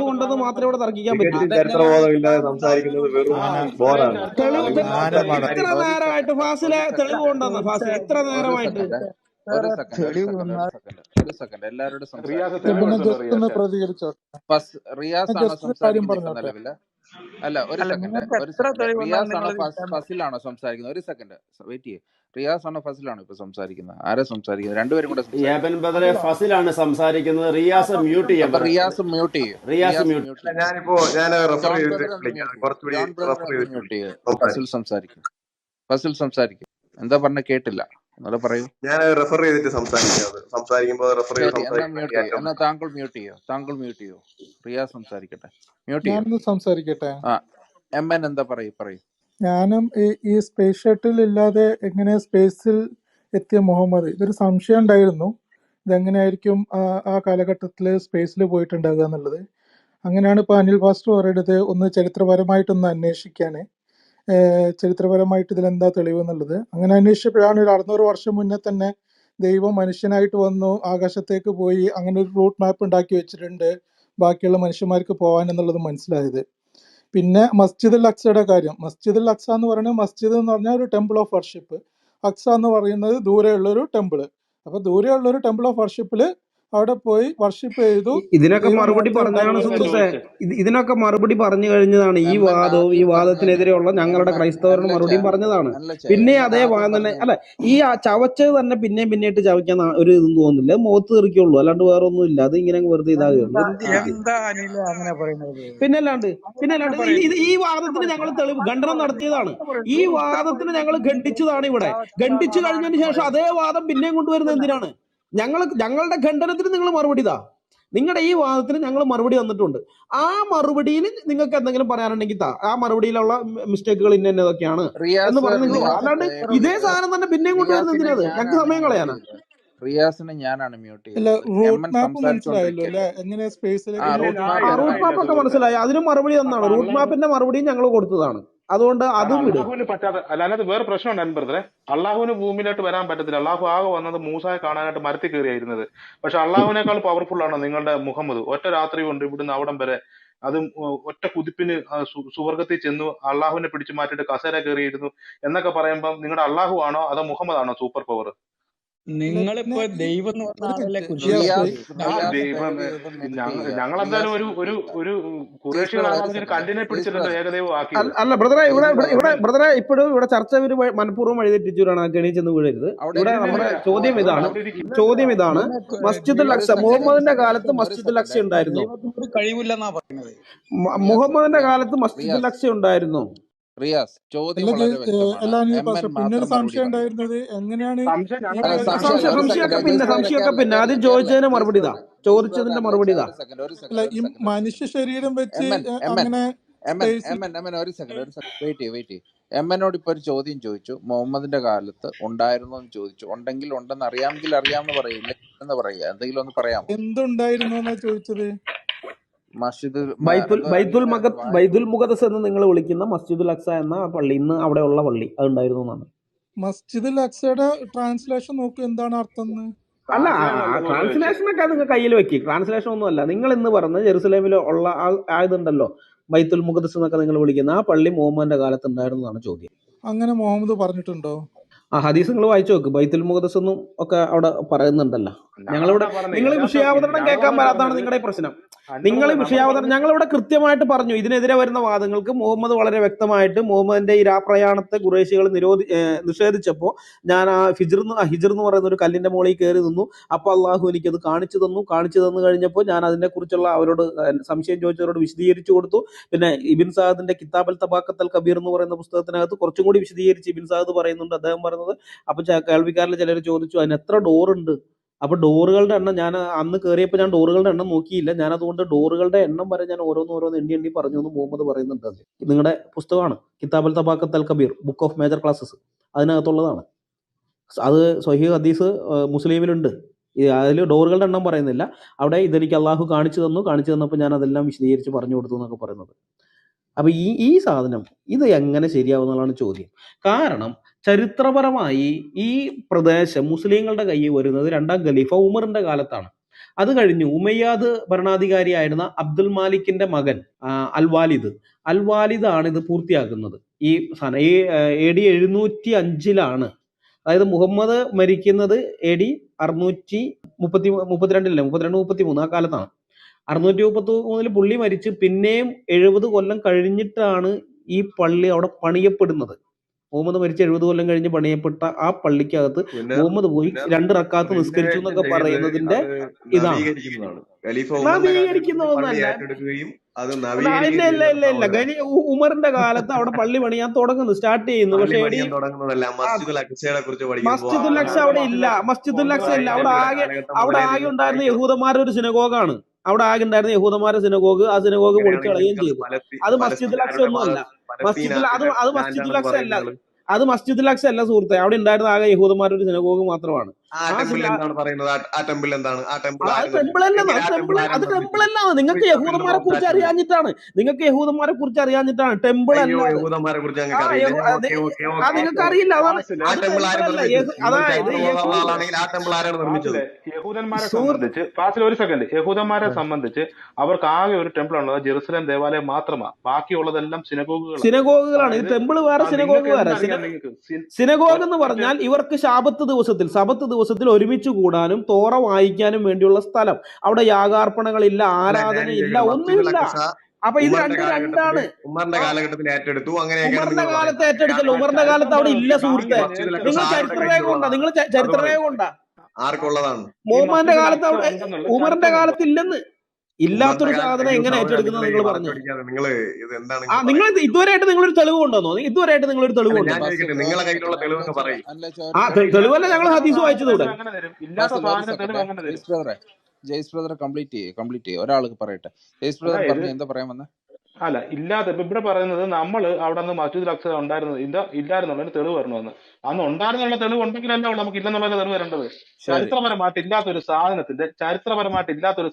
കൊണ്ടുവന്നത് മാത്രമേ ഇവിടെ തർക്കിക്കാൻ പറ്റൂ. തികച്ചും ചരിത്രബോധം ഇല്ലാതെ സംസാരിക്കുന്നത് വെറും ബോറാണ്. ഇത്ര നേരമായിട്ട് ഫാസിലെ തെളിവ് കൊണ്ടുവന്ന ഫാസിൽ ഇത്ര നേരമായിട്ട് റിയാസ് തെളിവ് എടുത്തുണ്ടോ? റിയാസ് പ്രതികരിച്ചോ? ഞാൻ ജസ്റ്റ് ഒരു കാര്യം പറഞ്ഞോട്ടെ. അല്ല നിങ്ങൾക്ക് എത്ര തെളിവുണ്ടാവും നിങ്ങൾ യാബൻ ബദറെ ഫസിലാണ് സംസാരിക്കുന്നത്. റിയാസ് മ്യൂട്ട് ചെയ്യാൻ പറ. റിയാസ് മ്യൂട്ട്. ഞാൻ റെഫർ ചെയ്തിട്ട് വിളിക്കാം. കുറച്ചുകൂടി റെഫർ ചെയ്തിട്ട് സംസാരിക്കും. ഞാൻ റെഫർ ചെയ്തിട്ട് സംസാരിക്കാം. സംസാരിക്കുമ്പോൾ റെഫർ ചെയ്ത് ഞാനൊന്ന് സംസാരിക്കട്ടെ. ഞാനും ഈ സ്പേസ് ഷട്ടിൽ ഇല്ലാതെ എങ്ങനെ സ്പേസിൽ എത്തിയ മുഹമ്മദ്, ഇതൊരു സംശയം ഉണ്ടായിരുന്നു. ഇതെങ്ങനെയായിരിക്കും ആ കാലഘട്ടത്തിൽ സ്പേസിൽ പോയിട്ടുണ്ടാകുക എന്നുള്ളത്. അങ്ങനെയാണ് ഇപ്പോൾ അനിൽ പാസ്റ്റർ പറയുന്നത് ഒന്ന് ചരിത്രപരമായിട്ടൊന്ന് അന്വേഷിക്കാൻ, ചരിത്രപരമായിട്ട് ഇതിലെന്താ തെളിവ് എന്നുള്ളത്. അങ്ങനെ അന്വേഷിച്ചപ്പോഴാണ് ഒരു 600 വർഷം മുന്നേ തന്നെ ദൈവം മനുഷ്യനായിട്ട് വന്നു, ആകാശത്തേക്ക് പോയി, അങ്ങനെ ഒരു റൂട്ട് മാപ്പ് ഉണ്ടാക്കി വെച്ചിട്ടുണ്ട് ബാക്കിയുള്ള മനുഷ്യന്മാർക്ക് പോകാൻ എന്നുള്ളത് മനസ്സിലായത്. പിന്നെ മസ്ജിദുൽ അക്സയുടെ കാര്യം. മസ്ജിദുൽ അക്സ എന്ന് പറയുന്നത്, മസ്ജിദ് എന്ന് പറഞ്ഞാൽ ഒരു ടെമ്പിൾ ഓഫ് വർഷിപ്പ്, അക്സ എന്ന് പറയുന്നത് ദൂരെയുള്ളൊരു ടെമ്പിള്. അപ്പോൾ ദൂരെയുള്ളൊരു ടെമ്പിൾ ഓഫ് വർഷിപ്പിൽ അവിടെ പോയി വർഷിപ്പ് ചെയ്തു. ഇതിനൊക്കെ മറുപടി പറഞ്ഞാണ് സുഹൃത്തെ. ഇതിനൊക്കെ മറുപടി പറഞ്ഞു കഴിഞ്ഞതാണ്. ഈ വാദത്തിനെതിരെയുള്ള ഞങ്ങളുടെ ക്രൈസ്തവരുടെ മറുപടിയും പറഞ്ഞതാണ്. പിന്നെ അതേ വാദം തന്നെ അല്ല, ഈ ചവച്ചത് തന്നെ പിന്നെയും പിന്നീട്ട് ചവയ്ക്കാൻ ഒരു ഇതും തോന്നുന്നില്ല. മുഖത്ത് തെറിക്കുള്ളൂ, അല്ലാണ്ട് വേറെ ഒന്നും ഇല്ല. അത് ഇങ്ങനെ വെറുതെ ഇതാകുള്ളൂ. പിന്നല്ലാണ്ട് ഈ വാദത്തിന് ഞങ്ങൾ തെളിവ് ഖണ്ഡനം നടത്തിയതാണ്. ഈ വാദത്തിന് ഞങ്ങൾ ഖണ്ഡിച്ചതാണ്. ഇവിടെ ഖണ്ഡിച്ചു കഴിഞ്ഞതിന് ശേഷം അതേ വാദം പിന്നെയും കൊണ്ടുവരുന്നത് എന്തിനാണ്? ഞങ്ങളുടെ ഖണ്ഡനത്തിന് നിങ്ങൾ മറുപടി ഇതാ. നിങ്ങളുടെ ഈ വാദത്തിന് ഞങ്ങൾ മറുപടി തന്നിട്ടുണ്ട്. ആ മറുപടിയിൽ നിങ്ങൾക്ക് എന്തെങ്കിലും പറയാനുണ്ടെങ്കിൽ ആ മറുപടിയിലുള്ള മിസ്റ്റേക്കുകൾ ഇന്നതൊക്കെയാണ് എന്ന് പറഞ്ഞ് നിങ്ങൾ, അല്ലാണ്ട് ഇതേ സാധനം തന്നെ പിന്നെയും കൊണ്ടുവരുന്നത് എന്തിനാണ്? ഞങ്ങൾക്ക് സമയം കളയാനാ? അല്ല, റൂട്ട് മാപ്പ് മനസ്സിലായല്ലോ അല്ലെ, എങ്ങനെ സ്പേസിലേക്ക് ഇല്ല ഇല്ല പോകുന്നത്? ആ ആയില്ല റൂട്ട് ആയില്ല മാപ്പ് ഒക്കെ സുഹൃത്തെ. മനസ്സിലായി, അതിനും മറുപടി തന്നാണ്. അപ്പൊ റൂട്ട് മാപ്പിന്റെ മറുപടിയും ഞങ്ങൾ കൊടുത്തതാണ്. അതുകൊണ്ട് അതും വിട്. അള്ളാഹുവിന് പറ്റാത്ത അല്ല, അതിനകത്ത് വേറെ പ്രശ്നം ഉണ്ടായിരുന്നു ബ്രദറെ. അള്ളാഹുവിന് ഭൂമിയിലോട്ട് വരാൻ പറ്റത്തില്ല. അള്ളാഹു ആകെ വന്നത് മൂസായെ കാണാനായിട്ട് മരത്തിൽ കയറിയായിരുന്നത്. പക്ഷെ അള്ളാഹുവിനേക്കാൾ പവർഫുൾ ആണ് നിങ്ങളുടെ മുഹമ്മദ്. ഒറ്റ രാത്രി കൊണ്ട് ഇവിടുന്ന് അവിടം വരെ, അതും ഒറ്റ കുതിപ്പിന് സുവർഗത്തിൽ ചെന്നു അള്ളാഹുവിനെ പിടിച്ചു മാറ്റിയിട്ട് കസേര കയറിയിരുന്നു എന്നൊക്കെ പറയുമ്പോൾ നിങ്ങളുടെ അള്ളാഹു ആണോ അതോ മുഹമ്മദ് ആണോ സൂപ്പർ പവർ? അല്ല, നിങ്ങളിപ്പോ പിന്നെ ദൈവം എന്ന് പറഞ്ഞ ഒരു ആളല്ലേ മിനിറ്റ്, കുരിശിൽ ആ ദൈവം ഞങ്ങൾ എന്തായാലും ഒരു കുറേശ്യകളാകാതെ ഒരു കല്ലിനെ പിടിച്ചില്ലല്ലോ ഏകദൈവം ആക്കിയത്. അല്ല ബ്രദറെ, ഇവിടെ ബ്രദറെ ഇപ്പോഴും ഇവിടെ ചർച്ച ഒരു മനഃപൂർവ്വം വഴിതെറ്റിച്ചവരാണ്. ആ കെണി ചെന്ന് വീഴരുത്. ഇവിടെ ഇല്ല നമ്മുടെ ഇല്ല ചോദ്യം ഇതാണ്. അവിടെ ഇരിക്കും. ചോദ്യം ഇതാണ്, മസ്ജിദുൽ അക്സ മുഹമ്മദിന്റെ ദൈവത്തിന് കാലത്ത് മസ്ജിദുൽ അക്സ ഉണ്ടായിരുന്നോ? ഒരു കഴിവില്ലെന്നാ പറയുന്നത്. മുഹമ്മദിന്റെ കാലത്ത് മസ്ജിദുൽ അക്സ ഉണ്ടായിരുന്നോ? അല്ല പക്ഷെ പിന്നെ ഒരു സംശയം ഉണ്ടായിരുന്നത് എങ്ങനെയാണ് സംശയം ഈ ഞങ്ങൾ സംശയമൊക്കെ പിന്നെ ആദ്യം ചോദിച്ചതിന് മറുപടി ഇതാ, ചോദിച്ചതിന്റെ മറുപടി ഇതാ. അല്ല, ഈ മനുഷ്യ ശരീരം വെച്ച് അങ്ങനെ സ്പേസിൽ എന്തുണ്ടായിരുന്നു എന്നാ ചോദിച്ചത്? ബൈത്തുൽ മുഖദ്ദസ് എന്ന് നിങ്ങൾ വിളിക്കുന്ന മസ്ജിദുൽ അക്സ എന്ന പള്ളി, ഇന്ന് അവിടെയുള്ള പള്ളി, അത് ഉണ്ടായിരുന്നു എന്നാണ്. മസ്ജിദുൽ അക്സയുടെ ട്രാൻസ്ലേഷൻ നോക്കൂ, എന്താണ് അർത്ഥം എന്ന്. അല്ല, ട്രാൻസ്ലേഷനൊക്കെ നിങ്ങൾ കയ്യിൽ വെക്കി. ട്രാൻസ്ലേഷൻ ഒന്നും അല്ല. നിങ്ങൾ ഇന്ന് പറഞ്ഞ ജെറുസലേമിൽ ഉള്ള ആയതുണ്ടല്ലോ, ബൈത്തുൽ മുഖദ്ദസ് എന്നൊക്കെ നിങ്ങൾ വിളിക്കുന്ന ആ പള്ളി മുഹമ്മദിന്റെ കാലത്ത് ഉണ്ടായിരുന്നതാണ് ചോദ്യം. അങ്ങനെ മുഹമ്മദ് പറഞ്ഞിട്ടുണ്ടോ? ആ ഹദീസ് നിങ്ങൾ വായിച്ചു നോക്ക്. ബൈത്തുൽ മുഖദ്ദസ് ഒന്നും ഒക്കെ അവിടെ പറയുന്നുണ്ടല്ലോ. ഞങ്ങളിവിടെ നിങ്ങൾ വിഷയാവതരണം കേൾക്കാൻ വരാത്തതാണ് നിങ്ങളുടെ പ്രശ്നം. നിങ്ങൾ വിഷയാവതരണം ഞങ്ങളിവിടെ കൃത്യമായിട്ട് പറഞ്ഞു. ഇതിനെതിരെ വരുന്ന വാദങ്ങൾക്ക് മുഹമ്മദ് വളരെ വ്യക്തമായിട്ട് മുഹമ്മദിന്റെ ഈ രാപ്രയാണത്തെ ഖുറൈശികൾ നിഷേധിച്ചപ്പോൾ ഞാൻ ആ ഹിജ്ർ എന്ന് പറയുന്ന ഒരു കല്ലിന്റെ മുകളിൽ കയറി നിന്നു. അപ്പൊ അള്ളാഹു എനിക്കത് കാണിച്ചു തന്നു കഴിഞ്ഞപ്പോൾ ഞാൻ അതിനെ കുറിച്ചുള്ള അവരോട് സംശയം ചോദിച്ചവരോട് വിശദീകരിച്ചു കൊടുത്തു. പിന്നെ ഇബിൻ സാദിന്റെ കിതാബൽ തബാഖത്തൽ കബീർ എന്ന് പറയുന്ന പുസ്തകത്തിനകത്ത് കുറച്ചും കൂടി വിശദീകരിച്ച് ഇബിൻ സാദ് പറയുന്നുണ്ട്. അദ്ദേഹം പറയുന്നത്, അപ്പൊ കേൾവിക്കാരിൽ ചിലർ ചോദിച്ചു അതിന് എത്ര ഡോറുണ്ട്. അപ്പൊ ഡോറുകളുടെ എണ്ണം ഞാൻ അന്ന് കയറിയപ്പോൾ ഞാൻ ഡോറുകളുടെ എണ്ണം നോക്കിയില്ല. ഞാൻ അതുകൊണ്ട് ഡോറുകളുടെ എണ്ണം വരെ ഞാൻ ഓരോന്ന് എണ്ണി പറഞ്ഞു എന്ന് മുഹമ്മദ് പറയുന്നുണ്ട്. അത് നിങ്ങളുടെ പുസ്തകമാണ്, Kitab al Tabaqat al Kabir, book of major classes, അതിനകത്തുള്ളതാണ്. അത് സ്വഹീഹ് ഹദീസ് മുസ്ലിമിലുണ്ട്. അതിൽ ഡോറുകളുടെ എണ്ണം പറയുന്നില്ല. അവിടെ ഇതെനിക്ക് അള്ളാഹു കാണിച്ചു തന്നപ്പോൾ ഞാൻ അതെല്ലാം വിശദീകരിച്ച് പറഞ്ഞു കൊടുത്തു എന്നൊക്കെ പറയുന്നത്. അപ്പൊ ഈ സാധനം ഇത് എങ്ങനെ ശരിയാവുന്നതാണ് ചോദ്യം. കാരണം ചരിത്രപരമായി ഈ പ്രദേശം മുസ്ലിങ്ങളുടെ കയ്യിൽ വരുന്നത് 2ാം ഖലീഫ ഉമറിന്റെ കാലത്താണ്. അത് കഴിഞ്ഞ് ഉമയ്യാദ് ഭരണാധികാരിയായിരുന്ന അബ്ദുൽ മാലിക്കിന്റെ മകൻ അൽ വാലിദാണ് ഇത് പൂർത്തിയാക്കുന്നത്. ഈ സാധനം ഈ AD 705 അതായത് മുഹമ്മദ് മരിക്കുന്നത് AD 632 ആ കാലത്താണ്. 633 പുള്ളി മരിച്ച് പിന്നെയും 70 കൊല്ലം കഴിഞ്ഞിട്ടാണ് ഈ പള്ളി അവിടെ പണിയപ്പെടുന്നത്. മുഹമ്മദ് മരിച്ച് 70 കൊല്ലം കഴിഞ്ഞ് പണിയപ്പെട്ട ആ പള്ളിക്കകത്ത് മുഹമ്മദ് പോയി 2 റക്കാത്ത് നിസ്കരിച്ചു എന്നൊക്കെ പറയുന്നതിന്റെ ഇതാണ്. നവീകരിക്കുന്നതൊന്നല്ല. ഇല്ല ഉമറിന്റെ കാലത്ത് അവിടെ പള്ളി പണിയാൻ സ്റ്റാർട്ട് ചെയ്യുന്നു. പക്ഷേ മസ്ജിദുൽ അക്സ അവിടെ ഇല്ല. അവിടെ ആകെ ഉണ്ടായിരുന്ന യഹൂദന്മാരുടെ ഒരു സിനഗോഗാണ്. അവിടെ ആകെ ഉണ്ടായിരുന്ന യഹൂദന്മാരുടെ സിനഗോഗ്, ആ സിനഗോഗ് പൊളിച്ചു കളയുകയും ചെയ്തു. അത് മസ്ജിദുൽ അക്സ ഒന്നും അല്ല. അത് മസ്ജിദുൽ അക്സ അല്ല. അത് മസ്ജിദുൽ അക്സ അല്ല സുഹൃത്തെ. അവിടെ ഉണ്ടായിരുന്ന ആകെ യഹൂദന്മാരുടെ ഒരു സിനഗോഗ് മാത്രമാണ്. അത് ടെമ്പിൾ അല്ല. നിങ്ങൾക്ക് യഹൂദന്മാരെ കുറിച്ച് അറിയാഞ്ഞിട്ടാണ്. ടെമ്പിൾ അല്ല. നിങ്ങൾക്ക് അറിയില്ല. അതായത് യഹൂദന്മാരെ സംബന്ധിച്ച് അവർക്ക് ആകെ ഒരു ടെമ്പിൾ ഉള്ളത് ജെറുസലേം ദേവാലയം മാത്രമാണ്. ബാക്കിയുള്ളതെല്ലാം സിനഗോഗുകളാണ്. ഇത് ടെമ്പിൾ വേറെ, സിനഗോഗ് വേറെ. സിനഗോഗ് എന്ന് പറഞ്ഞാൽ ഇവർക്ക് സബത്ത് ദിവസത്തിൽ ഒരുമിച്ച് കൂടാനും തോറ വായിക്കാനും വേണ്ടിയുള്ള സ്ഥലം. അവിടെ യാഗാർപ്പണങ്ങളില്ല, ആരാധനയില്ല, ഒന്നുമില്ല. അപ്പൊ ഇത് രണ്ടാണ്. ഉമറിന്റെ കാലത്ത് ഏറ്റെടുക്കല്ലോ. ഉമറിന്റെ കാലത്ത് അവിടെ ഇല്ല സുഹൃത്തെ. നിങ്ങൾ ചരിത്രരേഖ ഉണ്ടാ മുഹമ്മദിന്റെ കാലത്ത് അവിടെ ഉമറിന്റെ കാലത്ത് ഇല്ലെന്ന്. ഇല്ലാത്തൊരു സാധനം എങ്ങനെ ഏറ്റെടുക്കുന്നത് നിങ്ങൾ പറഞ്ഞു? നിങ്ങൾ ഇതുവരെയായിട്ട് നിങ്ങളൊരു തെളിവ് കൊണ്ടുവന്നോ? തെളിവല്ല, ഞങ്ങൾ ഹദീസ് വായിച്ചതൂടെ. ജയ്സ് ബ്രദർ കംപ്ലീറ്റ് ചെയ്യേ. ഒരാൾക്ക് പറയട്ടെ. ജയ്സ് ബ്രദർ പറഞ്ഞു എന്താ പറയാൻ വന്ന? അല്ല ഇല്ലാതെ ഇപ്പൊ ഇവിടെ പറയുന്നത് നമ്മൾ അവിടെ നിന്ന് മസ്ജിദുൽ അക്സ ഉണ്ടായിരുന്നത് ഇല്ലായിരുന്നുള്ളതിന് തെളിവ് വരണമെന്ന്. അന്ന് ഉണ്ടായിരുന്നുള്ള തെളിവ് ഉണ്ടെങ്കിലല്ല നമുക്ക് ഇല്ലെന്നുള്ള തെളിവ് വരേണ്ടത്. ശരി. ചരിത്രപരമായിട്ട് ഇല്ലാത്ത ഒരു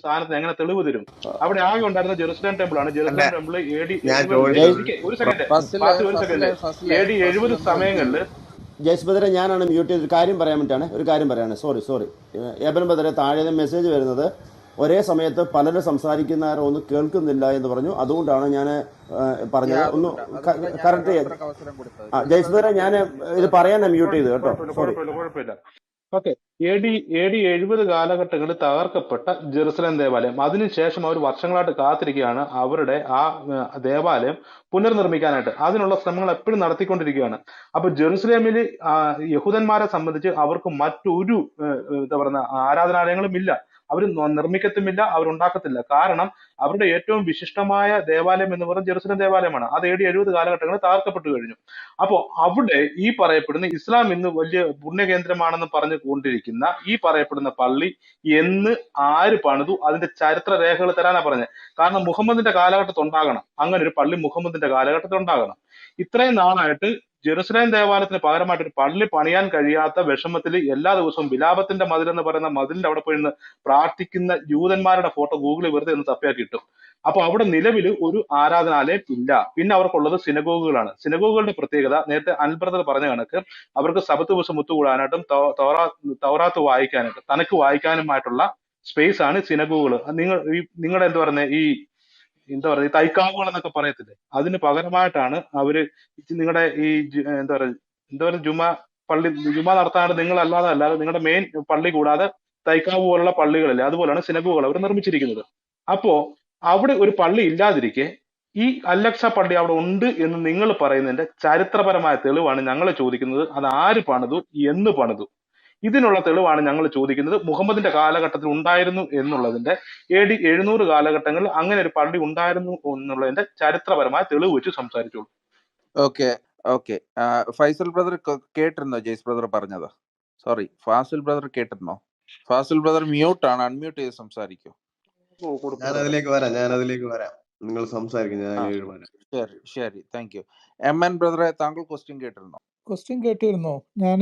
സാധനത്തിന് എങ്ങനെ തെളിവ് തരും? അവിടെ ആകെ ഉണ്ടായിരുന്ന ജെറുസലേം ടെമ്പിൾ ആണ്. അല്ല ജെറുസലേം ടെമ്പിൾ AD ഞാൻ 70 ചോദിച്ചത് ഒരു സെക്കൻഡ് ഫസിലെ ഫാസിൽ ഒരു ഫസിലെ സെക്കൻഡ് ഫസിലെ AD 70 ഒന്ന് സമയങ്ങളിൽ ജയ്സ് ബദറെ ഞാനാണ് മ്യൂട്ട് ചെയ്ത് കാര്യം പറയാൻ വേണ്ടിയാണ്. ഒരു കാര്യം പറയാണ്. സോറി ഏബൻ ബദറെ താഴെ മെസ്സേജ് വരുന്നത് ഒരേ സമയത്ത് പലരും സംസാരിക്കുന്നവരെ ഒന്നും കേൾക്കുന്നില്ല എന്ന് പറഞ്ഞു. അതുകൊണ്ടാണ് ഞാൻ പറഞ്ഞത്. ഒന്ന് കറക്റ്റ് അവസരം കൊടുത്തത്. ജയ്സ് ബദറെ ഞാൻ ഇത് പറയാനാ മ്യൂട്ട് ചെയ്ത് കേട്ടോ. സോറി. കുഴപ്പമില്ല. ഓക്കെ. AD 70 കാലഘട്ടങ്ങളിൽ തകർക്കപ്പെട്ട ജെറുസലേം ദേവാലയം, അതിനുശേഷം അവർ വർഷങ്ങളായിട്ട് കാത്തിരിക്കുകയാണ് അവരുടെ ആ ദേവാലയം പുനർനിർമ്മിക്കാനായിട്ട്. അതിനുള്ള ശ്രമങ്ങൾ എപ്പോഴും നടത്തിക്കൊണ്ടിരിക്കുകയാണ്. അപ്പൊ ജെറുസലേമിൽ യഹൂദന്മാരെ സംബന്ധിച്ച് അവർക്ക് മറ്റൊരു എന്താ പറയുന്ന ആരാധനാലയങ്ങളും ഇല്ല. അവർ നിർമ്മിക്കത്തുമില്ല, അവരുണ്ടാക്കത്തില്ല. കാരണം അവരുടെ ഏറ്റവും വിശിഷ്ടമായ ദേവാലയം എന്ന് പറയുന്നത് ജെറുസലേം ദേവാലയമാണ്. അത് AD 70 കാലഘട്ടങ്ങളിൽ തകർക്കപ്പെട്ടു കഴിഞ്ഞു. അപ്പോ അവിടെ ഈ പറയപ്പെടുന്ന ഇസ്ലാം ഇന്ന് വലിയ പുണ്യകേന്ദ്രമാണെന്ന് പറഞ്ഞു കൊണ്ടിരിക്കുന്ന ഈ പറയപ്പെടുന്ന പള്ളി എന്ന് ആര് പണിതു, അതിന്റെ ചരിത്ര രേഖകൾ തരാനാ പറഞ്ഞത്. കാരണം മുഹമ്മദിന്റെ കാലഘട്ടത്തിൽ ഉണ്ടാകണം അങ്ങനെ ഒരു പള്ളി, മുഹമ്മദിന്റെ കാലഘട്ടത്തിൽ ഉണ്ടാകണം. ഇത്രയും നാളായിട്ട് ജെറുസലേം ദേവാലയത്തിന് പകരമായിട്ട് ഒരു പള്ളി പണിയാൻ കഴിയാത്ത വിഷമത്തിൽ എല്ലാ ദിവസവും ബിലാപത്തിന്റെ മതിൽ എന്ന് പറയുന്ന മതിലിന്റെ അവിടെ പോയി നിന്ന് പ്രാർത്ഥിക്കുന്ന ജൂതന്മാരുടെ ഫോട്ടോ ഗൂഗിളിൽ വെറുതെ ഒന്ന് തപ്പിയാൽ കിട്ടും. അപ്പൊ അവിടെ നിലവിൽ ഒരു ആരാധനാലയം ഇല്ല. പിന്നെ അവർക്കുള്ളത് സിനഗോഗുകളാണ്. സിനഗോഗുകളുടെ പ്രത്യേകത നേരത്തെ അനിൽ ബ്രദർ പറഞ്ഞ കണക്ക് അവർക്ക് സബത്ത് ദിവസം ഒത്തുകൂടാനായിട്ടും തൗറാത്ത് വായിക്കാനായിട്ടും തനക്ക് വായിക്കാനുമായിട്ടുള്ള സ്പേസ് ആണ് സിനഗോഗുകൾ. നിങ്ങളുടെ എന്താ പറയുന്നത് ഈ തൈക്കാവുകൾ എന്നൊക്കെ പറയത്തില്ലേ, അതിന് പകരമായിട്ടാണ് അവര് നിങ്ങളുടെ ഈ എന്താ പറയുക ജുമ നടത്താനായിട്ട് അല്ലാതെ നിങ്ങളുടെ മെയിൻ പള്ളി കൂടാതെ തൈക്കാവ് പോലുള്ള പള്ളികളില്ലേ, അതുപോലെയാണ് സിനഗോഗുകൾ അവർ നിർമ്മിച്ചിരിക്കുന്നത്. അപ്പോ അവിടെ ഒരു പള്ളി ഇല്ലാതിരിക്കെ ഈ അല്ലക്സ പള്ളി അവിടെ ഉണ്ട് എന്ന് നിങ്ങൾ പറയുന്നതിന്റെ ചരിത്രപരമായ തെളിവാണ് ഞങ്ങൾ ചോദിക്കുന്നത്. അത് ആര് പണിതു, എന്ന് പണിതു? ഇതിനുള്ള തെളിവാണ് ഞങ്ങൾ ചോദിക്കുന്നത്. മുഹമ്മദിന്റെ കാലഘട്ടത്തിൽ ഉണ്ടായിരുന്നു എന്നുള്ളതിന്റെ AD 700 കാലഘട്ടങ്ങളിൽ അങ്ങനെ ഒരു പള്ളി ഉണ്ടായിരുന്നു എന്നുള്ളതിന്റെ ചരിത്രപരമായ തെളിവ് വെച്ച് സംസാരിച്ചോളൂ. Okay okay. ഫൈസൽ ബ്രദർ കേട്ടിരുന്നോ ജയ്സ് ബ്രദർ പറഞ്ഞത്? സോറി, ഫാസിൽ ബ്രദർ കേട്ടിരുന്നോ? ഫാസിൽ ബ്രദർ മ്യൂട്ട് ആണ്, അൺമ്യൂട്ട് ചെയ്ത് സംസാരിക്കൂ. ഞാൻ അതിലേക്ക് വരാം. നിങ്ങൾ സംസാരിക്കും, ഞാൻ അതിലേക്ക് വരാം. ശരി, താങ്ക് യു. MN ബ്രദറെ, താങ്കൾ ക്വസ്റ്റ്യൻ കേട്ടിരുന്നോ? ക്വസ്റ്റ്യൻ കേട്ടിരുന്നു. ഞാൻ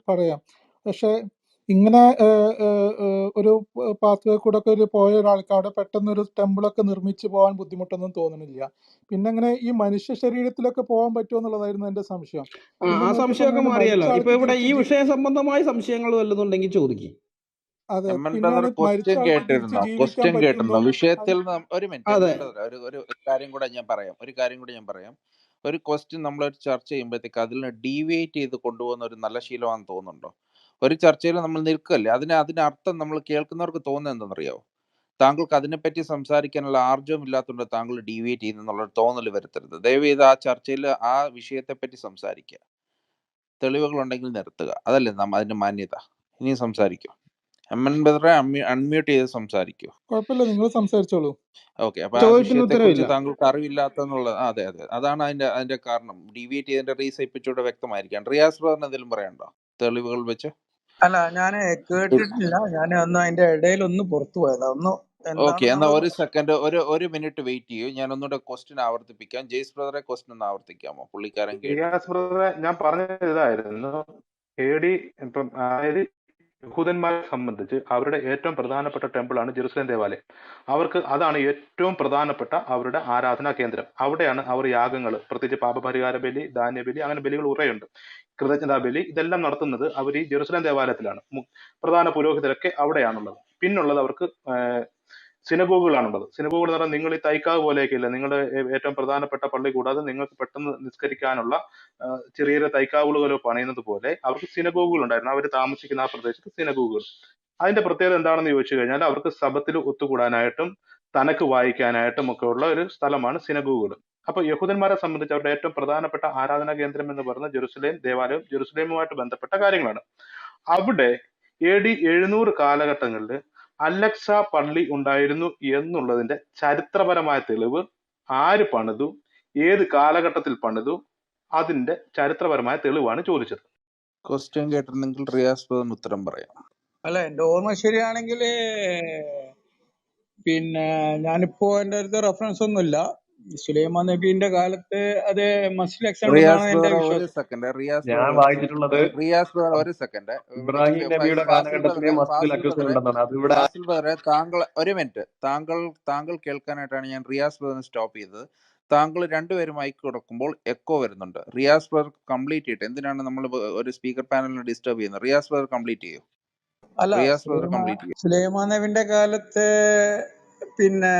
പറയാം. പക്ഷെ ഇങ്ങനെ ഒരു പാത്വേ കൂടെ ഒക്കെ പോയ ഒരാൾക്ക് അവിടെ പെട്ടെന്ന് ഒരു ടെമ്പിളൊക്കെ നിർമ്മിച്ച് പോകാൻ ബുദ്ധിമുട്ടൊന്നും തോന്നുന്നില്ല. പിന്നെ അങ്ങനെ ഈ മനുഷ്യ ശരീരത്തിലൊക്കെ പോകാൻ പറ്റുമോ എന്നുള്ളതായിരുന്നു എന്റെ സംശയം. ആ സംശയമൊക്കെ മാറിയല്ലോ. ഇപ്പൊ ഇവിടെ ഈ വിഷയ സംബന്ധമായ സംശയങ്ങൾ വല്ലതുണ്ടെങ്കിൽ ചോദിക്കും. അതെ, MN പിന്നെ ബ്രദർ ക്വസ്റ്റ്യൻ കേട്ടിരുന്നോ? ക്വസ്റ്റ്യൻ കേട്ടിരുന്നോ? വിഷയത്തിൽ ഒരു മിനിറ്റ്, അതെ, ഒരു കാര്യം കൂടെ ഞാൻ പറയാം. ഒരു ക്വസ്റ്റ്യൻ നമ്മളൊരു ചർച്ച ചെയ്യുമ്പോഴത്തേക്ക് അതിൽ നിന്ന് ഡീവിയേറ്റ് ചെയ്ത് കൊണ്ടുപോകുന്ന ഒരു നല്ല ശീലമാണെന്ന് തോന്നുന്നുണ്ടോ? ഒരു ചർച്ചയിൽ നമ്മൾ നിൽക്കല്ലേ, അതിനർത്ഥം നമ്മൾ കേൾക്കുന്നവർക്ക് തോന്നുന്നത് എന്താണെന്നറിയാവോ? താങ്കൾക്ക് അതിനെപ്പറ്റി സംസാരിക്കാനുള്ള ആർജവം ഇല്ലാത്തതുകൊണ്ട് താങ്കൾ ഡീവിയേറ്റ് ചെയ്യുന്നുള്ള തോന്നൽ വരുത്തരുത്. ദയവേത് ആ ചർച്ചയിൽ ആ വിഷയത്തെപ്പറ്റി സംസാരിക്കുക. തെളിവുകൾ ഉണ്ടെങ്കിൽ നിർത്തുക. അതല്ലേ അതിന്റെ മാന്യത. ഇനി സംസാരിക്കൂ. MN ബ്രദറെ അൺമ്യൂട്ട് ചെയ്ത് സംസാരിക്കൂ. കുഴപ്പമില്ല, നിങ്ങൾ സംസാരിച്ചോളൂ. ഓക്കെ. അപ്പൊ ആ വിഷയത്തെക്കുറിച്ച് താങ്കൾക്ക് അറിവില്ലാത്തെന്നുള്ളത്, അതെ, അതാണ് അതിന്റെ കാരണം. ഡീവിയേറ്റ് ചെയ്തതിന്റെ റീസൺ ഇപ്പിച്ചൂടെ വ്യക്തമായിരിക്കാം. റിയാസ് ബ്രദറിന് എന്തെങ്കിലും പറയണ്ടോ തെളിവുകൾ വെച്ച്? അല്ല, ഞാൻ കേട്ടിട്ടില്ല. ഞാൻ ഒന്ന് അതിന്റെ ഇടയിൽ ഒന്ന് പുറത്തു പോയതാ. ഓക്കെ, എന്നാ ഒരു സെക്കൻഡ്, ഒരു മിനിറ്റ് വെയിറ്റ് ചെയ്യൂ. ഞാൻ ഒന്നുകൂടെ ക്വസ്റ്റ്യൻ ആവർത്തിപ്പിക്കാം. ജയ്സ് ബ്രദറെ ക്വസ്റ്റ്യൻ ഒന്ന് ആവർത്തിക്കാമോ? പുള്ളിക്കാരൻ റിയാസ് ബ്രദറെ, ഞാൻ പറഞ്ഞത് ഇതായിരുന്നു. ഇപ്പം അതായത് യഹൂദന്മാരെ സംബന്ധിച്ച് അവരുടെ ഏറ്റവും പ്രധാനപ്പെട്ട ടെമ്പിൾ ആണ് ജെറുസലേം ദേവാലയം. അവർക്ക് അതാണ് ഏറ്റവും പ്രധാനപ്പെട്ട അവരുടെ ആരാധനാ കേന്ദ്രം. അവിടെയാണ് അവർ യാഗങ്ങൾ, പ്രത്യേകിച്ച് പാപപരിഹാര ബലി, ധാന്യബലി, അങ്ങനെ ബലികൾ ഉറയുണ്ട്, കൃതജ്ഞതാ ബലി, ഇതെല്ലാം നടത്തുന്നത് അവർ ഈ ജെറുസലേം ദേവാലയത്തിലാണ്. പ്രധാന പുരോഹിതരൊക്കെ അവിടെയാണുള്ളത്. പിന്നുള്ളത് അവർക്ക് സിനഗോഗുകളാണുള്ളത്. സിനഗോഗുകൾ എന്ന് പറഞ്ഞാൽ നിങ്ങൾ ഈ തൈക്കാവ് പോലെയൊക്കെ ഇല്ല, നിങ്ങളുടെ ഏറ്റവും പ്രധാനപ്പെട്ട പള്ളി കൂടാതെ നിങ്ങൾക്ക് പെട്ടെന്ന് നിസ്കരിക്കാനുള്ള ചെറിയ തൈക്കാവുകളോ പണിയുന്നത് പോലെ അവർക്ക് സിനഗോഗുകൾ ഉണ്ടായിരുന്നു. അവർ താമസിക്കുന്ന ആ പ്രദേശത്ത് സിനഗോഗുകൾ. അതിന്റെ പ്രത്യേകത എന്താണെന്ന് ചോദിച്ചു കഴിഞ്ഞാൽ അവർക്ക് സബത്തിൽ ഒത്തുകൂടാനായിട്ടും തനക്ക് വായിക്കാനായിട്ടും ഒക്കെ ഉള്ള ഒരു സ്ഥലമാണ് സിനഗോഗുകൾ. അപ്പൊ യഹൂദന്മാരെ സംബന്ധിച്ച് അവരുടെ ഏറ്റവും പ്രധാനപ്പെട്ട ആരാധനാ കേന്ദ്രം എന്ന് പറയുന്നത് ജെറുസലേം ദേവാലയം, ജെറുസലേമുമായിട്ട് ബന്ധപ്പെട്ട കാര്യങ്ങളാണ്. അവിടെ AD 700 കാലഘട്ടങ്ങളിൽ അലക്സ പള്ളി ഉണ്ടായിരുന്നു എന്നുള്ളതിന്റെ ചരിത്രപരമായ തെളിവ് ആര് പണിതു, ഏത് കാലഘട്ടത്തിൽ പണിതു, അതിന്റെ ചരിത്രപരമായ തെളിവാണ് ചോദിച്ചത്. ക്വസ്റ്റ്യൻ കേട്ടിരുന്നെങ്കിൽ റിയാസ് ബ്രദറിന് ഉത്തരം പറയാം. അല്ല, എന്റെ ഓർമ്മ ശരിയാണെങ്കിൽ പിന്നെ ഞാനിപ്പോ എന്റെ അടുത്ത് റെഫറൻസ് ഒന്നുമില്ല. സുലൈമാൻ നബീന്റെ കാലത്ത് അത് മസ്ജിദ് അക്സ ഉണ്ടെന്നാണ് റിയാസ് എന്റെ ബ്രദർ ഒരു വിശ്വാസം. സെക്കൻഡ്, റിയാസ് ഞാൻ ബ്രദർ ഒരു സെക്കൻഡ്, വായിച്ചിട്ടുള്ളത് റിയാസ് ബ്രദർ ഒരു സെക്കൻഡ്. ഇബ്രാഹിം നബിയുടെ ഫാസിൽ കാലഘട്ടത്തിലെ ബ്രദറെ, മസ്ജിദുൽ ഫാസിൽ അക്സ ബ്രദറെ, ഉണ്ടെന്നാണ്. അത് ഇവിടെ ഫാസിൽ ബ്രദറെ, താങ്കൾ ഒരു മിനിറ്റ്, താങ്കൾ കേൾക്കാനായിട്ടാണ് ഞാൻ റിയാസ് ബ്രദറിനെ സ്റ്റോപ്പ് ചെയ്തത്. താങ്കൾ രണ്ടുപേരും മൈക്ക് കൊടുക്കുമ്പോൾ എക്കോ വരുന്നുണ്ട്. റിയാസ് ബ്രദർ കംപ്ലീറ്റ് ചെയ്തിട്ട് എന്തിനാണ് നമ്മൾ ഒരു സ്പീക്കർ പാനലിനെ ഡിസ്റ്റർബ് ചെയ്യുന്നത്? റിയാസ് ബ്രദർ കംപ്ലീറ്റ് ചെയ്യൂ. അല്ല, റിയാസ് ബ്രദർ കംപ്ലീറ്റ് ചെയ്യൂ. സുലൈമാൻ നബിന്റെ കാലത്ത് പിന്നെ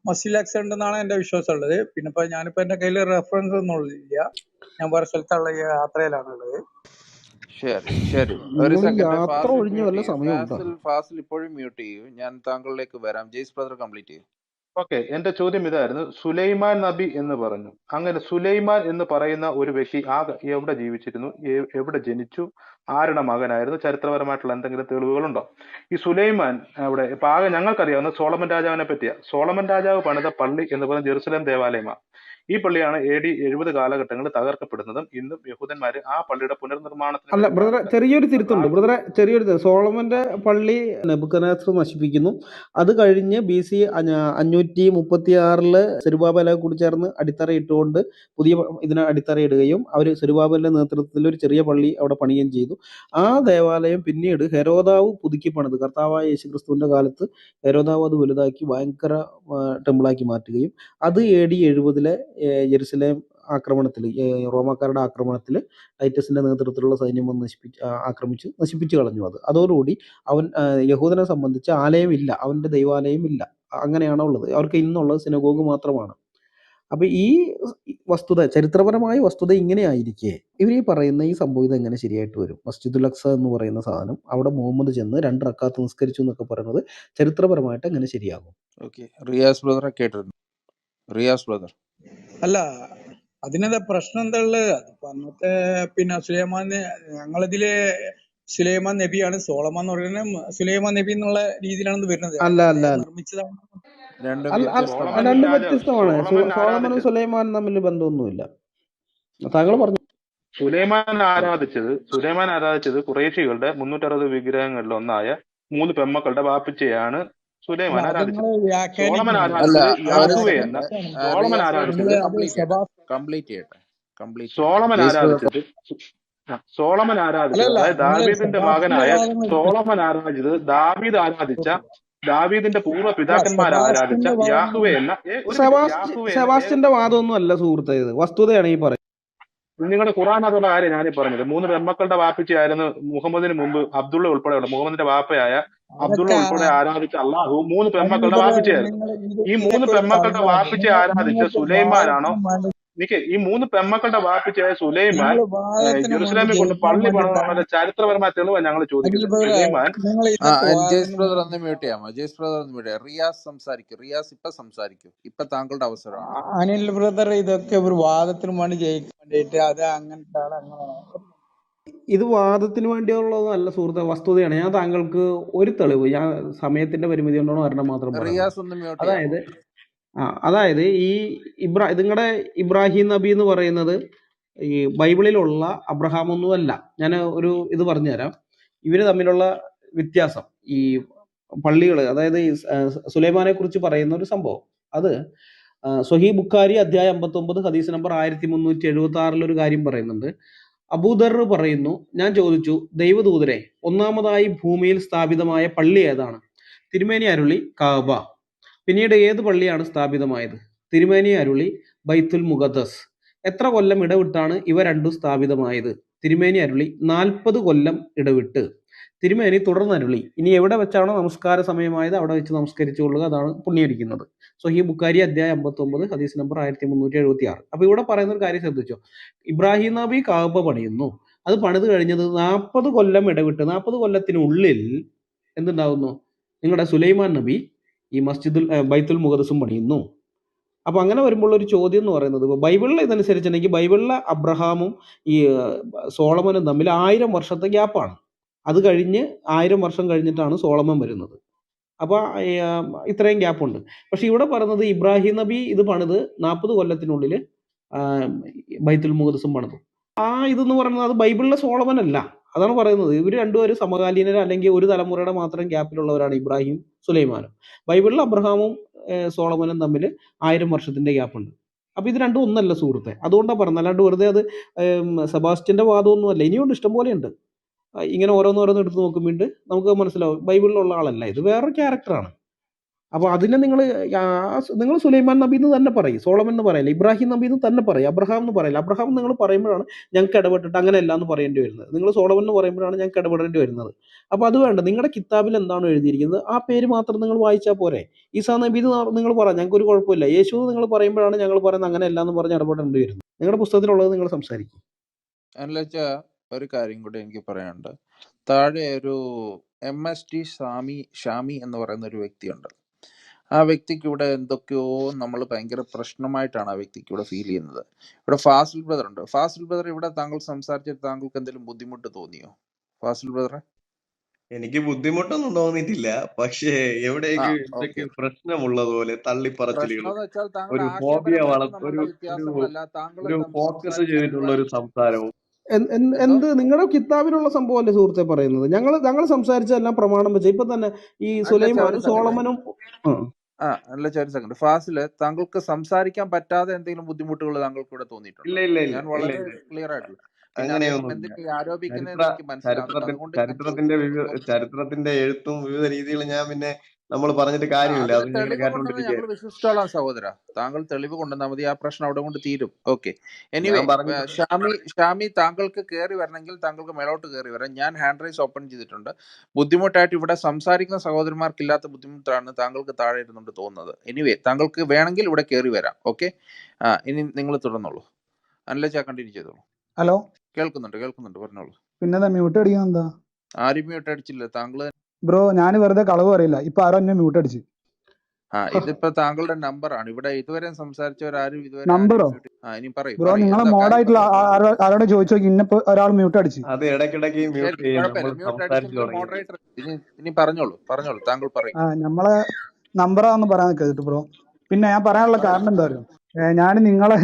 മസ്ജിദ് അക്സ ഉണ്ടെന്നാണ് എന്റെ വിശ്വാസം ഉള്ളത്. പിന്നെ ഇപ്പൊ ഞാനിപ്പോ എന്റെ കയ്യിൽ റെഫറൻസ് ഒന്നും ഇല്ല, ഞാൻ വേറെ സ്ഥലത്തുള്ള യാത്രയിലാണുള്ളത്. ശരി ശരി, ഒരു നിങ്ങൾ സെക്കൻഡ്. യാത്ര ഫാസിൽ ഒഴിഞ്ഞ് മ്യൂട്ട് വല്ല ചെയ്യൂ. സമയമുണ്ടോ? ഫാസിൽ ഇപ്പോഴും മ്യൂട്ട് ചെയ്യൂ. ഞാൻ താങ്കളിലേക്ക് വരാം. ജെയ്സ് ബ്രദർ കംപ്ലീറ്റ് ചെയ്യൂ. ഓക്കെ, എന്റെ ചോദ്യം ഇതായിരുന്നു. സുലൈമാൻ നബി എന്ന് പറഞ്ഞു. അങ്ങനെ സുലൈമാൻ എന്ന് പറയുന്ന ഒരു വ്യക്തി എവിടെ ജീവിച്ചിരുന്നു, എവിടെ ജനിച്ചു, ആരുടെ മകനായിരുന്നു, ചരിത്രപരമായിട്ടുള്ള എന്തെങ്കിലും തെളിവുകളുണ്ടോ? ഈ സുലൈമാൻ അവിടെ ഇപ്പൊ ആകെ ഞങ്ങൾക്കറിയാവുന്ന സോളമൻ രാജാവിനെ പറ്റിയാ. സോളമൻ രാജാവ് പണിത പള്ളി എന്ന് പറയുന്നത് ജെറുസലേം ദേവാലയമാണ്. ഈ പള്ളിയാണ് AD 70 കാലഘട്ടങ്ങളിൽ തകർക്കപ്പെടുന്നതും ഇന്നും യഹൂദന്മാര് ആ പള്ളിയുടെ പുനർനിർമ്മാണത്തിന് അല്ല വേണ്ടി ബ്രദറെ, പ്രാർത്ഥന ചെറിയൊരു നടത്തുന്നത്. തിരുത്തുണ്ട് ബ്രദറെ, സോളമന്റെ പള്ളി നെബൂഖദ്നേസർ നശിപ്പിക്കുന്നു. അത് കഴിഞ്ഞ് BC 536 സെരുബാബേൽ കൂടി ചേർന്ന് അടിത്തറയിട്ടുകൊണ്ട് പുതിയ ഇതിനെ അടിത്തറയിടുകയും അവർ സെരുബാബേലിന്റെ നേതൃത്വത്തിൽ ഒരു ചെറിയ പള്ളി അവിടെ പണിയുകയും ചെയ്തു. ആ ദേവാലയം പിന്നീട് ഹെരോദാവ് പുതുക്കി പണിത്, കർത്താവായ യേശുക്രിസ്തുവിന്റെ കാലത്ത് ഹെരോദാവ് അത് വലുതാക്കി ഭയങ്കര ടെമ്പിളാക്കി മാറ്റുകയും അത് AD 70 ജെറുസലേം ആക്രമണത്തിൽ, റോമാക്കാരുടെ ആക്രമണത്തിൽ ടൈറ്റസിന്റെ നേതൃത്വത്തിലുള്ള സൈന്യം വന്ന് ആക്രമിച്ച് നശിപ്പിച്ചു കളഞ്ഞു. അതോടുകൂടി അവൻ യഹൂദനെ സംബന്ധിച്ച് ആലയമില്ല, അവന്റെ ദൈവാലയം ഇല്ല. അങ്ങനെയാണ് ഉള്ളത്. അവർക്ക് ഇന്നുള്ളത് സിനഗോഗ് മാത്രമാണ്. അപ്പൊ ഈ വസ്തുത, ചരിത്രപരമായ വസ്തുത ഇങ്ങനെയായിരിക്കെ ഇവർ ഈ പറയുന്ന ഈ സംഭവം ഇത് എങ്ങനെ ശരിയായിട്ട് വരും? മസ്ജിദുൽ അക്സ എന്ന് പറയുന്ന സാധനം, അവിടെ മുഹമ്മദ് ചെന്ന് 2 റക്അത്ത് നിസ്കരിച്ചു എന്നൊക്കെ പറയുന്നത് ചരിത്രപരമായിട്ട് എങ്ങനെ ശരിയാകും? ഓക്കെ, റിയാസ് ബ്രദറെ കേട്ടിരുന്നു. റിയാസ് ബ്രദർ, അല്ല, അതിനെന്താ പ്രശ്നം എന്താ ഉള്ളത്? അതിപ്പോ അന്നത്തെ പിന്നെ ഞങ്ങളിതില് സുലൈമാൻ നബിയാണ്, സോളമൻ എന്ന് പറയുന്നത് സുലൈമാൻ നബി എന്നുള്ള രീതിയിലാണ് ഇത് വരുന്നത്. അല്ല അല്ല അദ്ദേഹം അല്ല നിർമ്മിച്ചതാണ്. രണ്ടും അല്ല അല്ല, വ്യത്യസ്തമാണ്. രണ്ടും വ്യത്യസ്തമാണ്. സോളമൻ സോളമനും ആരാധിച്ചത് സുലൈമാനും തമ്മിൽ ബന്ധമൊന്നുമില്ല. താങ്കൾ പറഞ്ഞു. സുലൈമാൻ ആരാധിച്ചത് ഖുറൈശികളുടെ 360 വിഗ്രഹങ്ങളിൽ ഒന്നായ 3 പെമ്മക്കളുടെ വാപ്പിച്ചയാണ് സുലൈമാൻ അത് ആരാധിച്ചത്. നിങ്ങള് സോളമൻ വ്യാഖ്യാനിക്കുന്നത്. അല്ല, ആരാധിച്ചത് ഒരു യാഹുവെ സെക്കൻഡ്. എന്ന തെറ്റാണ്. സോളമൻ റിയാസ് ബ്രദർ ആരാധിച്ചത് നിങ്ങള് അത് കംപ്ലീറ്റ് ചെയ്യട്ടെ. സോളമൻ ആരാധിച്ചത് അല്ലല്ല, അതായത് നിങ്ങള് ദാവീദിന്റെ സെബാസ്റ്റിന്റെ മകനായ വാദങ്ങൾ സോളമൻ ആരാധിച്ചത് ദാവീദിന്റെ പൂർവ്വ അല്ല, പിതാക്കന്മാർ ആരാധിച്ച സെബാസ്റ്റിന്റെ വാദങ്ങൾ യാഹുവെ എന്ന യാഹുവെ എന്ന സെബാസ്റ്റിന്റെ വാദമൊന്നും അല്ല സുഹൃത്തെ, ഇത് വസ്തുതയാണ് ഈ പറയുന്നത്. നിങ്ങളുടെ ഖുറാനകത്തുള്ള കാര്യം ഞാനീ പറഞ്ഞത്. 3 പെൺമക്കളുടെ വാപ്പിച്ചയായിരുന്നു മുഹമ്മദിന് മുമ്പ് മുഹമ്മദിന്റെ വാപ്പയായ അബ്ദുള്ള അതൊക്കെ ഉൾപ്പെടെ ആരാധിച്ച അള്ളാഹു 3 പെൺമക്കളുടെ അനിൽബ്രദറെ, വാപ്പിച്ചയായിരുന്നു. നിങ്ങൾ ഈ 3 ഇതൊക്കെ ഒരു പെൺമക്കളുടെ തള്ളാണ്. വാപ്പിച്ച ആരാധിച്ച നിങ്ങൾക്ക് സുലൈമാനാണോ? വാദത്തിനും വേണ്ടി ഈ 3 പെൺമക്കളുടെ വാപ്പിച്ചയായ സുലൈമാൻ ജെറുസലേമിൽ കൊണ്ട് പള്ളി പണിതെന്നുള്ള ചരിത്രപരമായ തെളിവാണ് ഞങ്ങൾ ചോദിക്കുന്നത്. അനിൽബ്രദറെ, സുലൈമാൻ നിങ്ങൾ ഇതൊക്കെ ജെയ്സ് ബ്രദർ വാദത്തിന് ഒന്ന് മ്യൂട്ട് ചെയ്യാമോ? ജെയ്സ് ബ്രദർ ഒന്ന് മ്യൂട്ട് ചെയ്യാം. റിയാസ് സംസാരിക്കും. റിയാസ് ഇപ്പൊ സംസാരിക്കും. ഇപ്പൊ താങ്കളുടെ അവസരമാണ്. അനിൽ ബ്രദർ ഇതൊക്കെ ഒരു വാദത്തിന് വേണ്ടി ജയിക്കാൻ വേണ്ടിയിട്ട് അത് അങ്ങനത്തെ ആള് അങ്ങനെയാണ്. ഇത് വാദത്തിന് വേണ്ടിയുള്ളതല്ല സുഹൃത്തെ, വസ്തുതയാണ്. ഞാൻ താങ്കൾക്ക് ഒരു തെളിവ്, ഞാൻ സമയത്തിന്റെ പരിമിതി കൊണ്ടാണ് ഒരെണ്ണം മാത്രം പറയുന്നത്. റിയാസ് ഒന്ന് മ്യൂട്ട് ചെയ്യാമോ? അതായത് ഈ നിങ്ങളുടെ ഇബ്രാഹിം നബി എന്ന് പറയുന്നത് ഈ ബൈബിളിലുള്ള അബ്രഹാം ഒന്നുമല്ല. ഞാൻ ഒരു ഇത് പറഞ്ഞുതരാം. ഇവര് തമ്മിലുള്ള വ്യത്യാസം, ഈ പള്ളികൾ, അതായത് ഈ സുലൈമാനെ കുറിച്ച് പറയുന്ന ഒരു സംഭവം, അത് സ്വഹീഹ് ബുഖാരി അധ്യായം 59 ഹദീസ് നമ്പർ 1376 ഒരു കാര്യം പറയുന്നുണ്ട്. അബൂദർ പറയുന്നു, ഞാൻ ചോദിച്ചു, ദൈവദൂതരെ, ഒന്നാമതായി ഭൂമിയിൽ സ്ഥാപിതമായ പള്ളി ഏതാണ്? തിരുമേനി അരുളി, കഅബ. പിന്നീട് ഏത് പള്ളിയാണ് സ്ഥാപിതമായത്? തിരുമേനി അരുളി, ബൈത്തുൽ മുഖദ്ദസ്. എത്ര കൊല്ലം ഇടവിട്ടാണ് ഇവ രണ്ടും സ്ഥാപിതമായത്? തിരുമേനി അരുളി, 40 കൊല്ലം ഇടവിട്ട്. തിരുമേനി തുടർന്നരുളി, ഇനി എവിടെ വെച്ചാണോ നമസ്കാര സമയമായത് അവിടെ വെച്ച് നമസ്കരിച്ചുകൊള്ളുക, അതാണ് പുണ്യടിക്കുന്നത്. സ്വഹീഹ് ബുഖാരി അധ്യായം 59 ഹദീസ് നമ്പർ 1376. അപ്പൊ ഇവിടെ പറയുന്ന ഒരു കാര്യം ശ്രദ്ധിച്ചോ. ഇബ്രാഹിം നബി കഅബ പണിയുന്നു. അത് പണിത് കഴിഞ്ഞത് 40 കൊല്ലം ഇടവിട്ട്, 40 കൊല്ലത്തിനുള്ളിൽ എന്തുണ്ടാകുന്നു? നിങ്ങളുടെ സുലൈമാൻ നബി ഈ ബൈത്തുൽ മുഖദ്ദസും പണിയുന്നു. അപ്പൊ അങ്ങനെ വരുമ്പോൾ ഒരു ചോദ്യം എന്ന് പറയുന്നത്, ബൈബിളിൽ ഇതനുസരിച്ചിട്ടുണ്ടെങ്കിൽ ബൈബിളിലെ അബ്രഹാമും ഈ സോളമനും തമ്മിൽ 1000 വർഷത്തെ ഗ്യാപ്പാണ്. അത് കഴിഞ്ഞ് 1000 വർഷം കഴിഞ്ഞിട്ടാണ് സോളമൻ വരുന്നത്. അപ്പൊ ഇത്രയും ഗ്യാപ്പുണ്ട്. പക്ഷെ ഇവിടെ പറയുന്നത് ഇബ്രാഹിം നബി ഇത് പണിത് 40 കൊല്ലത്തിനുള്ളിൽ ബൈത്തുൽ മുഖദ്ദസും പണിതു. ഇതെന്ന് പറയുന്നത് അത് ബൈബിളിലെ സോളമൻ അല്ല, അതാണ് പറയുന്നത്. ഇവർ രണ്ടുപേരും സമകാലീനര അല്ലെങ്കിൽ ഒരു തലമുറയുടെ മാത്രം ഗ്യാപ്പിലുള്ളവരാണ് ഇബ്രാഹിം സുലൈമാനും. ബൈബിളിൽ അബ്രഹാമും സോളമനും തമ്മിൽ 1000 വർഷത്തിന്റെ ഗ്യാപ്പുണ്ട്. അപ്പൊ ഇത് രണ്ടും ഒന്നല്ല സുഹൃത്തെ. അതുകൊണ്ടാണ് പറഞ്ഞത്, അല്ലാണ്ട് വെറുതെ അത് സെബാസ്റ്റ്യന്റെ വാദമൊന്നുമല്ല. ഇനിയുണ്ട്, ഇഷ്ടം പോലെ ഉണ്ട്. ഇങ്ങനെ ഓരോന്നോരോന്ന് എടുത്ത് നോക്കുമ്പോൾ നമുക്ക് മനസ്സിലാവും ബൈബിളിലുള്ള ആളല്ല, ഇത് വേറൊരു ക്യാരക്ടറാണ്. അപ്പൊ അതിനെ നിങ്ങൾ സുലൈമാൻ നബി എന്ന് തന്നെ പറയും, സോളമൻ എന്ന് പറയില്ല, ഇബ്രാഹിം നബി എന്ന് തന്നെ പറയും, അബ്രഹാം എന്ന് പറയില്ല. അബ്രഹാം നിങ്ങൾ പറയുമ്പോഴാണ് ഞങ്ങൾക്ക് ഇടപെട്ടിട്ട് അങ്ങനെയല്ല എന്ന് പറയേണ്ടി വരുന്നത്. നിങ്ങൾ സോളമൻ എന്ന് പറയുമ്പോഴാണ് ഞങ്ങൾക്ക് ഇടപെടേണ്ടി വരുന്നത്. അപ്പൊ അത് വേണ്ട. നിങ്ങളുടെ കിതാബിൽ എന്താണോ എഴുതിയിരിക്കുന്നത് ആ പേര് മാത്രം നിങ്ങൾ വായിച്ചാൽ പോരെ. ഈസാ നബി എന്ന് നിങ്ങൾ പറയാം, ഞങ്ങൾക്ക് ഒരു കുഴപ്പമില്ല. യേശു നിങ്ങൾ പറയുമ്പോഴാണ് ഞങ്ങൾ പറയുന്നത് അങ്ങനെയല്ല എന്ന് പറഞ്ഞ് ഇടപെടേണ്ടി വരുന്നത്. നിങ്ങളുടെ പുസ്തകത്തിലുള്ളത് നിങ്ങൾ സംസാരിക്കും. അല്ല ഒരു കാര്യം കൂടി എനിക്ക് പറയാനുണ്ട്. താഴെ ഒരു MST ഷാമി എന്ന് പറയുന്ന ഒരു വ്യക്തിയുണ്ട്. ആ വ്യക്തിക്ക് ഇവിടെ എന്തൊക്കെയോ നമ്മൾ ഭയങ്കര പ്രശ്നമായിട്ടാണ് ആ വ്യക്തിക്ക് ഇവിടെ ഫീൽ ചെയ്യുന്നത്. ഇവിടെ ഫാസിൽ ബ്രദർ ഉണ്ട്. ഫാസിൽ ബ്രദർ, ഇവിടെ താങ്കൾ സംസാരിച്ചിട്ട് താങ്കൾക്ക് എന്തെങ്കിലും ബുദ്ധിമുട്ട് തോന്നിയോ ഫാസിൽ ബ്രദറെ? എനിക്ക് ബുദ്ധിമുട്ടൊന്നും തോന്നിയിട്ടില്ല. പക്ഷേ എവിടെയൊക്കെ ഓക്കെ. എന്തൊക്കെ പ്രശ്നമുള്ളതുപോലെ തള്ളിപ്പറച്ചിലുകൾ, പ്രശ്നം എന്ന് വെച്ചാൽ താങ്കളുടെ ഒരു ഫോബിയ ആശയപരമായിട്ട് നമ്മളുടെ വ്യത്യാസങ്ങളല്ല, താങ്കൾ ഒരു ഫോക്കസ് സംസാരിച്ച ചെയ്തിട്ടുള്ള ഒരു സംസാരവും. എന്തോ എന്ത് നിങ്ങളുടെ കിതാബിലുള്ള സംഭവമല്ലേ സുഹൃത്തെ പറയുന്നത്? ഞങ്ങൾ സംസാരിച്ചതെല്ലാം പ്രമാണം വെച്ച. ഇപ്പൊ തന്നെ ഈ അല്ല ഒരു സുലൈമാനും സെക്കൻഡ് സോളമനും അല്ല ഒരു സെക്കൻഡ് ഫാസില്, താങ്കൾക്ക് സംസാരിക്കാൻ പറ്റാതെ എന്തെങ്കിലും ബുദ്ധിമുട്ടുകൾ താങ്കൾക്ക് ഇവിടെ തോന്നിയിട്ടുണ്ടോ? ഇല്ല ഇല്ല ഇല്ല ഞാൻ ഇല്ല വളരെ ഇല്ല ക്ലിയർ ആയിട്ടുള്ള, പിന്നെ അദ്ദേഹം അങ്ങനെയൊന്നുമില്ല. എന്തൊക്കെ ആരോപിക്കുന്നതെന്ന് എനിക്ക് മനസ്സിലാവുന്നുണ്ട്, അതുകൊണ്ട് ഞാൻ ചോദിച്ചത്. ചരിത്രത്തിന്റെ എഴുത്തും വിവിധ രീതികൾ ഞാൻ പിന്നെ നമ്മൾ പറഞ്ഞിട്ട് കാര്യമില്ല. അതിന് അത് ഞങ്ങൾ തെളിവ് കൊണ്ടുവന്ന് ഞങ്ങൾ കേട്ടോണ്ടിരിക്കുക. വിശ്വസിച്ചോളാം സഹോദര. താങ്കൾ തെളിവ് കൊണ്ടുവന്നാൽ മതി, ആ പ്രശ്നം അവിടെ കൊണ്ട് തീരും. ഓക്കെ. എനിവേ, ഞാൻ പറഞ്ഞിട്ട് ഷാമി താങ്കൾക്ക് കയറി വരണമെങ്കിൽ താങ്കൾക്ക് മേലോട്ട് കയറി വരാം. ഞാൻ ഹാൻഡ് റൈസ് ഓപ്പൺ ചെയ്തിട്ടുണ്ട്. ബുദ്ധിമുട്ടായിട്ട് ഇവിടെ സംസാരിക്കുന്ന സഹോദരന്മാർക്കില്ലാത്ത ബുദ്ധിമുട്ടാണ് താങ്കൾക്ക് താഴെ ഇരുന്നുകൊണ്ട് തോന്നുന്നത്. എനിവേ, താങ്കൾക്ക് വേണമെങ്കിൽ ഇവിടെ കയറി വരാം. ഓക്കെ. ഇനി നിങ്ങൾ തുടർന്നോളൂ. അനലച്ച കണ്ടിന്യൂ ചെയ്തോളൂ. ഹലോ, കേൾക്കുന്നുണ്ട്, പറഞ്ഞോളൂ. പിന്നെ മ്യൂട്ട് അടിക്കാൻ എന്താ? ആരും മ്യൂട്ട് അടിച്ചില്ല, താങ്കൾ. ബ്രോ, ഞാൻ വെറുതെ കളവ് പറയില്ല. ഇപ്പൊ ആരോ എന്നെ മ്യൂട്ട് അടിച്ച്. ഇതിപ്പോ താങ്കളുടെ നമ്പറാണ്. ഇവിടെ ഇതുവരെ സംസാരിച്ചവരാരും ഇതുവരെ നമ്പറോ? ഇനി പറയൂ ബ്രോ, നിങ്ങളെ എന്താ കാര്യം മോഡായിട്ടുള്ള പറയൂ. ആരോട് ചോദിച്ചു നോക്കി, ഇന്നിപ്പോ ഒരാൾ മ്യൂട്ട് അടിച്ച്. അത് ഇടയ്ക്കിടയ്ക്ക് മ്യൂട്ട് ശരി, ചെയ്യും. കുഴപ്പമില്ല. നമ്മൾ മ്യൂട്ട് സംസാരിച്ചു അടിച്ചെങ്കിൽ തുടങ്ങി. മോഡറേറ്റർ ഇനി പറഞ്ഞോളൂ, താങ്കൾ പറയും. നമ്മളെ നമ്പറാന്ന് പറയാൻ നിൽക്കരുത് ബ്രോ. പിന്നെ ഞാൻ പറയാനുള്ള കാരണം എന്താ പറയുക, ഞാൻ നിങ്ങളെ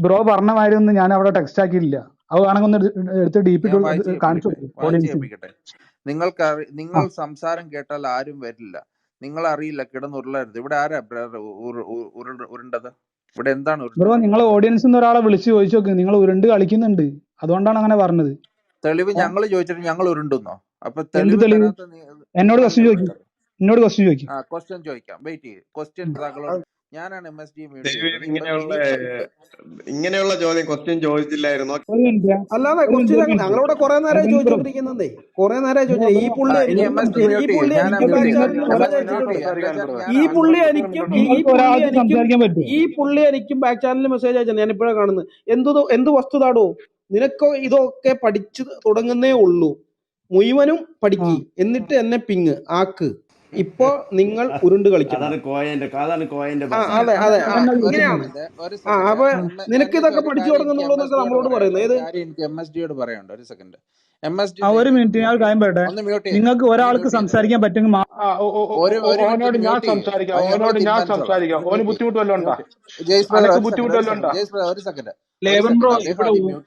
ബ്രോ പറഞ്ഞ മാതിരി ഒന്നും ഞാൻ അവിടെ ടെക്സ്റ്റ് ആക്കിയില്ല. അത് വേണമെങ്കിൽ ഒന്ന് എടുത്ത് DP ഞാൻ വായിച്ചു കാണിച്ചു കേൾപ്പിക്കട്ടെ. നിങ്ങൾ സംസാരം കേട്ടാൽ ആരും വരില്ല. നിങ്ങൾ അറിയില്ല, കിടന്നുരുളരുത്. ഇവിടെ ആരാ ഉരുണ്ടത്? ഇവിടെ എന്താണ് ബ്രോ, ഉരുണ്ടത്? നിങ്ങൾ ഓഡിയൻസിൽ നിന്ന് ഒരാളെ വിളിച്ച് ചോദിച്ചു നോക്ക്, നിങ്ങൾ ഉരുണ്ട് കളിക്കുന്നുണ്ട്. അതുകൊണ്ടാണ് അങ്ങനെ പറഞ്ഞത്. തെളിവ് ഞങ്ങൾ ചോദിച്ചിട്ട് ഞങ്ങൾ ഉരുണ്ടുന്നോ? അപ്പൊ എന്ത് തെളിവ് തെളിവ്? തരാത്ത എന്നോട് ക്വസ്റ്റ്യൻ നിങ്ങളല്ലേ ചോദിക്കും. ഉരുണ്ടത്? ക്വസ്റ്റ്യൻ ചോദിക്കാം, വെയിറ്റ് ചെയ്യും. ക്വസ്റ്റ്യൻ താങ്കളോട്. ഞാനാണ് MSD മ്യൂട്ട് ചെയ്തത്. ഇപ്പൊ ഇങ്ങനെയുള്ള ചോദ്യം ക്വസ്റ്റ്യൻ ചോദിച്ചില്ലായിരുന്നോ? ഒരു മിനിറ്റ്, അല്ലാതെ ക്വസ്റ്റ്യൻ ഞങ്ങളിവിടെ കുറെ നേരമായി ചോദിച്ചോണ്ടിരിക്കുന്നതേ. കുറെ നേരമായി ചോദിച്ചത്. ഈ പുള്ളി ഇനി എനിക്കും MSD മ്യൂട്ട് ചെയ്യും. പുള്ളി ഞാനാ എനിക്കും മ്യൂട്ട് ബാക്ക് ചെയ്യുന്നത്. ചാനലിൽ മെസ്സേജ് MSD മ്യൂട്ട് അയച്ചിട്ടുണ്ട്. ചെയ്യും. ഈ പുള്ളി എനിക്കും സംസാരിക്കാൻ ബാക്ക് ചാനലിൽ മെസ്സേജ് അയച്ചത് ഞാൻ ഇപ്പോഴാണ് കാണുന്നത്. എന്ത് വസ്തുതാടോ? നിനക്കോ ഇതൊക്കെ പഠിച്ചു തുടങ്ങുന്നേ ഉള്ളൂ. മുഴുവനും പഠിക്ക്, എന്നിട്ട് എന്നെ പിങ് ആക്ക്. ഇപ്പൊ നിങ്ങൾ ഉരുണ്ട് കളിക്കണം. അതാണ് കോയന്റെ അതെ ഇങ്ങനെയാണ്. അപ്പൊ നിനക്ക് ഇതൊക്കെ പഠിച്ചു തുടങ്ങുന്നുള്ളൂ എന്നൊക്കെ നമ്മളോട് പറയുന്നത്. ഏത് എനിക്ക് MSDയോട് പറയാനുണ്ട്. ഒരു സെക്കൻഡ്. MSD ഒരു മിനിറ്റ്, ഞാൻ കാര്യം പറയട്ടെ. ഒന്ന് മ്യൂട്ട് ചെയ്ത്. നിങ്ങൾക്ക് ഒരാൾക്ക് സംസാരിക്കാൻ പറ്റുമെങ്കിൽ ഓനോട് ഞാൻ സംസാരിക്കാം. ഓന് ബുദ്ധിമുട്ട് വല്ലതും ഉണ്ടാ? ഒരു സെക്കൻഡ്. ലേവൻ ബ്രോ,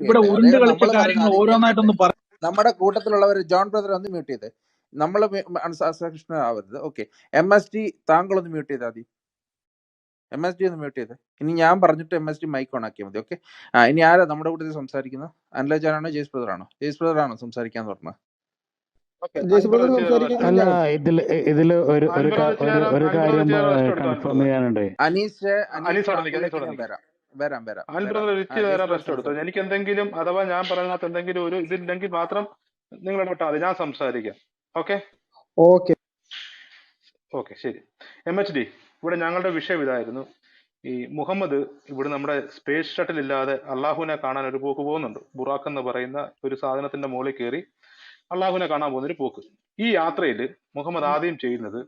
ഇവിടെ ഉരുണ്ട് കളിച്ച കാര്യങ്ങൾ ഓരോന്നായിട്ടൊന്ന് പറ. നമ്മുടെ കൂട്ടത്തിലുള്ളവർ ജോൺ ബ്രദർ ഒന്ന് മ്യൂട്ട് ചെയ്ത്. നമ്മൾ അസഹിഷ്ണുത ആവരുത്. ഓക്കെ. MSD താങ്കൾ ഒന്ന് മ്യൂട്ട് ചെയ്താൽ മതി. MSD ഒന്ന് മ്യൂട്ട് ചെയ്ത്. ഇനി ഞാൻ പറഞ്ഞിട്ട് MSD മൈക്ക് ഓൺ ആക്കിയാൽ മതി. ഓക്കെ. ഇനി ആരാ നമ്മുടെ കൂട്ടത്തിൽ സംസാരിക്കുന്നത്? അനലജാനാണോ ജെയ്സ് ബ്രദർ ആണോ സംസാരിക്കാന്ന് പറഞ്ഞത്? അല്ല, ഇതില് ഒരു കാര്യം കൺഫേം ചെയ്യാനുണ്ട്. അനീസ് വരാം. റെസ്റ്റ് എടുത്തോ. എനിക്ക് എന്തെങ്കിലും അഥവാ ഞാൻ പറയുന്നതിനകത്ത് എന്തെങ്കിലും ഒരു ഇതില്ലെങ്കിൽ മാത്രം നിങ്ങൾ ഇടപെട്ടാൽ മതി, ഞാൻ സംസാരിക്കാം. ഓക്കെ, ശരി. MHD, ഇവിടെ ഞങ്ങളുടെ വിഷയം ഇതായിരുന്നു. ഈ മുഹമ്മദ് ഇവിടെ നമ്മുടെ സ്പേസ് ഷട്ടിൽ ഇല്ലാതെ അള്ളാഹുവിനെ കാണാൻ ഒരു പോക്ക് പോകുന്നുണ്ട്. ബുറാഖ് എന്ന് പറയുന്ന ഒരു സാധനത്തിന്റെ മുകളിൽ കയറി അള്ളാഹുവിനെ കാണാൻ പോകുന്നൊരു പോക്ക്. ഈ യാത്രയിൽ മുഹമ്മദ് ആദ്യം ചെയ്യുന്നത്,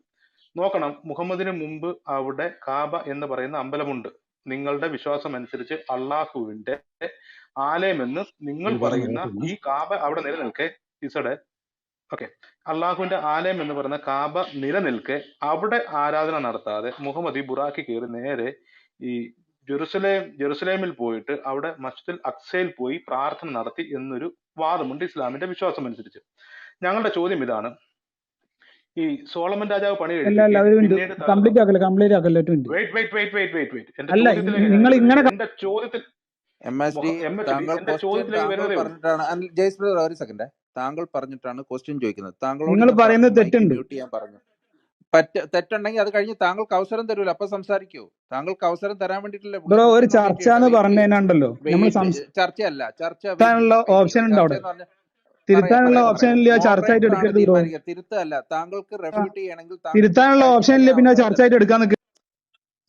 നോക്കണം, മുഹമ്മദിന് മുമ്പ് അവിടെ കാബ എന്ന് പറയുന്ന അമ്പലമുണ്ട്. നിങ്ങളുടെ വിശ്വാസം അനുസരിച്ച് അള്ളാഹുവിന്റെ ആലയം എന്ന് നിങ്ങൾ പറയുന്ന ഈ കാബ അവിടെ നിലനിൽക്കെ അള്ളാഹുവിന്റെ ആലയം എന്ന് പറയുന്ന കാബ നിലനിൽക്കെ അവിടെ ആരാധന നടത്താതെ മുഹമ്മദ് ഈ ബുറാഖി കയറി നേരെ ഈ ജെറുസലേമിൽ പോയിട്ട് അവിടെ മസ്ജിദുൽ അക്സയിൽ പോയി പ്രാർത്ഥന നടത്തി എന്നൊരു വാദമുണ്ട് ഇസ്ലാമിന്റെ വിശ്വാസം അനുസരിച്ച്. ഞങ്ങളുടെ ചോദ്യം ഇതാണ്, ഈ സോളമൻ രാജാവ് പണി അല്ല അല്ല കഴിപ്പിക്കുകയും ഒരു മിനിറ്റ്, പിന്നീട് കംപ്ലീറ്റ് ആക്കല്ലേ ഒരു മിനിറ്റ്. എന്റെ അല്ല ചോദ്യത്തിലേക്ക് നിങ്ങൾ ഇങ്ങനെ എന്റെ ചോദ്യത്തിൽ MSD താങ്കൾ എന്റെ ക്വസ്റ്റ്യൻ ചോദ്യത്തിലേക്ക് താങ്കൾ വരുന്നതേ ഉള്ളൂ. പറഞ്ഞിട്ടാണ് ജയ്സ് ബ്രദർ ഒരു സെക്കൻഡ്, താങ്കൾ പറഞ്ഞിട്ടാണ് ക്വസ്റ്റ്യൻ ചോദിക്കുന്നത്. താങ്കളോട് നിങ്ങൾ ഞാൻ പറയുന്നത് പറഞ്ഞു മൈക്ക് തെറ്റുണ്ട്. മ്യൂട്ട് ചെയ്യാൻ പറഞ്ഞു. തെറ്റുണ്ടെങ്കിൽ അത് കഴിഞ്ഞ് താങ്കൾക്ക് അവസരം തരൂല, അപ്പൊ സംസാരിക്കൂ. താങ്കൾക്ക് അവസരം തരാൻ വേണ്ടിയിട്ടല്ലേ പുള്ളി ബ്രോ ഒരു ക്വസ്റ്റ്യൻ ചർച്ച വെയിറ്റ് എന്ന് ചെയ്യട്ടെ. പറഞ്ഞതിനുണ്ടല്ലോ നമ്മൾ ചർച്ചയല്ല, ചർച്ച തിരുത്താനുള്ള ഓപ്ഷൻ ഉണ്ട് അവിടെ. തിരുത്താനുള്ള ഓപ്ഷൻ ഇല്ല, ചർച്ച ആയിട്ട് മോഡറേറ്റർ ആണ് എടുക്കരുത് ബ്രോ. തീരുമാനിക്കുക, തിരുത്തല്ല. താങ്കൾക്ക് റെഫ്യൂട്ട് ചെയ്യണമെങ്കിൽ തിരുത്താനുള്ള ഓപ്ഷൻ ഇല്ല, പിന്നെ ചർച്ച ആയിട്ട് എടുക്കാൻ നിൽക്കുക.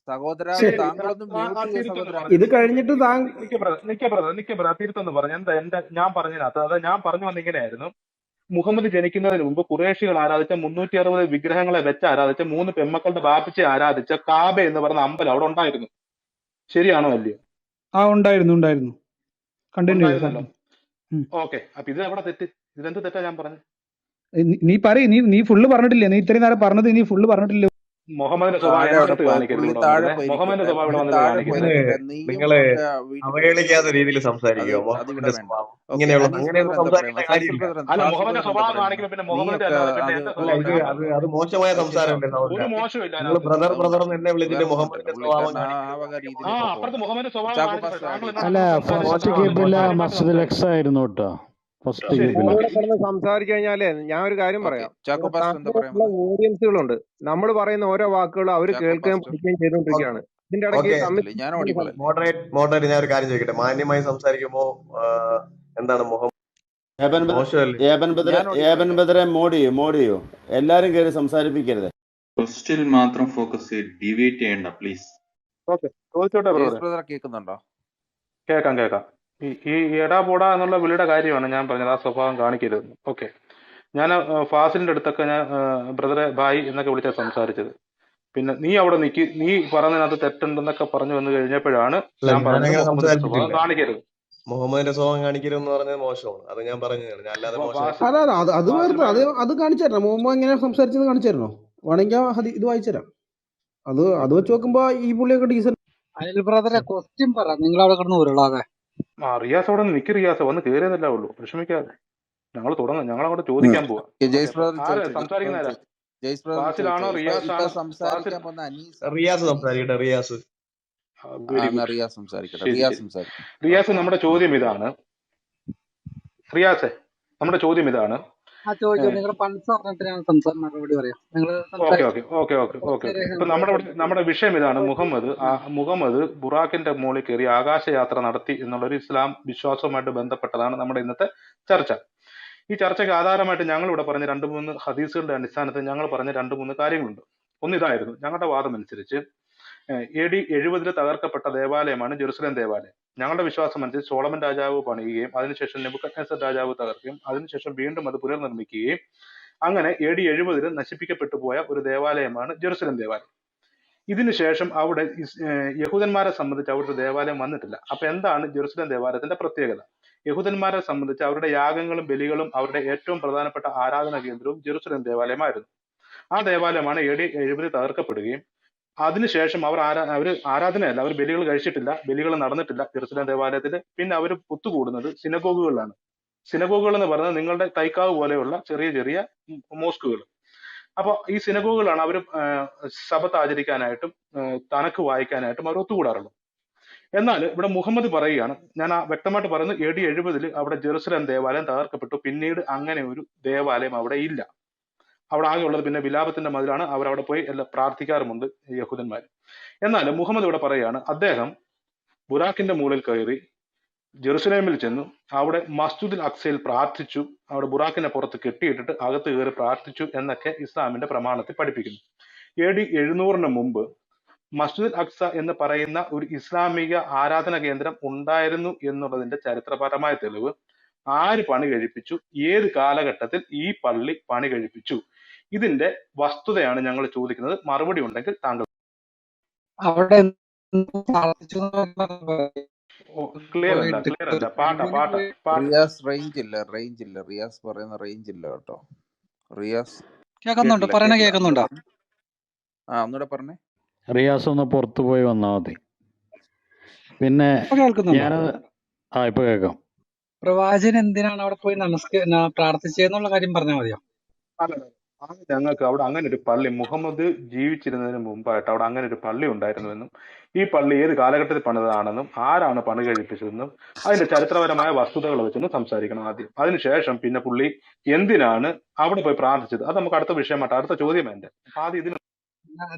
സഹോദര ശരി, താങ്കളൊന്ന് മ്യൂട്ട് ചെയ്യുക സഹോദര. ഇത് കഴിഞ്ഞിട്ട് തിരുത്തെന്ന് പറഞ്ഞ എന്താ ഞാൻ പറഞ്ഞതിനകത്ത്, അത് ഞാൻ പറഞ്ഞു വന്ന ഇങ്ങനെയായിരുന്നു. മുഹമ്മദ് ജനിക്കുന്നതിന് മുമ്പ് ഖുറേഷികൾ ആരാധിച്ച 360 വിഗ്രഹങ്ങളെ വെച്ച് ആരാധിച്ച 3 പെമ്മക്കളുടെ ബാപ്പിച്ച് ആരാധിച്ച കാബ എന്ന് പറയുന്ന അമ്പലം അവിടെ ഉണ്ടായിരുന്നു. ശരിയാണോ അല്ലയോ? ഉണ്ടായിരുന്നു. കണ്ടിന്യൂ ഉണ്ടായിരുന്നല്ലോ. ഓക്കെ, അപ്പൊ ഇത് എവിടെ തെറ്റ്? ഇതെന്ത് തെറ്റാ ഞാൻ പറഞ്ഞു? നീ പറയും, നീ ഫുള്ള് പറഞ്ഞിട്ടില്ലേ? നീ ഇത്രയും നേരം പറഞ്ഞത് നീ ഫുള്ള് പറഞ്ഞിട്ടില്ല. മുഹമ്മദിന്റെ സ്വഭാവം എന്റെ കാണിക്കരുത്. മുഹമ്മദിന്റെ സ്വഭാവം ഇവിടെ വന്നിട്ട് കാണിക്കരുത്. നിങ്ങള് അവഹേളിക്കാത്ത രീതിയിൽ സംസാരിക്കുക. മുഹമ്മദിന്റെ സ്വഭാവം ഇങ്ങനെയുള്ള സംസാരിക്കുന്ന കാര്യമില്ല. അല്ല, മുഹമ്മദിന്റെ സ്വഭാവം കാണിക്കുമ്പോ പിന്നെ മുഹമ്മദിന്റെ അത് മോശമായ സംസാരമല്ലേ ഒരു സഹോദര? മോശമില്ല. നിങ്ങൾ ബ്രദർ എന്ന് എന്നെ വിളിച്ചിട്ട് മുഹമ്മദിന്റെ സ്വഭാവം അപ്പുറത്ത് മുഹമ്മദിന്റെ സ്വഭാവം കാണിക്കുമ്പോൾ അല്ല, ഫസ്റ്റ് കേബിള മസ്ജിദുൽ അക്സ ആയിരുന്നു കേട്ടോ. ഫസ്റ്റ് കേബിള സംസാരിച്ചു കഴിഞ്ഞാലേ ഞാൻ ഒരു കാര്യം പറയാം. ഓഡിയൻസുകളുണ്ട്, നമ്മൾ പറയുന്ന ഓരോ വാക്കുകളും അവർ കേൾക്കുകയും പഠിക്കുകയും ചെയ്തുകൊണ്ടിരിക്കുകയാണ്. ഇതിന്റെ ഇടയ്ക്ക് മോഡറേറ്റ് ഞാൻ ഒരു കാര്യം ചോദിക്കട്ടെ? മാന്യമായി സംസാരിക്കുമ്പോ എന്താണ് മുഹമ്മദ് ഏബൻ ബദറെ മോഡ് ചെയ്യൂ. എല്ലാരും കയറി സംസാരിപ്പിക്കരുത്. ക്വസ്റ്റ്യൻ മാത്രം ഫോക്കസ് ചെയ്ത് ഡിവേറ്റ് ചെയ്യണ്ട പ്ലീസ്. കേൾക്കുന്നുണ്ടോ? കേൾക്കാം. ഈ എടാ പോടാ എന്നുള്ള വിളിയുടെ കാര്യമാണ് ഞാൻ പറഞ്ഞത്, ആ സ്വഭാവം കാണിക്കരുത്. ഓക്കെ, ഞാൻ ഫാസിലിന്റെ അടുത്തൊക്കെ ഞാൻ ബ്രദറെ ബായ് എന്നൊക്കെ വിളിച്ചാൽ സംസാരിച്ചത്. പിന്നെ നീ അവിടെ നിൽക്കി, നീ പറഞ്ഞതിനകത്ത് തെറ്റുണ്ടെന്നൊക്കെ പറഞ്ഞു വന്നു കഴിഞ്ഞപ്പോഴാണ് ഞാൻ പറഞ്ഞത് മുഹമ്മദിന്റെ സ്വഭാവം കാണിക്കരുത്. മുഹമ്മദിന്റെ സ്വഭാവം കാണിക്കരുതെന്ന് പറഞ്ഞത് മോശമാണ്. അത് ഞാൻ പറഞ്ഞതാണ്. ഞാൻ അല്ലാതെ അത് കാണിച്ചു തരണം. മുഹമ്മദ് എങ്ങനെ സംസാരിച്ചത് കാണിച്ചു തരണോ? വേണമെങ്കിൽ ഇത് വായിച്ചു തരാം. അത് വെച്ച് നോക്കുമ്പോ ഈ പുള്ളിയൊക്കെ ഡീസന്റ്. അനിൽ ബ്രദറെ ക്വസ്റ്റ്യൻ പറ, നിങ്ങൾ അവിടെ കിടന്ന് ഉരുളാതെ. റിയാസ് അവിടെ നിൽക്കി, റിയാസ് വന്ന് കയറിയതല്ലേ ഉള്ളൂ, വിഷമിക്കാതെ. ഞങ്ങൾ തുടങ്ങാം, ഞങ്ങൾ അങ്ങോട്ട് ചോദിക്കാൻ പോവാ. സംസാരിക്കുന്ന ഫാസിലാണോ റിയാസ് സംസാരിക്കട്ടെ? റിയാസ് നമ്മുടെ ചോദ്യം ഇതാണ്. റിയാസെ, നമ്മുടെ ചോദ്യം ഇതാണ്. നിങ്ങളുടെ പൾസ് പറഞ്ഞിട്ട് മറുപടി പറയാം. ഓക്കെ. ഇപ്പൊ നമ്മുടെ വിഷയം ഇതാണ്. മുഹമ്മദ് ബുറാക്കിന്റെ മുകളിൽ കയറി ആകാശയാത്ര നടത്തി എന്നുള്ളൊരു ഇസ്ലാം വിശ്വാസവുമായിട്ട് ബന്ധപ്പെട്ടതാണ് നമ്മുടെ ഇന്നത്തെ ചർച്ച. ഈ ചർച്ചയ്ക്ക് ആധാരമായിട്ട് ഞങ്ങൾ ഇവിടെ പറഞ്ഞ 2-3 ഹദീസുകളുടെ അടിസ്ഥാനത്തിൽ ഞങ്ങൾ പറഞ്ഞ 2-3 കാര്യങ്ങളുണ്ട്. ഒന്നിതായിരുന്നു, ഞങ്ങളുടെ വാദം അനുസരിച്ച് AD 70 തകർക്കപ്പെട്ട ദേവാലയമാണ് ജെറുസലേം ദേവാലയം. ഞങ്ങളുടെ വിശ്വാസം അനുസരിച്ച് സോളമൻ രാജാവ് പണിയുകയും അതിനുശേഷം നെബൂഖദ്നേസർ രാജാവ് തകർക്കുകയും അതിനുശേഷം വീണ്ടും അത് പുനർനിർമ്മിക്കുകയും അങ്ങനെ AD 70 നശിപ്പിക്കപ്പെട്ടു പോയ ഒരു ദേവാലയമാണ് ജെറുസലേം ദേവാലയം. ഇതിനുശേഷം അവിടെ യഹൂദന്മാരെ സംബന്ധിച്ച് അവിടുത്തെ ദേവാലയം വന്നിട്ടില്ല. അപ്പൊ എന്താണ് ജെറുസലേം ദേവാലയത്തിന്റെ പ്രത്യേകത? യഹൂദന്മാരെ സംബന്ധിച്ച് അവരുടെ യാഗങ്ങളും ബലികളും അവരുടെ ഏറ്റവും പ്രധാനപ്പെട്ട ആരാധനാ കേന്ദ്രവും ജെറുസലേം ദേവാലയമായിരുന്നു. ആ ദേവാലയമാണ് AD 70 തകർക്കപ്പെടുകയും അതിനുശേഷം അവർ ആരാധനയല്ല, അവർ ബലികൾ കഴിച്ചിട്ടില്ല, ബലികൾ നടന്നിട്ടില്ല ജെറുസലേം ദേവാലയത്തിൽ. പിന്നെ അവർ ഒത്തുകൂടുന്നത് സിനഗോഗുകളിലാണ്. സിനഗോഗുകൾ എന്ന് പറയുന്നത് നിങ്ങളുടെ തൈക്കാവ് പോലെയുള്ള ചെറിയ ചെറിയ മോസ്കുകൾ. അപ്പൊ ഈ സിനഗോഗുകളാണ് അവർ സബത്ത് ആചരിക്കാനായിട്ടും തനക്ക് വായിക്കാനായിട്ടും അവർ ഒത്തുകൂടാറുള്ളത്. എന്നാൽ ഇവിടെ മുഹമ്മദ് പറയുകയാണ്, ഞാൻ വ്യക്തമായിട്ട് പറയുന്നത്, AD 70 അവിടെ ജെറുസലേം ദേവാലയം തകർക്കപ്പെട്ടു. പിന്നീട് അങ്ങനെ ഒരു ദേവാലയം അവിടെ ഇല്ല. അവിടെ ആകെ ഉള്ളത് പിന്നെ വിലാപത്തിന്റെ മതിലാണ്. അവരവിടെ പോയി എല്ലാം പ്രാർത്ഥിക്കാറുമുണ്ട് യഹൂദന്മാർ. എന്നാൽ മുഹമ്മദ് ഇവിടെ പറയുകയാണ്, അദ്ദേഹം ബുറാക്കിന്റെ മുകളിൽ കയറി ജെറുസലേമിൽ ചെന്നു അവിടെ മസ്ജിദുൽ അക്സയിൽ പ്രാർത്ഥിച്ചു, അവിടെ ബുറാക്കിനെ പുറത്ത് കെട്ടിയിട്ടിട്ട് അകത്ത് കയറി പ്രാർത്ഥിച്ചു എന്നൊക്കെ ഇസ്ലാമിന്റെ പ്രമാണത്തിൽ പഠിപ്പിക്കുന്നു. AD 700 മുമ്പ് മസ്ജിദുൽ അക്സ എന്ന് പറയുന്ന ഒരു ഇസ്ലാമിക ആരാധന കേന്ദ്രം ഉണ്ടായിരുന്നു എന്നുള്ളതിന്റെ ചരിത്രപരമായ തെളിവ്, ആര് പണി കഴിപ്പിച്ചു, ഏത് കാലഘട്ടത്തിൽ ഈ പള്ളി പണി കഴിപ്പിച്ചു, ഇതിന്റെ വസ്തുതയാണ് ഞങ്ങൾ ചോദിക്കുന്നത്. മറുപടി ഉണ്ടെങ്കിൽ താങ്കൾ. അവിടെ റിയാസ് റേഞ്ച് ഇല്ല. റിയാസ് പറയുന്ന റേഞ്ച് ഇല്ല കേട്ടോ. റിയാസ് കേൾക്കുന്നുണ്ടോ? പറയുന്ന കേൾക്കുന്നുണ്ടോ? ഒന്നുകൂടെ പറഞ്ഞേ. റിയാസ് ഒന്ന് പുറത്തു പോയി വന്നാൽ മതി. പിന്നെ ഞാനത് ഇപ്പൊ കേൾക്കാം. പ്രവാചകൻ എന്തിനാണ് അവിടെ പോയി പ്രാർത്ഥിച്ചതെന്നുള്ള കാര്യം പറഞ്ഞാൽ മതിയോ? അല്ല, അത് ഞങ്ങൾക്ക് അവിടെ അങ്ങനെ ഒരു പള്ളി മുഹമ്മദ് ജീവിച്ചിരുന്നതിന് മുമ്പായിട്ട് അവിടെ അങ്ങനെ ഒരു പള്ളി ഉണ്ടായിരുന്നുവെന്നും ഈ പള്ളി ഏത് കാലഘട്ടത്തിൽ പണിതാണെന്നും ആരാണ് പണി കഴിപ്പിച്ചതെന്നും അതിന്റെ ചരിത്രപരമായ വസ്തുതകൾ വെച്ചൊന്ന് സംസാരിക്കണം ആദ്യം. അതിനുശേഷം പിന്നെ പുള്ളി എന്തിനാണ് അവിടെ പോയി പ്രാർത്ഥിച്ചത് അത് നമുക്ക് അടുത്ത വിഷയമായിട്ട് അടുത്ത ചോദ്യം എന്റെ ആദ്യം ഇതിന്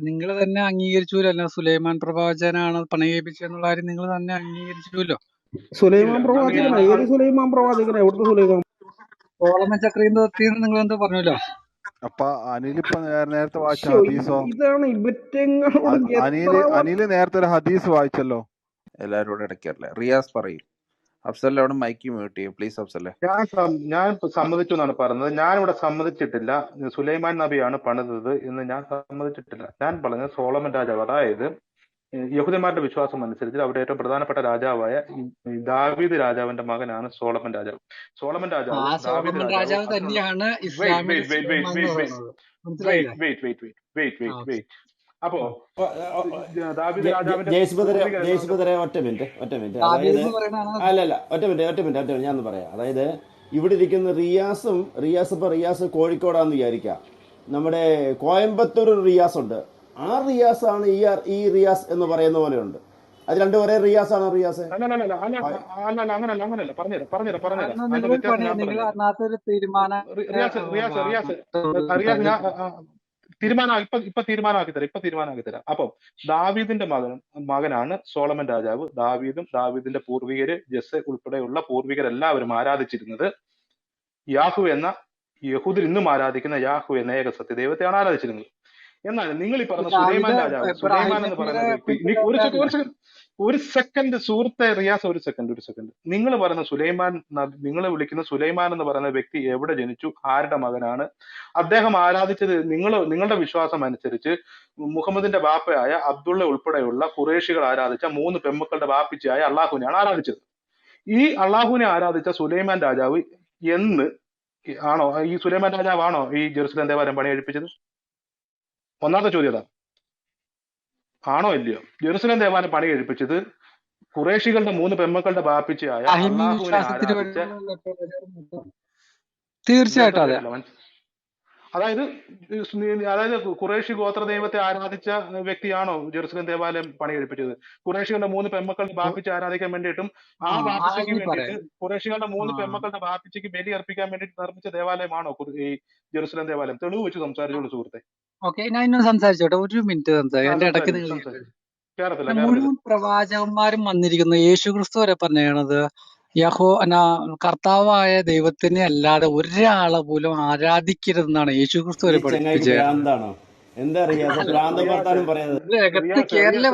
നിങ്ങൾ തന്നെ അംഗീകരിച്ചുല്ലോ, സുലൈമാൻ പ്രവാചകനാണ് പണി കഴിപ്പിച്ചതെന്നുള്ള കാര്യം നിങ്ങൾ തന്നെ അംഗീകരിച്ചുല്ലോ. സുലൈമാൻ ഇല്ല പ്രവാചകനാ? അങ്ങനെയാണ് ഏത് സുലൈമാൻ പ്രവാചകനാ? എവിടുത്തെ സുലൈമാൻ? സോളമൻ ചക്രവർത്തി നിങ്ങൾ എന്തോ പറഞ്ഞല്ലോ. അപ്പൊ അനിലിപ്പോ നേരത്തെ വായിച്ച ശ്ശോ, ഹദീസോ? ഇതാണ് ഇവറ്റങ്ങളോട് എത്ര അനില് നേരത്തെ ഒരു ഹദീസ് വായിച്ചല്ലോ. എല്ലാവരും കൂടെ ഇടയ്ക്കല്ലേ. റിയാസ് പറയും. അഫ്സൽ അവിടെ മൈക്ക് മ്യൂട്ട് ചെയ്യും പ്ലീസ്. അഫ്സലെ, ഞാൻ സമ്മതിച്ചു എന്നാണ് പറഞ്ഞത്. ഞാനിവിടെ സമ്മതിച്ചിട്ടില്ല സുലൈമാൻ നബിയാണ് പണിതത് എന്ന് ഞാൻ സമ്മതിച്ചിട്ടില്ല. ഞാൻ പറഞ്ഞത് സോളമൻ രാജാവ്, അതായത് യഹൂദന്മാരുടെ വിശ്വാസം അനുസരിച്ച് അവിടെ ഏറ്റവും പ്രധാനപ്പെട്ട രാജാവായ ഈ ദാവീദ് രാജാവിന്റെ മകനാണ് സോളമൻ രാജാവ്. സോളമൻ രാജാവ് ആ ദാവീദ് സോളമൻ രാജാവ് രാജാവ് തന്നെയാണ് ഇസ്ലാമിലെ സുലൈമാൻ എന്ന് പറയുന്നത്. മനസ്സിലായില്ലേ? അപ്പോ ദാവീദ് രാജാവിന്റെ ജയ്സ് പൂർവികർ ബ്രദറെ ഒറ്റ മിനിറ്റ്. ദാവീദ് അതായത് എന്ന് പറയുന്നതാണ്. അല്ലല്ല, ഒറ്റ മിനിറ്റ് ഞാനൊന്ന് പറയാം. അതായത് ഇവിടെ ഇരിക്കുന്ന റിയാസ് കോഴിക്കോടാന്ന് വിചാരിക്കാം. നമ്മുടെ കോയമ്പത്തൂർ റിയാസ് ഉണ്ട്. ആ റിയാസ് ആണ് ഈ റിയാസ് എന്ന് പറയുന്ന പോലെ ഉണ്ട്. അത് രണ്ടും ഒരേ റിയാസ് ആണോ? റിയാസ് അങ്ങനല്ല പറഞ്ഞുതരാം. അതിന്റെ നിങ്ങൾ വ്യത്യാസം ഞാൻ നിങ്ങൾ പറഞ്ഞുതരാം. അതിനകത്തൊരു തീരുമാനം റിയാസ് തീരുമാനമാക്കി തരാം. അപ്പം ദാവീദിന്റെ മകനാണ് സോളമൻ രാജാവ്. ദാവീദിന്റെ പൂർവികര് ജസ്സ ഉൾപ്പെടെയുള്ള പൂർവികരെല്ലാവരും ആരാധിച്ചിരുന്നത് യാഹു എന്ന യഹൂദർ ഇന്നും ആരാധിക്കുന്ന യാഹു എന്ന ഏക സത്യദൈവത്തെയാണ് ആരാധിച്ചിരുന്നത്. എന്നാൽ നിങ്ങൾ ഈ പറഞ്ഞ സുലൈമാൻ രാജാവ്, സുലൈമാൻ എന്ന് പറയുന്ന വ്യക്തി, ഒരു സെക്കൻഡ് സുഹൃത്തെ റിയാസ്, ഒരു സെക്കൻഡ്. നിങ്ങൾ പറയുന്ന സുലൈമാൻ, നിങ്ങൾ വിളിക്കുന്ന സുലൈമാൻ എന്ന് പറയുന്ന വ്യക്തി എവിടെ ജനിച്ചു, ആരുടെ മകനാണ്? അദ്ദേഹം ആരാധിച്ചത് നിങ്ങളുടെ വിശ്വാസം അനുസരിച്ച് മുഹമ്മദിന്റെ ബാപ്പയായ അബ്ദുള്ള ഉൾപ്പെടെയുള്ള ഖുറേഷികൾ ആരാധിച്ച 3 പെൺമക്കളുടെ ബാപ്പിച്ചയായ അള്ളാഹുവിനെയാണ് ആരാധിച്ചത്. ഈ അള്ളാഹുവിനെ ആരാധിച്ച സുലൈമാൻ രാജാവ് എന്ന് ആണോ ഈ സുലൈമാൻ രാജാവാണോ ഈ ജെറുസലേം ദേവാലയം പണി കഴിപ്പിച്ചത്? ഒന്നാമത്തെ ചോദ്യം അതാ, ആണോ ഇല്ലയോ? ജെറുസലേം ദേവാലയം പണി കഴിപ്പിച്ചത് ഖുറേഷികളുടെ 3 പെൺമക്കളുടെ ബാപ്പിച്ചയായ അള്ളാഹുവിനെ ആരാധിച്ച തീർച്ചയായിട്ടും അതെ. അതായത് ഖുറേഷി ഗോത്ര ദൈവത്തെ ആരാധിച്ച വ്യക്തിയാണോ ജെറുസലേം ദേവാലയം പണി കഴിപ്പിച്ചത്? ഖുറേഷികളുടെ 3 പെൺമക്കളുടെ ബാപ്പിച്ച് ആരാധിക്കാൻ വേണ്ടിയിട്ടും ആ ബാപ്പിച്ചയ്ക്ക് വേണ്ടിയിട്ട് ഖുറേഷികളുടെ 3 പെൺമക്കളുടെ ബാപ്പിച്ചയ്ക്ക് ബലി അർപ്പിക്കാൻ വേണ്ടിയിട്ട് നിർമ്മിച്ച ദേവാലയമാണോ ഈ ജെറുസലേം ദേവാലയം? തെളിവ് വെച്ച് സംസാരിച്ചോളൂ സുഹൃത്തെ. ഓക്കെ, ഞാൻ ഇന്നും സംസാരിച്ചോട്ടെ, ഒരു മിനിറ്റ് സംസാരിക്കാം. എന്റെ ഇടയ്ക്ക് നിങ്ങൾ മുഴുവൻ പ്രവാചകന്മാരും വന്നിരിക്കുന്നു. യേശു ക്രിസ്തു വരെ പറഞ്ഞത് കർത്താവായ ദൈവത്തിനെ അല്ലാതെ ഒരാളെ പോലും ആരാധിക്കരുതെന്നാണ് യേശു ക്രിസ്തു വരെ പഠിപ്പിച്ചത്. എന്താ കേരള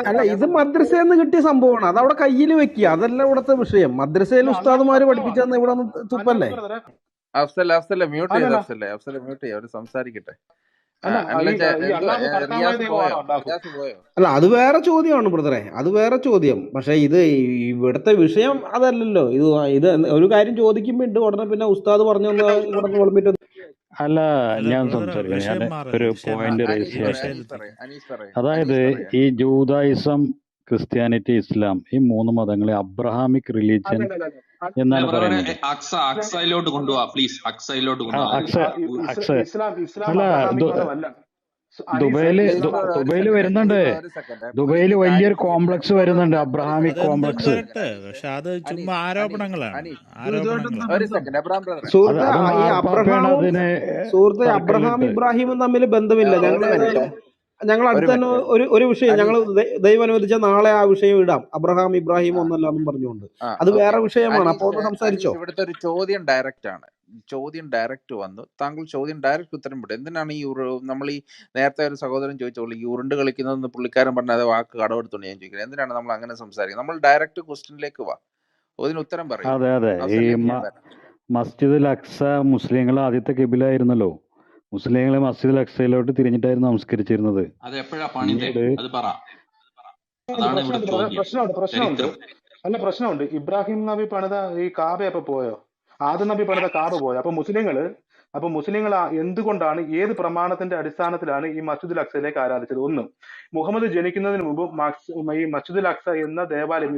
അല്ല, ഇത് മദ്രസയിൽ കിട്ടിയ സംഭവമാണ്. അത് അവിടെ കയ്യിൽ വെക്കുക, അതല്ല ഇവിടത്തെ വിഷയം. മദ്രസയിൽ ഉസ്താദുമാര് പഠിപ്പിച്ചെന്ന് ഇവിടെ തുപ്പല്ലേ? അഫ്സലെ മ്യൂട്ട് ചെയ്ത് അവര് സംസാരിക്കട്ടെ. അല്ല, അത് വേറെ ചോദ്യമാണ് ബ്രദറെ, അത് വേറെ ചോദ്യം. പക്ഷെ ഇത് ഇവിടുത്തെ വിഷയം അതല്ലല്ലോ. ഇത് ഒരു കാര്യം ചോദിക്കുമ്പോ ഉടനെ പിന്നെ ഉസ്താദ് പറഞ്ഞു ഇവിടെ വിളമ്പിട്ട്. അല്ല, ഞാൻ സംസാരിക്കാം. ഞാൻ ഒരു പോയിന്റ് റേസ് ചെയ്യട്ടെ. അതായത് ഈ ജൂതായിസം, ക്രിസ്ത്യാനിറ്റി, ഇസ്ലാം, ഈ 3 മതങ്ങളെ അബ്രഹാമിക് റിലീജിയൻ എന്നാണ് പറയുന്നത്. അക്സയിലോട്ട് കൊണ്ടുപോവാ പ്ലീസ്. അക്സയിലോട്ട് അല്ല, ദുബൈയില് വരുന്നുണ്ട്. ദുബൈയില് വലിയൊരു കോംപ്ലക്സ് വരുന്നുണ്ട്, അബ്രഹാമിക് കോംപ്ലക്സ്. പക്ഷെ അത് ചുമ്മാ ആരോപണങ്ങളാണ്. സുഹൃത്തെ, അബ്രഹാം ഇബ്രാഹിമും തമ്മിൽ ബന്ധമില്ല. ഞങ്ങൾ അടുത്ത് തന്നെ ഒരു വിഷയം ഞങ്ങൾ ദൈവം അനുവദിച്ച നാളെ ആ വിഷയം ഇടാം. അബ്രഹാം ഇബ്രാഹിം ഒന്നല്ല എന്നും പറഞ്ഞുകൊണ്ട് അത് വേറെ വിഷയമാണ്. അപ്പൊ ഒന്ന് സംസാരിച്ചോ. ഇവിടുത്തെ ഒരു ചോദ്യം ഡയറക്റ്റ് വന്നു. താങ്കൾ ചോദ്യം ഡയറക്റ്റ് ഉത്തരം വിട്ടു. എന്തിനാണ് നമ്മൾ ഈ നേരത്തെ ഒരു സഹോദരൻ ചോദിച്ചോളൂ, ഈ ഉരുണ്ട് കളിക്കുന്നതെന്ന് പുള്ളിക്കാരൻ പറഞ്ഞ അത് വാക്ക് കടമെടുത്തോണ്ട് ഞാൻ ചോദിക്കുന്നത്. എന്തിനാണ് നമ്മൾ അങ്ങനെ സംസാരിക്കുന്നത്? നമ്മൾ ഡയറക്റ്റ് ക്വസ്റ്റ്യനിലേക്ക് വാ, അതിന് ഉത്തരം പറയും. അതെ, ഈ മസ്ജിദുൽ അക്സ മുസ്ലിങ്ങൾ ആദ്യത്തെ ഖിബിലായിരുന്നല്ലോ. മുസ്ലിങ്ങൾ മസ്ജിദുൽ അക്സയിലോട്ട് തിരിഞ്ഞിട്ടായിരുന്നു നമസ്കരിച്ചിരുന്നത്. പ്രശ്നമുണ്ട്. ഇബ്രാഹിം നബി പണിത ഈ കാബ അപ്പൊ പോയോ? ആദം നബി പണിത കാബ പോലെ. അപ്പൊ മുസ്ലിങ്ങൾ എന്തുകൊണ്ടാണ്, ഏത് പ്രമാണത്തിന്റെ അടിസ്ഥാനത്തിലാണ് ഈ മസ്ജിദുൽ അക്സയിലേക്ക് ആരാധിച്ചത്? ഒന്ന്, മുഹമ്മദ് ജനിക്കുന്നതിന് മുമ്പ് ഈ മസ്ജിദുൽ അക്സ എന്ന ദേവാലയം,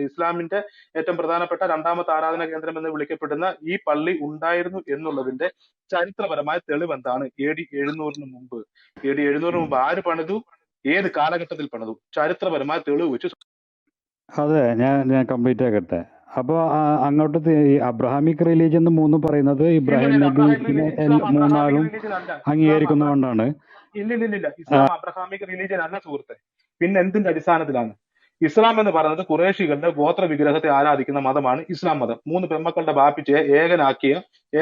ഇസ്ലാമിന്റെ ഏറ്റവും പ്രധാനപ്പെട്ട രണ്ടാമത്തെ ആരാധനാ കേന്ദ്രം എന്ന് വിളിക്കപ്പെടുന്ന ഈ പള്ളി ഉണ്ടായിരുന്നു എന്നുള്ളതിന്റെ ചരിത്രപരമായ തെളിവ് എന്താണ്? AD 700 മുമ്പ്. AD 700 മുമ്പ് ആര് പണിതു, ഏത് കാലഘട്ടത്തിൽ പണിതു? ചരിത്രപരമായ തെളിവ് വെച്ച്. അതെ, ഞാൻ കംപ്ലീറ്റ് ആക്കട്ടെ. അപ്പോൾ അങ്ങോട്ട് ഈ അബ്രഹാമിക് റിലീജിയൻ എന്ന് മൂന്ന് പറയുന്നത് ഇബ്രാഹിം നബിനെ മൂന്നാളും അംഗീകരിക്കുന്നതുകൊണ്ടാണ്. ഇല്ലില്ല, ഇസ്ലാം അബ്രഹാമിക് റിലീജിയൻ അല്ല സുഹൃത്തെ. പിന്നെ എന്തിന്റെ അടിസ്ഥാനത്തിലാണ്? ഇസ്ലാം എന്ന് പറയുന്നത് ഖുറേഷികളുടെ ഗോത്ര വിഗ്രഹത്തെ ആരാധിക്കുന്ന മതമാണ് ഇസ്ലാം മതം. 3 പെമ്മക്കളുടെ ബാപ്പിച്ചയെ ഏകനാക്കിയ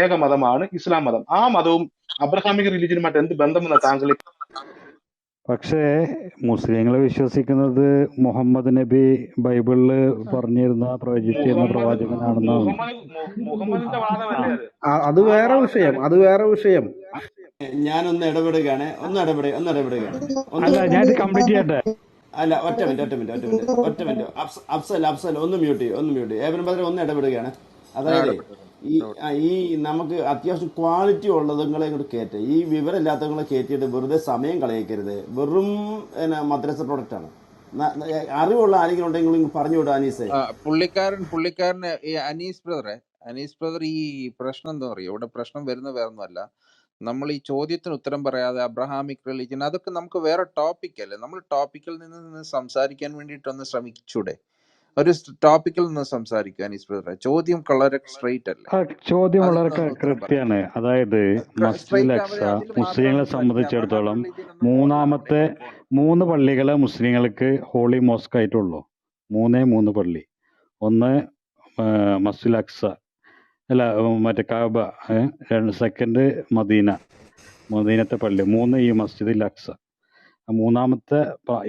ഏക മതമാണ് ഇസ്ലാം മതം. ആ മതവും അബ്രഹാമിക് റിലീജിയനുമായിട്ട് എന്ത് ബന്ധമെന്ന് താങ്കൾ? പക്ഷേ മുസ്ലിങ്ങൾ വിശ്വസിക്കുന്നത് മുഹമ്മദ് നബി ബൈബിളിൽ പറഞ്ഞിരുന്ന പ്രവചിച്ചിരുന്ന പ്രവാചകനാണെന്നാണ്. മുഹമ്മദിന്റെ വാദമല്ലേ അത്? അത് വേറെ വിഷയം. ഞാനൊന്ന് ഇടപെടുകയാണ്. ഒന്ന് ഇടപെടുകയാണ്. അല്ല, ഞാൻ കംപ്ലീറ്റ് ചെയ്യട്ടെ. അല്ല, ഒറ്റ മിനിറ്റ്. അഫ്സൽ ഒന്ന് മ്യൂട്ട് ചെയ്യും. ഏബൻ ബദർ ഒന്ന് ഇടപെടുകയാണ്. അതായത് ഈ നമുക്ക് അത്യാവശ്യം ക്വാളിറ്റി ഉള്ളതുങ്ങളെ ഇങ്ങോട്ട് കയറ്റുക. ഈ വിവരമില്ലാത്തവങ്ങളെ കയറ്റിയിട്ട് വെറുതെ സമയം കളയിക്കരുത്. വെറും മദ്രസ പ്രൊഡക്റ്റ് ആണ്. അറിവുള്ള ആരെങ്കിലും ഉണ്ടെങ്കിൽ പറഞ്ഞു വിടുക. അനീസെ, പുള്ളിക്കാരന് ഈ അനീസ് ബ്രദർ ഈ പ്രശ്നം എന്താ പറയുക, ഇവിടെ പ്രശ്നം വരുന്ന വേറൊന്നുമല്ല. നമ്മൾ ഈ ചോദ്യത്തിന് ഉത്തരം പറയാതെ അബ്രഹാമിക് റിലീജിയൻ, അതൊക്കെ നമുക്ക് വേറെ ടോപ്പിക് അല്ലേ. നമ്മൾ ടോപ്പിക്കിൽ നിന്ന് സംസാരിക്കാൻ വേണ്ടിയിട്ടൊന്ന് ശ്രമിച്ചൂടെ? ഒരു ടോപ്പിക്കിൽ നിന്ന് സംസാരിക്കുക അനീസ് ബ്രദറെ. ചോദ്യം വളരെ സ്ട്രെയിറ്റ് അല്ലേ? ചോദ്യം വളരെ കൃത്യമാണ്. അതായത് മസ്ജിദുൽ അക്സ മുസ്ലിങ്ങളെ സംബന്ധിച്ചിടത്തോളം മൂന്നാമത്തെ 3 പള്ളികളെ മുസ്ലിങ്ങൾക്ക് ഹോളി മോസ്ക് ആയിട്ടുള്ളൂ. 3 പള്ളി. ഒന്ന് മസ്ജിദുൽ അക്സ, അല്ല മറ്റേ കാബ, സെക്കൻഡ് മദീനത്തെ പള്ളി, 3 ഈ മസ്ജിദുൽ അക്സ. മൂന്നാമത്തെ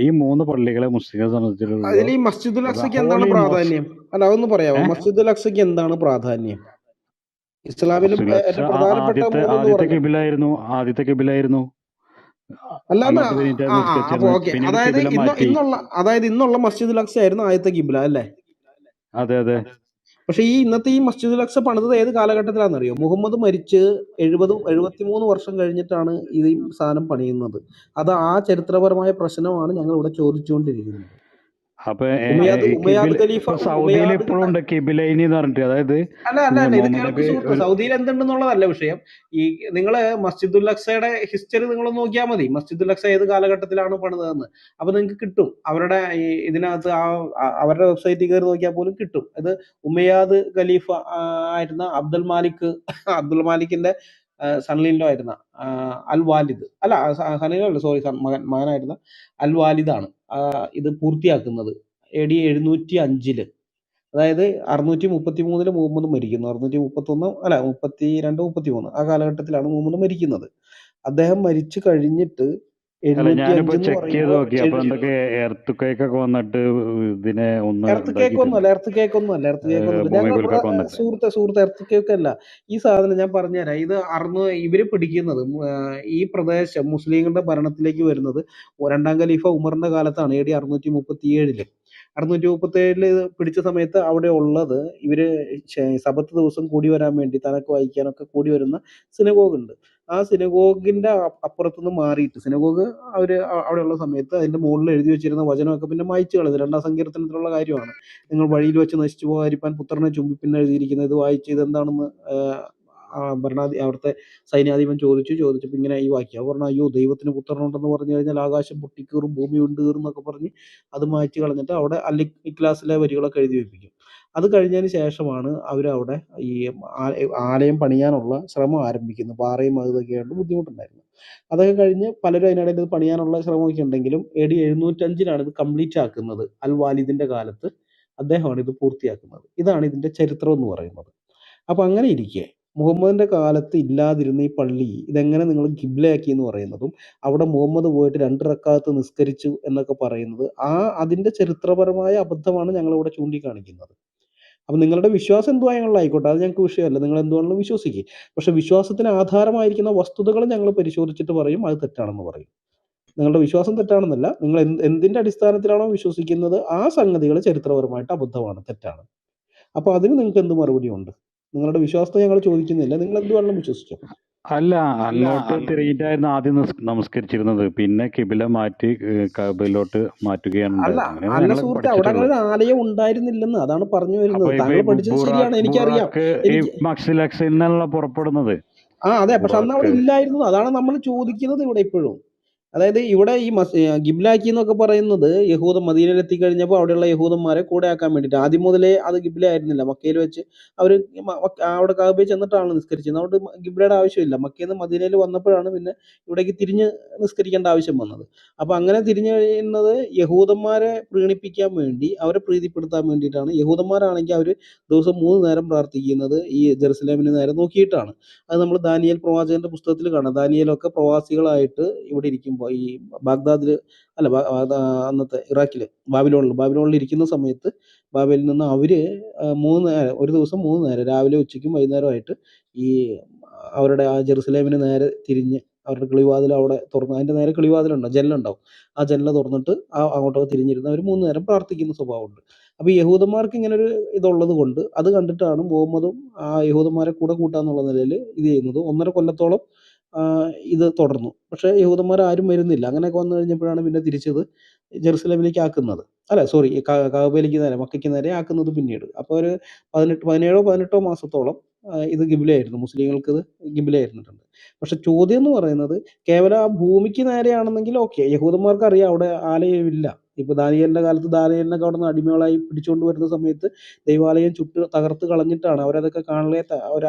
ഈ 3 പള്ളികളെ മുസ്ലിങ്ങളെ സംബന്ധിച്ചിടത്തോളം അതിൽ ഈ മസ്ജിദുൽ അക്സയ്ക്ക് എന്താണ് പ്രാധാന്യം? അല്ല, അതൊന്ന് പറയാമോ? മസ്ജിദുൽ അക്സയ്ക്ക് എന്താണ് പ്രാധാന്യം? ഇസ്ലാമിലും ആദ്യത്തെ കിബിലായിരുന്നു. അതായത് ഇന്നുള്ള മസ്ജിദുൽ അക്സ ആയിരുന്നു ആദ്യത്തെ കിബില അല്ലേ? അതെ. പക്ഷെ ഈ ഇന്നത്തെ ഈ മസ്ജിദുൽ അക്സ പണിതത് ഏത് കാലഘട്ടത്തിലാണെന്നറിയോ? മുഹമ്മദ് മരിച്ച് 73 വർഷം കഴിഞ്ഞിട്ടാണ് ഈ സാധനം പണിയുന്നത്. അത് ആ ചരിത്രപരമായ പ്രശ്നമാണ് ഞങ്ങൾ ഇവിടെ ചോദിച്ചുകൊണ്ടിരിക്കുന്നത്. സൗദിയിൽ ഇപ്പോഴും ഉണ്ട് കിബിലൈനി എന്ന് പറഞ്ഞിട്ട്. അതായത് സൗദിയിൽ എന്തുണ്ടെന്നുള്ളതല്ല വിഷയം. ഈ നിങ്ങള് മസ്ജിദുൽ അക്സയുടെ ഹിസ്റ്ററി നിങ്ങൾ നോക്കിയാൽ മതി. മസ്ജിദുൽ അക്സ ഏത് കാലഘട്ടത്തിലാണ് പണിതതെന്ന് അപ്പൊ നിങ്ങൾക്ക് കിട്ടും. അവരുടെ ഇതിനകത്ത് അവരുടെ വെബ്സൈറ്റിൽ കയറി നോക്കിയാൽ പോലും കിട്ടും. ഇത് ഉമയ്യാദ് ഖലീഫ ആയിരുന്ന അബ്ദുൽ മാലിക്കിന്റെ സൺലീനിലോ ആയിരുന്ന അൽ വാലിദ്, അല്ല സൺലീനോ സോറി, മകനായിരുന്ന അൽ വാലിദാണ് ഇത് പൂർത്തിയാക്കുന്നത് AD 705. അതായത് 633 മുഹമ്മദ് മരിക്കുന്നു. 32 ആ കാലഘട്ടത്തിലാണ് മുഹമ്മദ് മരിക്കുന്നത്. അദ്ദേഹം മരിച്ചു കഴിഞ്ഞിട്ട് 705 എർത്ത് ഈ സാധനം ഞാൻ പറഞ്ഞുതരാം. ഇത് ഇവര് പിടിക്കുന്നത് ഈ പ്രദേശം മുസ്ലിങ്ങളുടെ ഭരണത്തിലേക്ക് വരുന്നത് 2ാം ഖലീഫ ഉമറിന്റെ കാലത്താണ്. AD 637 പിടിച്ച സമയത്ത് അവിടെ ഉള്ളത് ഇവര് സബത്ത് ദിവസം കൂടി വരാൻ വേണ്ടി തനക്ക് വായിക്കാനൊക്കെ കൂടി വരുന്ന സിനഗോഗ് ഉണ്ട്. ആ സിനഗോഗിന്റെ അപ്പുറത്തുനിന്ന് മാറിയിട്ട് സിനഗോഗ് അവിടെയുള്ള സമയത്ത് അതിന്റെ മുകളിൽ എഴുതി വെച്ചിരുന്ന വചനമൊക്കെ പിന്നെ മായ്ച്ചു കളഞ്ഞു. 2ാം സങ്കീർത്തനത്തിലുള്ള കാര്യമാണ്. നിങ്ങൾ വഴിയിൽ വെച്ച് നശിച്ചു പോകാതിരിക്കാൻ പുത്രനെ ചുംബിപ്പിന്ന് എഴുതിയിരിക്കുന്നത്. ഇത് വായിച്ച് ഇതെന്താണെന്ന് അവിടുത്തെ സൈന്യാധിപൻ ചോദിച്ചപ്പോൾ ഇങ്ങനെ ഈ വാക്യം പറഞ്ഞു. അയ്യോ, ദൈവത്തിന് പുത്രനുണ്ടെന്ന് പറഞ്ഞു കഴിഞ്ഞാൽ ആകാശം പൊട്ടിക്കീറും ഭൂമി ഉണ്ടീറും എന്നൊക്കെ പറഞ്ഞ് അത് മായ്ച്ചു കളഞ്ഞിട്ട് അവിടെ ഇഖ്ലാസിലെ വരികളൊക്കെ എഴുതി വെപ്പിക്കും. അത് കഴിഞ്ഞതിന് ശേഷമാണ് അവരവിടെ ഈ ആലയം പണിയാനുള്ള ശ്രമം ആരംഭിക്കുന്നത്. പാറയും അതൊക്കെ ആയിട്ട് ബുദ്ധിമുട്ടുണ്ടായിരുന്നു. അതൊക്കെ കഴിഞ്ഞ് പലരും അതിനിടയിൽ ഇത് പണിയാനുള്ള ശ്രമമൊക്കെ ഉണ്ടെങ്കിലും AD 705 ഇത് കംപ്ലീറ്റ് ആക്കുന്നത്. അൽ വാലിദിന്റെ കാലത്ത് അദ്ദേഹമാണ് ഇത് പൂർത്തിയാക്കുന്നത്. ഇതാണ് ഇതിന്റെ ചരിത്രം എന്ന് പറയുന്നത്. അപ്പൊ അങ്ങനെ ഇരിക്കെ മുഹമ്മദിന്റെ കാലത്ത് ഇല്ലാതിരുന്ന ഈ പള്ളി ഇതെങ്ങനെ നിങ്ങൾ കിബ്ലയാക്കി എന്ന് പറയുന്നതും അവിടെ മുഹമ്മദ് പോയിട്ട് 2 റക്അത്ത് നിസ്കരിച്ചു എന്നൊക്കെ പറയുന്നത് അതിന്റെ ചരിത്രപരമായ അബദ്ധമാണ് ഞങ്ങൾ ഇവിടെ ചൂണ്ടിക്കാണിക്കുന്നത്. അപ്പൊ നിങ്ങളുടെ വിശ്വാസം എന്തുവായാലുമായിക്കോട്ടെ, അത് ഞങ്ങൾക്ക് വിഷയമല്ല. നിങ്ങൾ എന്തുവാണെങ്കിലും വിശ്വസിക്കുക. പക്ഷെ വിശ്വാസത്തിന് ആധാരമായിരിക്കുന്ന വസ്തുതകൾ ഞങ്ങൾ പരിശോധിച്ചിട്ട് പറയും അത് തെറ്റാണെന്ന് പറയും. നിങ്ങളുടെ വിശ്വാസം തെറ്റാണെന്നല്ല, നിങ്ങൾ എന്തിന്റെ അടിസ്ഥാനത്തിലാണോ വിശ്വസിക്കുന്നത് ആ സംഗതികൾ ചരിത്രപരമായിട്ട് അബദ്ധമാണ്, തെറ്റാണ്. അപ്പൊ അതിന് നിങ്ങൾക്ക് എന്ത് മറുപടി ഉണ്ട്? നിങ്ങളുടെ വിശ്വാസത്തെ ഞങ്ങൾ ചോദിക്കുന്നില്ല, നിങ്ങൾ എന്ത് വേണമെങ്കിലും വിശ്വസിച്ചോ. അല്ല, അങ്ങോട്ട് തിരിഞ്ഞിട്ടായിരുന്നു ആദ്യം നമസ്കരിച്ചിരുന്നത്, പിന്നെ കിബില മാറ്റി കഅബയിലോട്ട് മാറ്റുകയാണ് അല്ല ഉണ്ടായത്. അങ്ങനെയാണ് അല്ല ഞങ്ങൾ സുഹൃത്തെ, അവിടെ അങ്ങനെ പഠിച്ചിട്ടുള്ളത്. ഒരു ആലയം ഉണ്ടായിരുന്നില്ലെന്ന്, അതാണ് പറഞ്ഞു അപ്പൊ വരുന്നത്. ഇപ്പൊ താങ്കൾ പഠിച്ചത് ശരിയാണ്, എനിക്കറിയാം. ബുറാക്ക് ഈ എനിക്ക് മക്സിൽ അക്സയിൽ നിന്നുള്ള പുറപ്പെടുന്നത് അതെ, പക്ഷെ അന്ന് അവിടെ ബുറാക്ക്. ഇല്ലായിരുന്നു. അതാണ് നമ്മൾ ചോദിക്കുന്നത് ഇവിടെ ഇപ്പോഴും. അതായത് ഇവിടെ ഈ ഗിബ്ലാക്കി എന്നൊക്കെ പറയുന്നത് യഹൂദ മദീനയിൽ എത്തിക്കഴിഞ്ഞപ്പോൾ അവിടെയുള്ള യഹൂദന്മാരെ കൂടെ ആക്കാൻ വേണ്ടിയിട്ട് ആദ്യം മുതലേ അത് ഗിബ്ല ആയിരുന്നില്ല. മക്കയിൽ വെച്ച് അവർ അവിടെ കാബയിൽ ചെന്നിട്ടാണ് നിസ്കരിച്ചത്. അതുകൊണ്ട് ഗിബ്ലയുടെ ആവശ്യമില്ല. മക്കയിൽ നിന്ന് മദീനയിൽ വന്നപ്പോഴാണ് പിന്നെ ഇവിടേക്ക് തിരിഞ്ഞ് നിസ്കരിക്കേണ്ട ആവശ്യം വന്നത്. അപ്പം അങ്ങനെ തിരിഞ്ഞു കഴിയുന്നത് യഹൂദന്മാരെ പ്രീണിപ്പിക്കാൻ വേണ്ടി, അവരെ പ്രീതിപ്പെടുത്താൻ വേണ്ടിയിട്ടാണ്. യഹൂദന്മാരാണെങ്കിൽ അവർ ദിവസം 3 നേരം പ്രാർത്ഥിക്കുന്നത് ഈ ജെറുസലേമിന് നേരെ നോക്കിയിട്ടാണ്. അത് നമ്മൾ ദാനിയേൽ പ്രവാചകന്റെ പുസ്തകത്തിൽ കാണാം. ദാനിയേലൊക്കെ പ്രവാസികളായിട്ട് ഇവിടെ ഇരിക്കുമ്പോൾ ഈ ബാഗ്ദാദിൽ അല്ല അന്നത്തെ ഇറാഖിൽ ബാബിലോണിൽ ഇരിക്കുന്ന സമയത്ത് ബാബയിൽ നിന്ന് അവര് 3 നേരം, ഒരു ദിവസം 3 നേരം, രാവിലെ ഉച്ചയ്ക്കും വൈകുന്നേരമായിട്ട് ഈ അവരുടെ ആ ജെറുസലേമിന് നേരെ തിരിഞ്ഞ് അവരുടെ കിളിവാതിൽ അവിടെ തുറന്ന്, അതിൻ്റെ നേരെ കിളിവാതിലുണ്ടാവും, ജനലുണ്ടാവും, ആ ജനല തുറന്നിട്ട് അങ്ങോട്ടൊക്കെ തിരിഞ്ഞിരുന്ന് അവർ 3 നേരം പ്രാർത്ഥിക്കുന്ന സ്വഭാവമുണ്ട്. അപ്പോൾ ഈ യഹൂദന്മാർക്ക് ഇങ്ങനെ ഒരു ഇതുള്ളത് കൊണ്ട് അത് കണ്ടിട്ടാണ് മുഹമ്മദും ആ യഹൂദന്മാരെ കൂടെ കൂട്ടാന്നുള്ള നിലയിൽ ഇത് ചെയ്യുന്നത്. 1.5 കൊല്ലത്തോളം ഇത് തുടർന്നു. പക്ഷേ യഹൂദന്മാർ ആരും വരുന്നില്ല. അങ്ങനെയൊക്കെ വന്നു കഴിഞ്ഞപ്പോഴാണ് പിന്നെ തിരിച്ചത് ജെറുസലേമിലേക്ക് ആക്കുന്നത്. അല്ല സോറി, കഅബയിലേക്ക് നേരെ, മക്കയ്ക്ക് നേരെ ആക്കുന്നത് പിന്നീട്. അപ്പോൾ ഒരു 17-18 മാസത്തോളം ഇത് ഗിബിലയായിരുന്നു, മുസ്ലിങ്ങൾക്ക് ഇത് ഗിബിലയായിരുന്നിട്ടുണ്ട്. പക്ഷെ ചോദ്യം എന്ന് പറയുന്നത് കേവലം ആ ഭൂമിക്ക് നേരെയാണെന്നെങ്കിൽ ഓക്കെ, യഹൂദന്മാർക്ക് അറിയാം അവിടെ ആലയമില്ല. ഇപ്പൊ ദാനിയേലിന്റെ കാലത്ത് ദാനിയേലിനൊക്കെ അവിടെ നിന്ന് അടിമകളായി പിടിച്ചുകൊണ്ട് വരുന്ന സമയത്ത് ദൈവാലയം തകർത്ത് കളഞ്ഞിട്ടാണ് അവരതൊക്കെ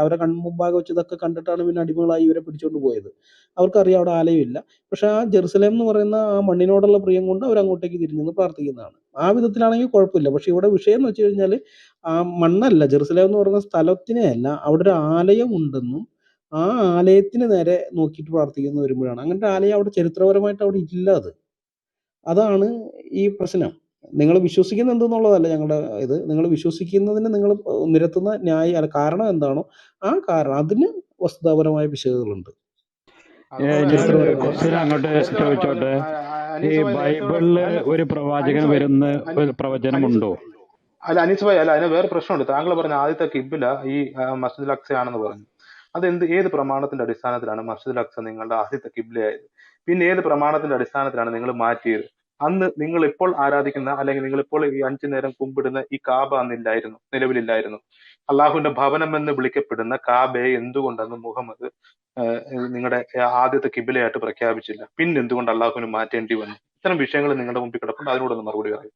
അവരെ കൺമുമ്പാകെ വെച്ച് ഇതൊക്കെ കണ്ടിട്ടാണ് പിന്നെ അടിമകളായി ഇവരെ പിടിച്ചുകൊണ്ട് പോയത്. അവർക്കറിയാം അവിടെ ആലയമില്ല. പക്ഷെ ആ ജെറുസലേം എന്ന് പറയുന്ന ആ മണ്ണിനോടുള്ള പ്രിയം കൊണ്ട് അവർ അങ്ങോട്ടേക്ക് തിരിഞ്ഞെന്ന് പ്രാർത്ഥിക്കുന്നതാണ്. ആ വിധത്തിലാണെങ്കിൽ കുഴപ്പമില്ല. പക്ഷെ ഇവിടെ വിഷയം എന്ന് വെച്ച് കഴിഞ്ഞാൽ ആ മണ്ണല്ല, ജെറുസലേം എന്ന് പറയുന്ന സ്ഥലത്തിനെ അല്ല, അവിടെ ഒരു ആലയം ഉണ്ടെന്നും ആ ആലയത്തിന് നേരെ നോക്കിയിട്ട് പ്രാർത്ഥിക്കുന്ന വരുമ്പോഴാണ്. അങ്ങനത്തെ ആലയം അവിടെ ചരിത്രപരമായിട്ട് അവിടെ ഇല്ല. അതാണ് ഈ പ്രശ്നം. നിങ്ങൾ വിശ്വസിക്കുന്നത് എന്തെന്നുള്ളതല്ല ഞങ്ങളുടെ ഇത്. നിങ്ങൾ വിശ്വസിക്കുന്നതിന് നിങ്ങൾ നിരത്തുന്ന കാരണം എന്താണോ ആ കാരണം, അതിന് വസ്തുതാപരമായ പിശകുകളുണ്ട്. ഞാനൊരു ക്വസ്റ്റ്യൻ അങ്ങോട്ട് ചോദിച്ചോട്ടെ. ഈ ബൈബിളില് ഒരു പ്രവാചകൻ വരുന്ന ഒരു പ്രവചനമുണ്ടോ? അല്ല അനീസ് ഭായി, അല്ല അതിന് വേറെ പ്രശ്നമുണ്ട്. താങ്കൾ പറഞ്ഞ ആദ്യത്തെ കിബില ഈ മസ്ജിദുൽ അക്സ ആണെന്ന് പറഞ്ഞു. അത് ഏത് പ്രമാണത്തിന്റെ അടിസ്ഥാനത്തിലാണ് മസ്ജിദുൽ അക്സ നിങ്ങളുടെ ആദ്യത്തെ കിബിലയായത്? പിന്നെ ഏത് പ്രമാണത്തിന്റെ അടിസ്ഥാനത്തിലാണ് നിങ്ങൾ മാറ്റിയത്? അന്ന് നിങ്ങൾ ഇപ്പോൾ ആരാധിക്കുന്ന, അല്ലെങ്കിൽ നിങ്ങൾ ഇപ്പോൾ ഈ 5 നേരം കുമ്പിടുന്ന ഈ കാബ അന്നില്ലായിരുന്നു, നിലവിലില്ലായിരുന്നു. അള്ളാഹുവിന്റെ ഭവനം എന്ന് വിളിക്കപ്പെടുന്ന കാബയെ എന്തുകൊണ്ടെന്ന് മുഹമ്മദ് നിങ്ങളുടെ ആദ്യത്തെ കിബിലയായിട്ട് പ്രഖ്യാപിച്ചില്ല? പിന്നെ എന്തുകൊണ്ട് അള്ളാഹുവിന് മാറ്റേണ്ടി വന്നു? ഇത്തരം വിഷയങ്ങൾ നിങ്ങളുടെ മുമ്പിൽ കിടപ്പുണ്ട്, അതിനോട് ഒന്ന് മറുപടി പറയും.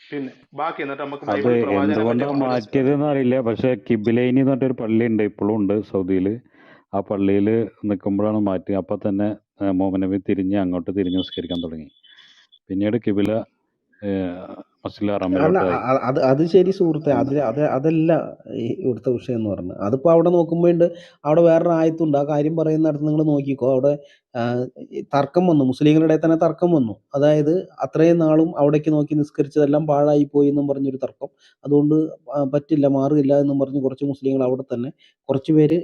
പിന്നെ ബാക്കി എന്നിട്ട് നമുക്ക് അത് എന്തുകൊണ്ടാണ് മാറ്റിയതെന്ന് അറിയില്ല. പക്ഷെ കിബിലൈനി എന്ന് പറഞ്ഞൊരു പള്ളി ഉണ്ട്, ഇപ്പോഴും ഉണ്ട് സൗദിയിൽ. ആ പള്ളിയിൽ നിൽക്കുമ്പോഴാണ് മാറ്റി. അപ്പം തന്നെ മുഹമ്മദ് നബി തിരിഞ്ഞ് അങ്ങോട്ട് തിരിഞ്ഞ് നിസ്കരിക്കാൻ തുടങ്ങി. പിന്നീട് കിബില മസ്ജിദുൽ ഹറമിലോട്ടായി. അത് ശരി സുഹൃത്തെ, അതല്ല ഇവിടുത്തെ വിഷയം എന്ന് പറഞ്ഞത്. അതിപ്പോൾ അവിടെ നോക്കുമ്പോഴുണ്ട്, അവിടെ വേറൊരു ആയത്തുണ്ട്. ആ കാര്യം പറയുന്നിടത്ത് നിങ്ങൾ നോക്കിക്കോ. അവിടെ തർക്കം വന്നു, മുസ്ലിങ്ങളുടെ ഇടയിൽ തന്നെ തർക്കം വന്നു. അതായത് അത്രയും നാളും അവിടേക്ക് നോക്കി നിസ്കരിച്ചതെല്ലാം പാഴായി പോയി എന്നും പറഞ്ഞൊരു തർക്കം. അതുകൊണ്ട് പറ്റില്ല, മാറില്ല എന്നും പറഞ്ഞ് കുറച്ച് മുസ്ലിങ്ങൾ അവിടെ തന്നെ, കുറച്ച് പേര്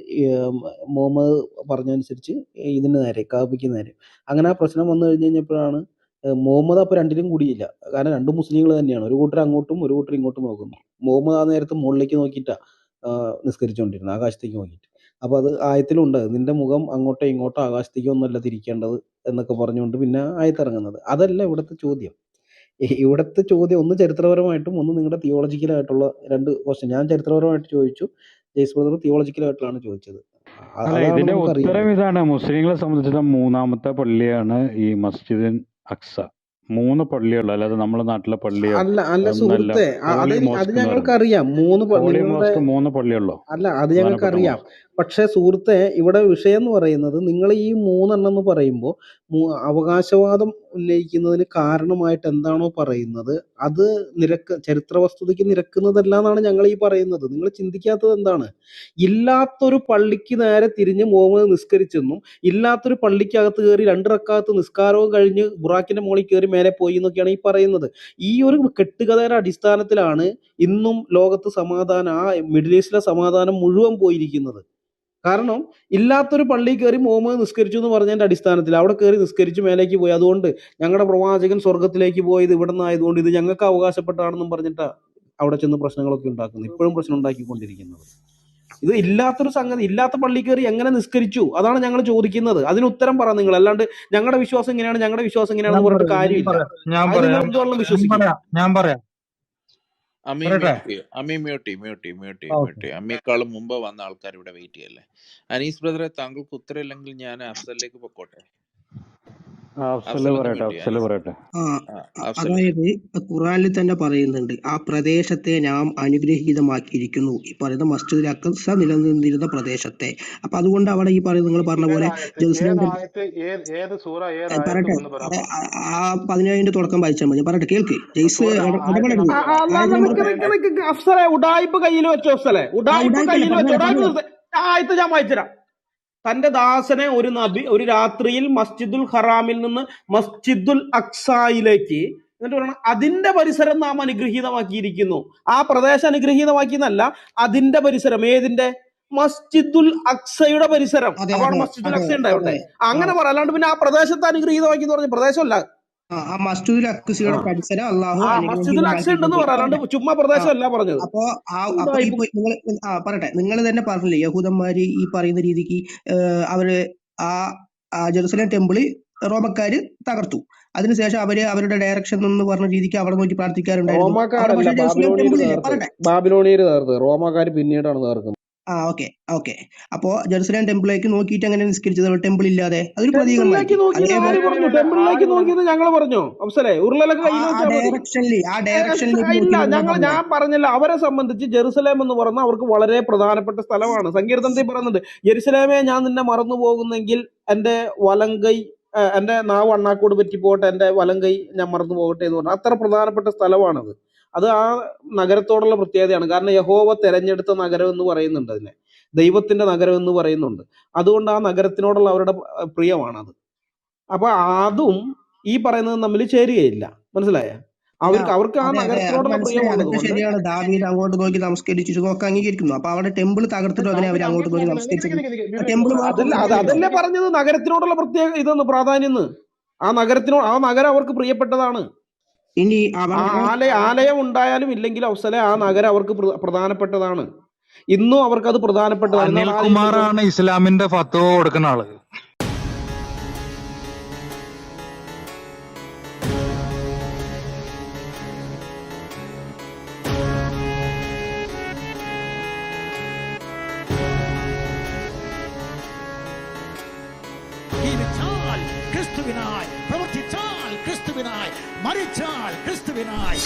മുഹമ്മദ് പറഞ്ഞതനുസരിച്ച് ഇതിന് നേരെ, കാബയ്ക്ക് നേരെ. അങ്ങനെ ആ പ്രശ്നം വന്നു കഴിഞ്ഞപ്പോഴാണ് മുഹമ്മദ് അപ്പോൾ രണ്ടിലും കൂടിയില്ല. കാരണം രണ്ടും മുസ്ലിങ്ങൾ തന്നെയാണ്. ഒരു കൂട്ടർ അങ്ങോട്ടും ഒരു കൂട്ടർ ഇങ്ങോട്ടും നോക്കുന്നു. മുഹമ്മദ് ആ നേരത്ത് മുകളിലേക്ക് നോക്കിയിട്ടാണ് നിസ്കരിച്ചുകൊണ്ടിരുന്നത്, ആകാശത്തേക്ക് നോക്കിയിട്ട്. അപ്പോൾ അത് ആയത്തിലുണ്ട്, നിന്റെ മുഖം അങ്ങോട്ടോ ഇങ്ങോട്ടോ ആകാശത്തേക്കോ ഒന്നല്ല തിരിക്കേണ്ടത് എന്നൊക്കെ പറഞ്ഞുകൊണ്ട് പിന്നെ ആയത്തിറങ്ങുന്നത്. അതല്ല ഇവിടുത്തെ ചോദ്യം. ഇവിടുത്തെ ചോദ്യം ഒന്ന് ചരിത്രപരമായിട്ടും ഒന്ന് നിങ്ങളുടെ തിയോളജിക്കലായിട്ടുള്ള 2 ക്വസ്റ്റ്യൻ. ഞാൻ ചരിത്രപരമായിട്ട് ചോദിച്ചു, ജയ്സ് ബ്രദർ തിയോളജിക്കലായിട്ടാണ് ചോദിച്ചത്. അല്ല, ഇതിന്റെ ഉത്തരം ഇതാണ്. മുസ്ലിങ്ങളെ സംബന്ധിച്ചിടത്തോളം 3ാമത്തെ പള്ളിയാണ് ഈ മസ്ജിദുൽ അക്സ. 3 പള്ളിയുള്ളൂ, അല്ലാതെ നമ്മുടെ നാട്ടിലെ പള്ളിയോ അല്ല സുഹൃത്തെ, അത് ഞങ്ങൾക്കറിയാം. 3 പള്ളിയുള്ളൂ. അല്ല, അത് ഞങ്ങൾക്കറിയാം. പക്ഷെ സുഹൃത്തെ, ഇവിടെ വിഷയം എന്ന് പറയുന്നത്, നിങ്ങൾ ഈ 3 എന്ന് പറയുമ്പോൾ അവകാശവാദം ഉന്നയിക്കുന്നതിന് കാരണമായിട്ട് എന്താണോ പറയുന്നത് അത് ചരിത്ര വസ്തുതയ്ക്ക് നിരക്കുന്നതല്ല എന്നാണ് ഞങ്ങൾ ഈ പറയുന്നത്. നിങ്ങൾ ചിന്തിക്കാത്തത് എന്താണ്? ഇല്ലാത്തൊരു പള്ളിക്ക് നേരെ തിരിഞ്ഞ് മുഹമ്മദ് നിസ്കരിച്ചെന്നും ഇല്ലാത്തൊരു പള്ളിക്കകത്ത് കയറി 2 റക്അത്ത് നിസ്കാരവും കഴിഞ്ഞ് ബുറാക്കിന്റെ മുകളിൽ കയറി മേലെ പോയി എന്നൊക്കെയാണ് ഈ പറയുന്നത്. ഈ ഒരു കെട്ടുകഥയുടെ അടിസ്ഥാനത്തിലാണ് ഇന്നും ലോകത്ത് സമാധാനം, ആ മിഡിൽ ഈസ്റ്റിലെ സമാധാനം മുഴുവൻ പോയിരിക്കുന്നത്. കാരണം ഇല്ലാത്തൊരു പള്ളിയിൽ കയറി മുഹമ്മദ് നിസ്കരിച്ചു എന്ന് പറഞ്ഞതിന്റെ അടിസ്ഥാനത്തിൽ അവിടെ കയറി നിസ്കരിച്ച് മേലേക്ക് പോയി. അതുകൊണ്ട് ഞങ്ങളുടെ പ്രവാചകൻ സ്വർഗത്തിലേക്ക് പോയത് ഇവിടെ നിന്നായതുകൊണ്ട് ഇത് ഞങ്ങൾക്ക് അവകാശപ്പെട്ടാണെന്നും പറഞ്ഞിട്ടാണ് അവിടെ ചെന്ന് പ്രശ്നങ്ങളൊക്കെ ഉണ്ടാക്കുന്നത്, ഇപ്പോഴും പ്രശ്നം ഉണ്ടാക്കിക്കൊണ്ടിരിക്കുന്നത്. ഇത് ഇല്ലാത്തൊരു സംഗതി, ഇല്ലാത്ത പള്ളി കയറി എങ്ങനെ നിസ്കരിച്ചു? അതാണ് ഞങ്ങൾ ചോദിക്കുന്നത്. അതിന് ഉത്തരം പറ നിങ്ങൾ. അല്ലാണ്ട് ഞങ്ങളുടെ വിശ്വാസം ഇങ്ങനെയാണ്, ഞങ്ങളുടെ വിശ്വാസം ഇങ്ങനെയാണെന്ന് പറഞ്ഞിട്ട് കാര്യമില്ല. അത് നിങ്ങൾ എന്തുകൊണ്ടും വിശ്വസിക്കും. അമ്മിയേക്കാളും മുമ്പ് വന്ന ആൾക്കാർ ഇവിടെ വെയിറ്റ് ചെയ്യല്ലേ. അനീസ് ബ്രദറെ, താങ്കൾക്ക് ഉത്തരമില്ലെങ്കിൽ ഞാൻ അഫ്സലിലേക്ക് പൊക്കോട്ടെ. അതായത് ഖുറാനിൽ തന്നെ പറയുന്നുണ്ട്, ആ പ്രദേശത്തെ നാം അനുഗ്രഹീതമാക്കിയിരിക്കുന്നു. ഈ പറയുന്ന മസ്ജിദുൽ അഖ്സ നിലനിന്നിരുന്ന പ്രദേശത്തെ. അപ്പൊ അതുകൊണ്ട് അവിടെ ഈ പറയുന്ന നിങ്ങൾ പറഞ്ഞ പോലെ പറയട്ടെ, ആ 17 തുടക്കം വായിച്ചാൽ മതി. പറയട്ടെ, കേൾക്ക് ജയ്സ്, ഇടപെടരുത്. അഫ്സലെ ഉഡായിപ്പ് കയ്യിൽ വെച്ചോ. അഫ്സലെ ഉഡായിപ്പ് കയ്യിൽ വെച്ചോ. ആയത്ത് ഞാൻ വായിച്ചുതരാം. തന്റെ ദാസനെ ഒരു നബി ഒരു രാത്രിയിൽ മസ്ജിദുൽ ഹറാമിൽ നിന്ന് മസ്ജിദുൽ അക്സായിലേക്ക്, എന്നിട്ട് പറയണം അതിന്റെ പരിസരം നാം അനുഗ്രഹീതമാക്കിയിരിക്കുന്നു. ആ പ്രദേശം അനുഗ്രഹീതമാക്കിയെന്നല്ല, അതിന്റെ പരിസരം. ഏതിന്റെ? മസ്ജിദുൽ അക്സയുടെ പരിസരം. അതാണ് മസ്ജിദുൽ അക്സ ഉണ്ടാവട്ടെ, അങ്ങനെ പറ. അല്ലാണ്ട് പിന്നെ ആ പ്രദേശത്തെ അനുഗ്രഹീതമാക്കി എന്ന് പറഞ്ഞ പ്രദേശമല്ല. മസ്ജിദുൽ അക്സയുടെ പരിസരം അല്ലാഹു മസ്ജിദുൽ അക്സ ഉണ്ടെന്ന് പറയാം, അല്ലാണ്ട് ചുമ്മാ പ്രദേശമല്ല പറഞ്ഞത്. അപ്പൊ നിങ്ങൾ പറയട്ടെ, നിങ്ങൾ തന്നെ പറഞ്ഞില്ലേ യഹൂദന്മാര് ഈ പറയുന്ന രീതിക്ക് അവര് ആ ജെറുസലേം ടെമ്പിള് റോമക്കാര് തകർത്തു. അതിനുശേഷം അവര് അവരുടെ ഡയറക്ഷൻ എന്ന് പറഞ്ഞ രീതിക്ക് അവിടെ നോക്കി പ്രാർത്ഥിക്കാറുണ്ടായിരുന്നു. ബാബിലോണിയര് തകർത്തത്, റോമാക്കാര് പിന്നീടാണ് തകർക്കുന്നത്. ഓക്കെ. അപ്പോ ജെറുസലേം ടെമ്പിളിലേക്ക് നോക്കിയിട്ട് അങ്ങനെ നിസ്കരിച്ചത് ടെമ്പിൾ ഇല്ലാതെ, അതൊരു പ്രതീകമായി. ഞാൻ പറഞ്ഞില്ല, അവരെ സംബന്ധിച്ച് ജെറുസലേം എന്ന് പറഞ്ഞാൽ അവർക്ക് വളരെ പ്രധാനപ്പെട്ട സ്ഥലമാണ്. സങ്കീർത്തനത്തിൽ പറയുന്നുണ്ട്, ജെറുസലേമെ ഞാൻ നിന്നെ മറന്നു പോകുന്നെങ്കിൽ എന്റെ വലങ്കൈ, എന്റെ നാവ് അണ്ണാക്കോട് പറ്റിപ്പോട്ടെ, എന്റെ വലങ്കൈ ഞാൻ മറന്നു പോകട്ടെ എന്ന് പറഞ്ഞാൽ അത്ര പ്രധാനപ്പെട്ട സ്ഥലമാണത്. അത് ആ നഗരത്തോടുള്ള പ്രത്യേകതയാണ്. കാരണം യഹോവ തെരഞ്ഞെടുത്ത നഗരം എന്ന് പറയുന്നുണ്ട്, അതിനെ ദൈവത്തിന്റെ നഗരം എന്ന് പറയുന്നുണ്ട്. അതുകൊണ്ട് ആ നഗരത്തിനോടുള്ള അവരുടെ പ്രിയമാണത്. അപ്പൊ അതും ഈ പറയുന്നതും തമ്മിൽ ചേരുകയില്ല. മനസ്സിലായ? അവർക്ക് ആ നഗരത്തിനോടുള്ള പ്രിയമുള്ളത് ശരിയാണ്. ദാവീദ് അങ്ങോട്ട് നോക്കി നമസ്കരിച്ചു നോക്കി അംഗീകരിക്കുന്നു. അപ്പൊ അവിടെ ടെമ്പിൾ തകർത്തിട്ട് അതിനെ അവർ അങ്ങോട്ട് നോക്കി നമസ്കരിച്ചു. ടെമ്പിൾ അതല്ലേ പറഞ്ഞത്, നഗരത്തിനോടുള്ള പ്രത്യേക ഇതൊന്ന് പ്രാധാന്യം. ആ നഗരം അവർക്ക് പ്രിയപ്പെട്ടതാണ്. ഇനി ആലയം ഉണ്ടായാലും ഇല്ലെങ്കിലും അവസരം ആ നഗരം അവർക്ക് പ്രധാനപ്പെട്ടതാണ്. ഇന്നും അവർക്ക് അത് പ്രധാനപ്പെട്ടതാണ്. അനിൽകുമാറാണ് ഇസ്ലാമിന്റെ ഫത്വ കൊടുക്കുന്ന ആള്. ക്രിസ്തുവിനായി പ്രവർത്തിച്ചാൽ ക്രിസ്തുവിനായി, മരിച്ചാൽ ക്രിസ്തുവിനായി.